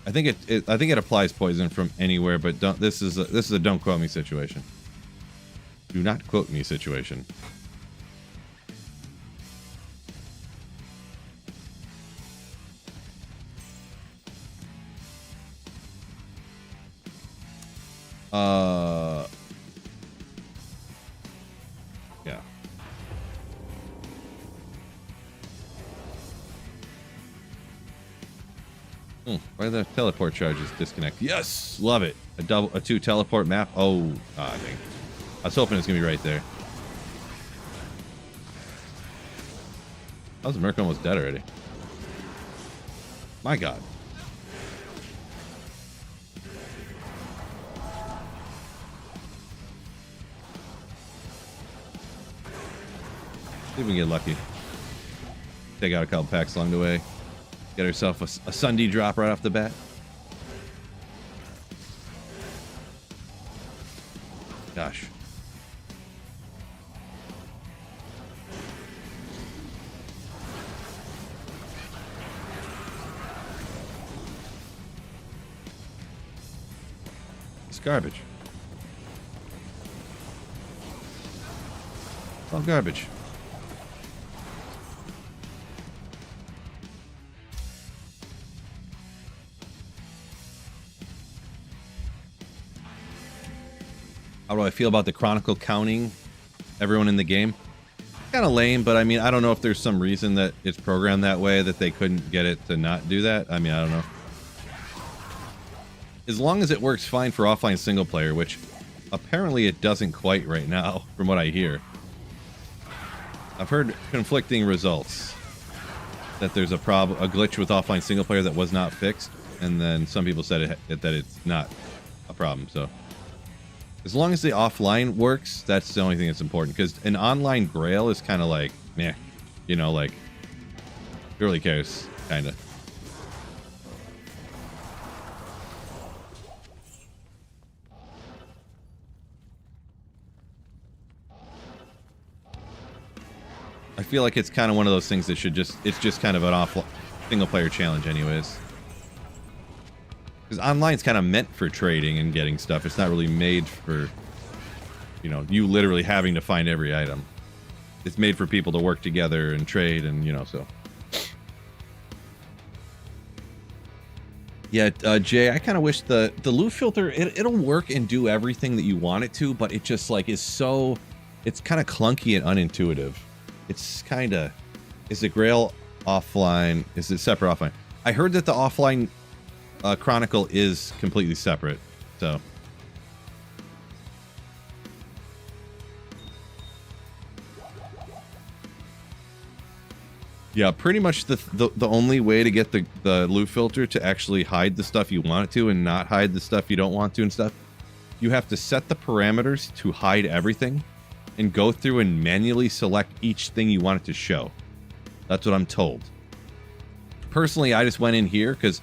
I think it applies poison from anywhere, but don't. This is a don't quote me situation. Do not quote me situation. Yeah. Why are the teleport charges disconnect? Yes, love it. A 2 teleport map. Oh, I think I was hoping it's gonna be right there. How's Merc almost dead already? My God. See if we can get lucky. Take out a couple packs along the way. Get herself a Sunday drop right off the bat. Gosh. It's garbage. It's all garbage. How do I feel about the Chronicle counting everyone in the game? Kind of lame, but I mean, I don't know if there's some reason that it's programmed that way that they couldn't get it to not do that. I mean, I don't know. As long as it works fine for offline single player, which apparently it doesn't quite right now, from what I hear. I've heard conflicting results. That there's a glitch with offline single player that was not fixed, and then some people said that it's not a problem. So as long as the offline works, that's the only thing that's important, because an online grail is kind of like, meh, you know, like, who really cares, kind of. I feel like it's kind of one of those things that it's just kind of an single player challenge anyways. Because online's kind of meant for trading and getting stuff. It's not really made for, you know, you literally having to find every item. It's made for people to work together and trade and, you know, so. Yeah, Jay, I kind of wish the loot filter, it'll work and do everything that you want it to, but it just like is so, it's kind of clunky and unintuitive. It's kind of, is it Grail offline? Is it separate offline? I heard that the offline Chronicle is completely separate, so. Yeah, pretty much the only way to get the loot filter to actually hide the stuff you want it to and not hide the stuff you don't want to and stuff, you have to set the parameters to hide everything and go through and manually select each thing you want it to show. That's what I'm told. Personally, I just went in here because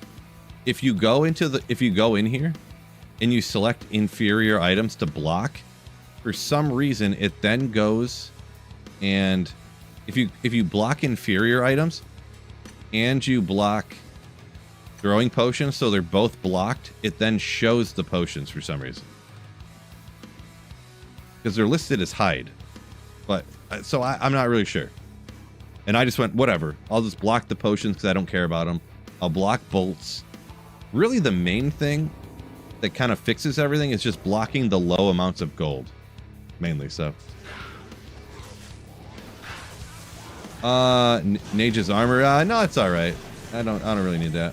if you go in here and you select inferior items to block, for some reason it then goes and if you block inferior items and you block throwing potions, so they're both blocked, it then shows the potions for some reason. Because they're listed as hide. But, so I'm not really sure. And I just went, whatever. I'll just block the potions because I don't care about them. I'll block bolts. Really the main thing that kind of fixes everything is just blocking the low amounts of gold. Mainly, so. Nage's armor. No, it's alright. I don't really need that.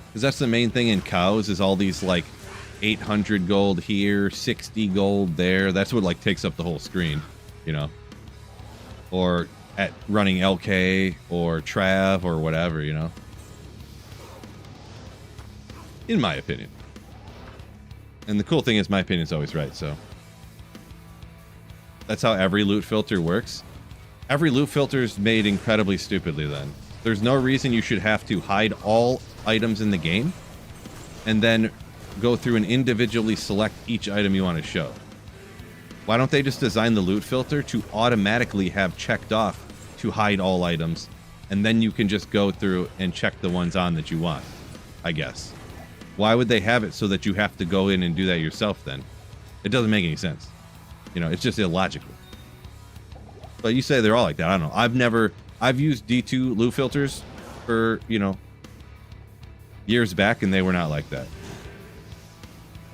Because that's the main thing in cows is all these like 800 gold here, 60 gold there. That's what like takes up the whole screen, you know. Or at running LK or Trav or whatever, you know. In my opinion. And the cool thing is my opinion's always right, so. That's how every loot filter works. Every loot filter is made incredibly stupidly then. There's no reason you should have to hide all items in the game and then go through and individually select each item you want to show. Why don't they just design the loot filter to automatically have checked off to hide all items, and then you can just go through and check the ones on that you want, I guess. Why would they have it so that you have to go in and do that yourself then? It doesn't make any sense. You know, it's just illogical. But you say they're all like that. I don't know. I've used D2 loot filters for, you know, years back, and they were not like that.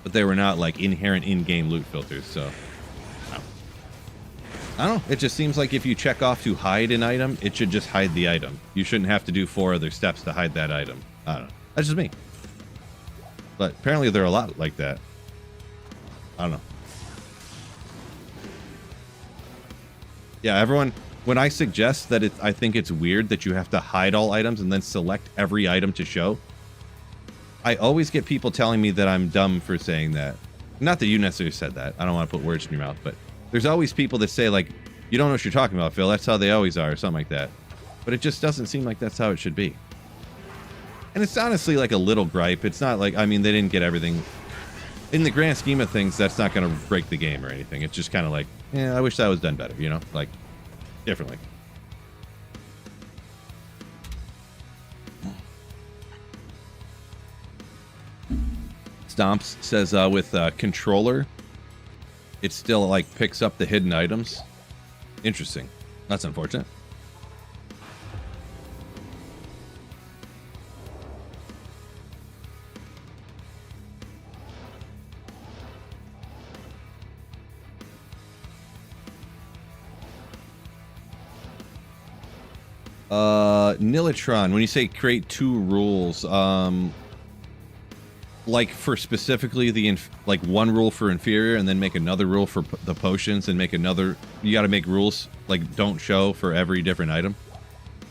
But they were not like inherent in-game loot filters, so. I don't know. It just seems like if you check off to hide an item, it should just hide the item. You shouldn't have to do 4 other steps to hide that item. I don't know. That's just me. But apparently there are a lot like that. I don't know. Yeah, everyone, when I suggest that I think it's weird that you have to hide all items and then select every item to show, I always get people telling me that I'm dumb for saying that. Not that you necessarily said that. I don't want to put words in your mouth, but there's always people that say, like, you don't know what you're talking about, Phil. That's how they always are, or something like that. But it just doesn't seem like that's how it should be. And it's honestly like a little gripe. It's not like, I mean, they didn't get everything. In the grand scheme of things, that's not going to break the game or anything. It's just kind of like, yeah, I wish that was done better, you know? Like, differently. Stomps says with controller, it still like picks up the hidden items. Interesting. That's unfortunate. Nilitron, when you say create 2 rules, like for specifically the like 1 rule for inferior and then make another rule for the potions and make another, you got to make rules like don't show for every different item.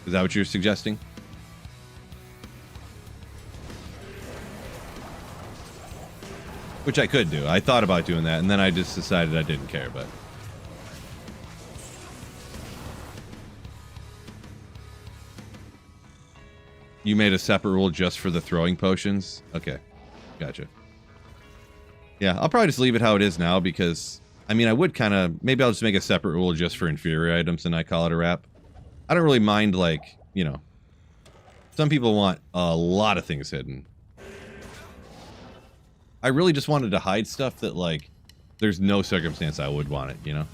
Is that what you're suggesting? Which I could do. I thought about doing that and then I just decided I didn't care, but you made a separate rule just for the throwing potions? Okay. Gotcha. Yeah, I'll probably just leave it how it is now because, I mean, I would kind of, maybe I'll just make a separate rule just for inferior items and I call it a wrap. I don't really mind, like, you know, some people want a lot of things hidden. I really just wanted to hide stuff that, like, there's no circumstance I would want it, you know?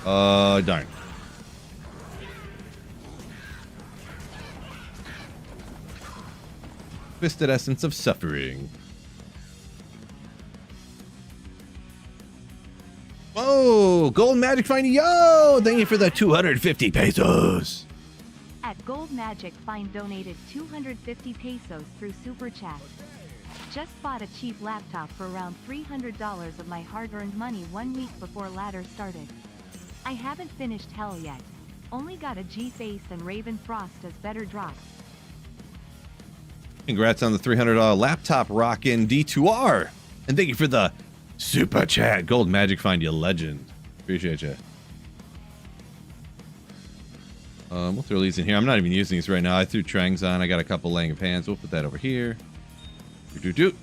Darn. Twisted Essence of Suffering. Oh, Gold Magic Find. Yo! Thank you for the 250 pesos. At Gold Magic Find donated 250 pesos through Super Chat. Just bought a cheap laptop for around $300 of my hard-earned money 1 week before ladder started. I haven't finished Hell yet. Only got a G-Face and Raven Frost as better drops. Congrats on the $300 laptop rockin' D2R. And thank you for the Super Chat. Gold Magic Find, you legend. Appreciate you. We'll throw these in here. I'm not even using these right now. I threw Trangs on. I got a couple laying of hands. We'll put that over here. Do.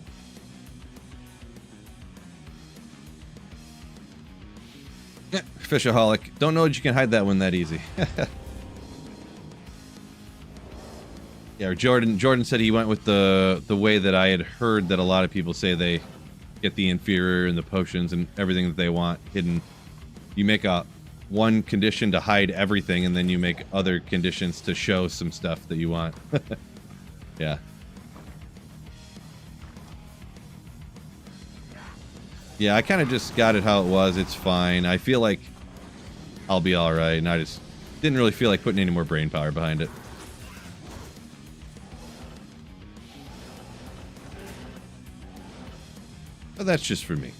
Yeah, Fishaholic. Don't know that you can hide that one that easy. Yeah, Jordan said he went with the way that I had heard that a lot of people say they get the inferior and the potions and everything that they want hidden. You make a one condition to hide everything, and then you make other conditions to show some stuff that you want. Yeah. Yeah, I kind of just got it how it was. It's fine. I feel like I'll be alright, and I just didn't really feel like putting any more brain power behind it. But that's just for me.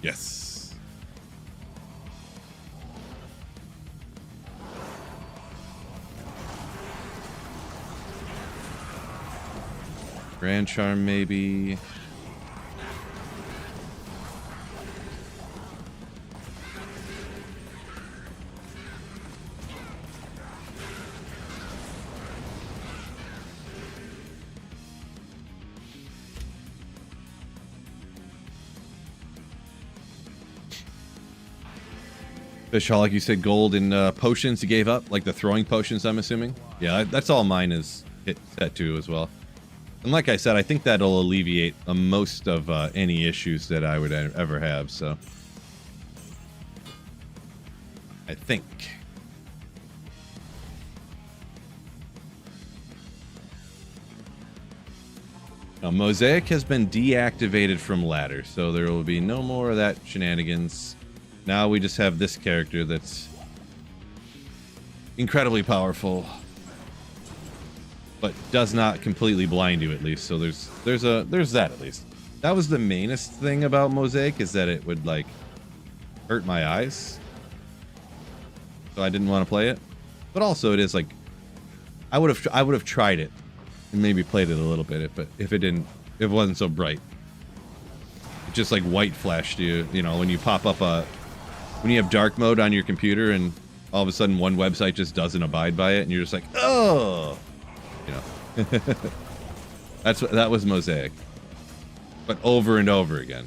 Yes. Grand Charm, maybe. Fishaholic, you said gold in potions you gave up, like the throwing potions, I'm assuming? Yeah, that's all mine is hit set to as well. And like I said, I think that'll alleviate most of any issues that I would ever have, so. I think. Now, Mosaic has been deactivated from ladder, so there will be no more of that shenanigans. Now we just have this character that's incredibly powerful, but does not completely blind you, at least. So there's that at least. That was the mainest thing about Mosaic, is that it would like hurt my eyes, so I didn't want to play it. But also it is like I would have tried it and maybe played it a little bit if it wasn't so bright. It just like white flashed you, you know, when you pop up when you have dark mode on your computer and all of a sudden one website just doesn't abide by it and you're just like, oh, you know. That was Mosaic, but over and over again.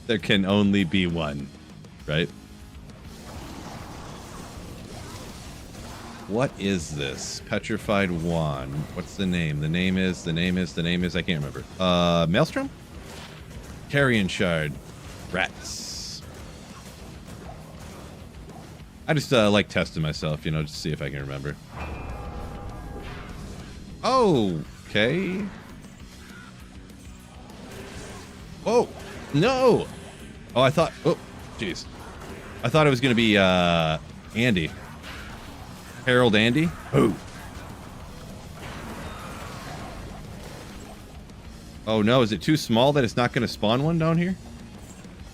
There can only be one, right? What is this? Petrified Wand. What's the name? The name is, I can't remember. Maelstrom? Carrion Shard. Rats. I just like testing myself, you know, just to see if I can remember. Oh, okay. Oh, no. Oh, I thought, oh, jeez. I thought it was going to be Andy. Harold Andy. Oh. Oh, no. Is it too small that it's not going to spawn one down here?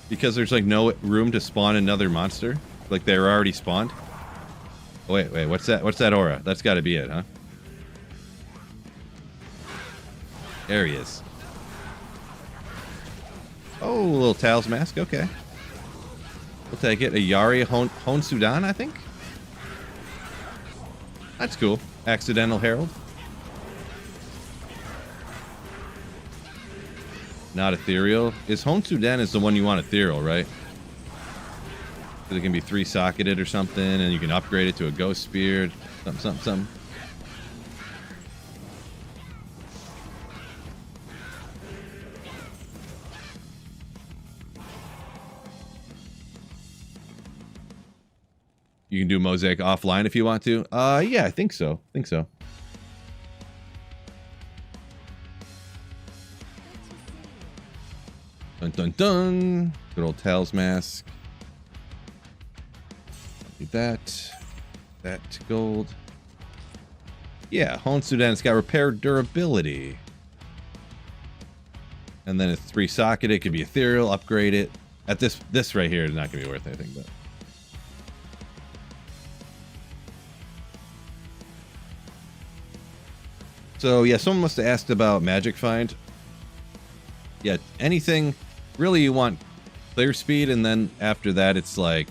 Because there's, like, no room to spawn another monster? Like, they were already spawned? Oh, wait. What's that? What's that aura? That's got to be it, huh? There he is. Oh, a little Tails mask. Okay. We'll take it. A Yari Hon Sudan, I think? That's cool. Accidental Herald. Not ethereal. Is Hon Sudan is the one you want ethereal, right? Because it can be 3-socketed or something, and you can upgrade it to a ghost spear. Something. You can do Mosaic offline if you want to. Yeah, I think so. Dun dun dun. Good old Tails mask. Do that. That gold. Yeah, Hon Sudan, it's got repair durability. And then it's 3-socket. It could be ethereal, upgrade it. At this right here is not gonna be worth anything, but. So yeah, someone must have asked about Magic Find. Yeah, anything really you want clear speed, and then after that it's like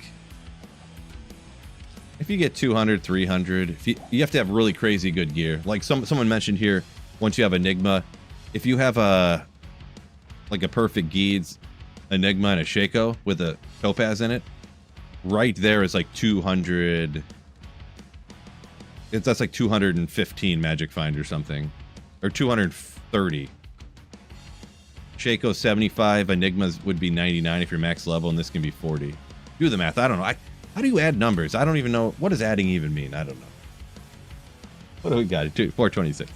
if you get 200, 300, if you have to have really crazy good gear. Like someone mentioned here, once you have Enigma, if you have a perfect Geeds, Enigma, and a Shaco with a Topaz in it, right there is like 200. That's like 215 Magic Find or something. Or 230. Shaco 75, Enigmas would be 99 if you're max level, and this can be 40. Do the math. I don't know. How do you add numbers? I don't even know. What does adding even mean? I don't know. What do we got? 426.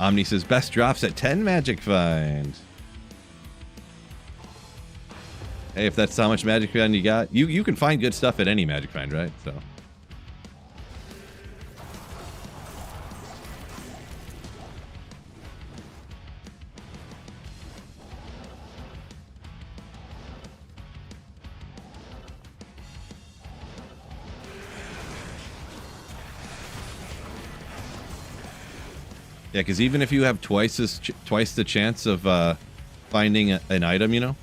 Omni says best drops at 10 Magic Find. Hey, if that's how much Magic Find you got, you can find good stuff at any Magic Find, right? So. Yeah, because even if you have twice the chance of finding an item, you know,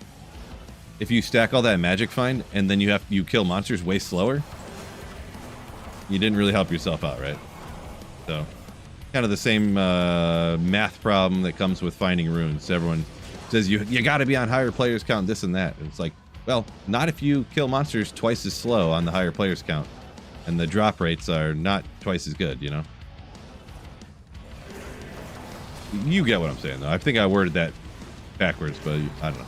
if you stack all that Magic Find and then you kill monsters way slower, you didn't really help yourself out, right? So, kind of the same math problem that comes with finding runes. Everyone says you got to be on higher players count, this and that. It's like, well, not if you kill monsters twice as slow on the higher players count, and the drop rates are not twice as good, you know. You get what I'm saying, though. I think I worded that backwards, but I don't know.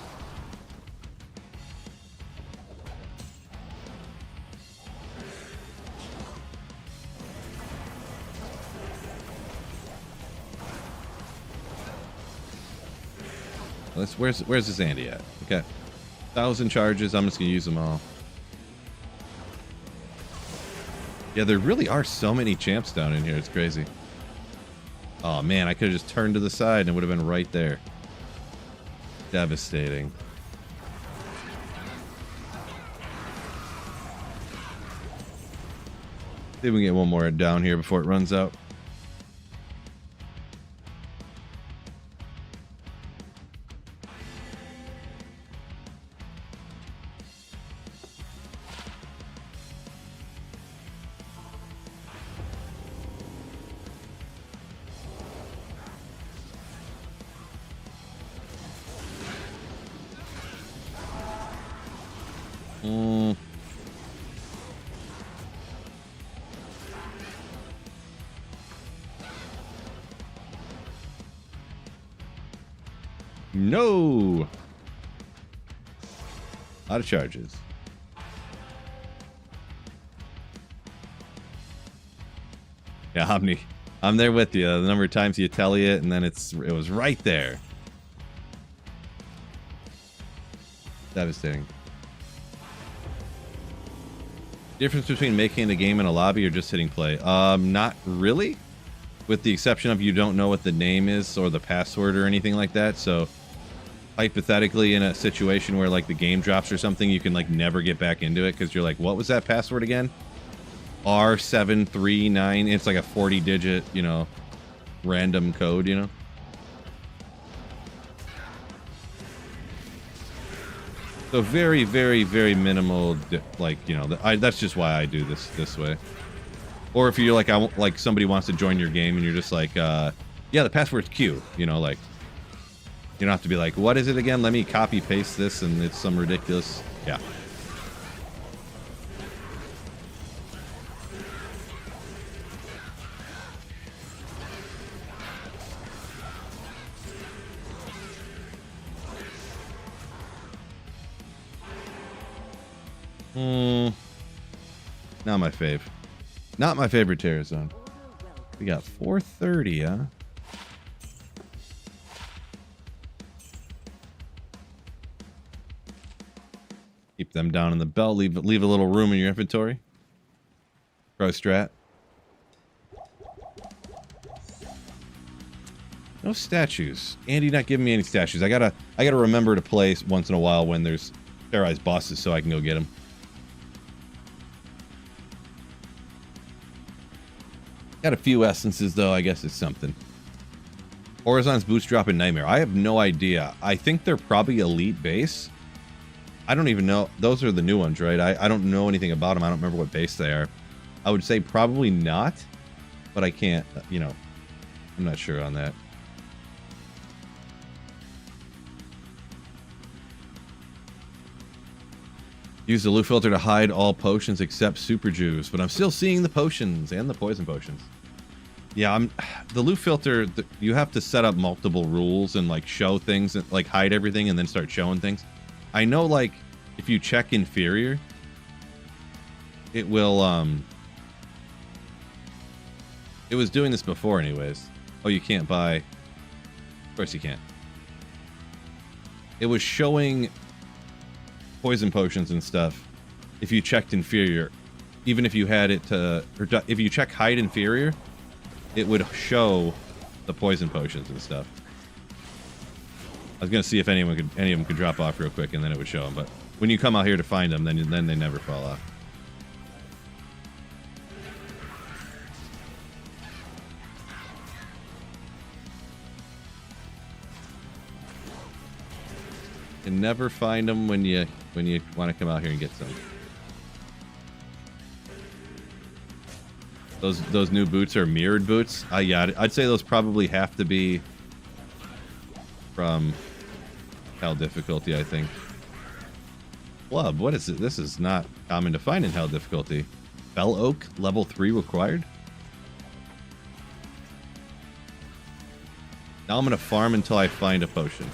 Where's this Andy at? Okay. 1,000 charges. I'm just gonna use them all. Yeah, there really are so many champs down in here. It's crazy. Oh man, I could have just turned to the side and it would have been right there. Devastating. See if we can get one more down here before it runs out. No. A lot of charges. Yeah, Omni. I'm there with you. The number of times you tell it, and then it was right there. Devastating. Difference between making a game in a lobby or just hitting play? Not really. With the exception of you don't know what the name is or the password or anything like that. So, hypothetically, in a situation where like the game drops or something, you can like never get back into it because you're like, what was that password again? R739. It's like a 40-digit, you know, random code, you know. So very, very, very minimal, like, you know, that's just why I do this way. Or if you're like, somebody wants to join your game and you're just like, yeah, the password's Q, you know, like, you don't have to be like, what is it again? Let me copy paste this and it's some ridiculous, yeah. Not my fave. Not my favorite Terror Zone. We got 430, huh? Keep them down in the belt. Leave a little room in your inventory. Pro strat. No statues. Andy not giving me any statues. I gotta remember to play once in a while when there's terrorized bosses so I can go get them. Got a few essences, though. I guess it's something. Horizon's boots drop in Nightmare. I have no idea. I think they're probably elite base. I don't even know. Those are the new ones, right? I don't know anything about them. I don't remember what base they are. I would say probably not, but I can't, you know, I'm not sure on that. Use the loot filter to hide all potions except super juice, but I'm still seeing the potions and the poison potions. Yeah, the loot filter, you have to set up multiple rules and like show things, and like hide everything and then start showing things. I know, like, if you check inferior, it will, it was doing this before anyways. Oh, you can't buy, of course you can't. It was showing poison potions and stuff if you checked inferior, even if you had it to, or if you check hide inferior, it would show the poison potions and stuff. I was gonna see if any of them could drop off real quick, and then it would show them. But when you come out here to find them, then they never fall off. You can never find them when you want to come out here and get some. Those new boots are mirrored boots. Yeah, I'd say those probably have to be from Hell difficulty, I think. Club, what is it? This is not common to find in Hell difficulty. Fell Oak, level 3 required. Now I'm gonna farm until I find a potion.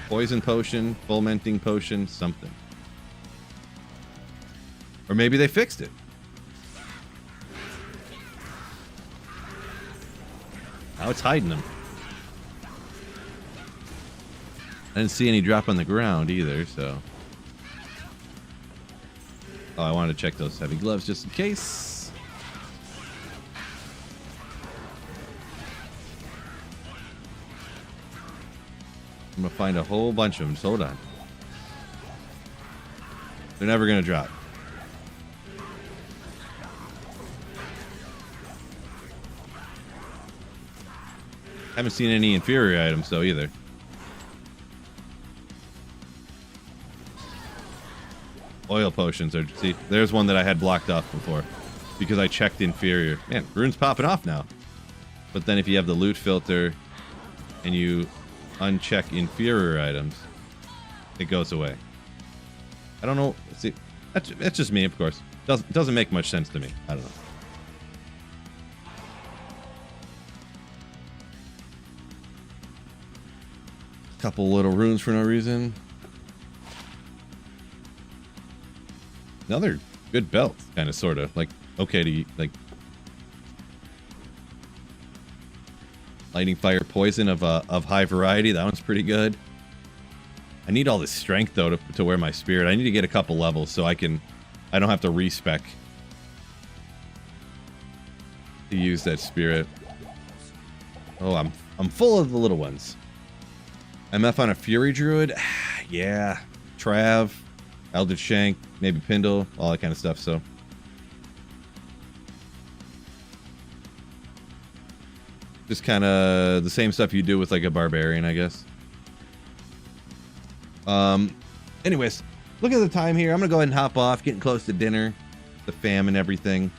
Poison potion, fomenting potion, something. Or maybe they fixed it. Now it's hiding them. I didn't see any drop on the ground either, so. Oh, I wanted to check those heavy gloves just in case. I'm gonna find a whole bunch of them. Just hold on. They're never gonna drop. Haven't seen any inferior items though either. Oil potions are, see, there's one that I had blocked off before because I checked inferior. Man, rune's popping off now. But then if you have the loot filter and you uncheck inferior items, it goes away. I don't know. See, that's just me, of course. Doesn't make much sense to me. I don't know. Couple little runes for no reason. Another good belt, kind of, sort of. Like, okay to, like... Lightning, fire, poison of high variety. That one's pretty good. I need all this strength, though, to wear my spirit. I need to get a couple levels so I don't have to respec to use that spirit. Oh, I'm full of the little ones. MF on a Fury Druid? Yeah. Trav, Eldritch Shank, maybe Pindle, all that kind of stuff, so. Just kind of the same stuff you do with like a Barbarian, I guess. Anyways, look at the time here. I'm going to go ahead and hop off, getting close to dinner, the fam and everything.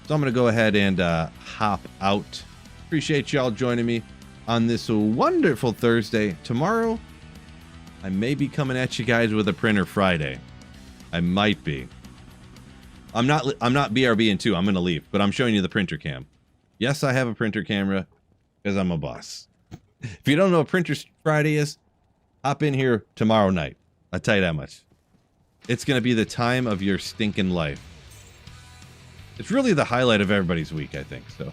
So I'm going to go ahead and hop out. Appreciate y'all joining me on this wonderful Thursday. Tomorrow, I may be coming at you guys with a Printer Friday. I might be. I'm not BRBing too. I'm going to leave, but I'm showing you the printer cam. Yes, I have a printer camera because I'm a boss. If you don't know what Printer Friday is, hop in here tomorrow night. I'll tell you that much. It's going to be the time of your stinking life. It's really the highlight of everybody's week, I think, so.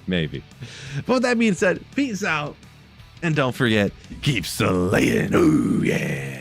Maybe. But with that being said, peace out. And don't forget, keep slaying. Ooh, yeah.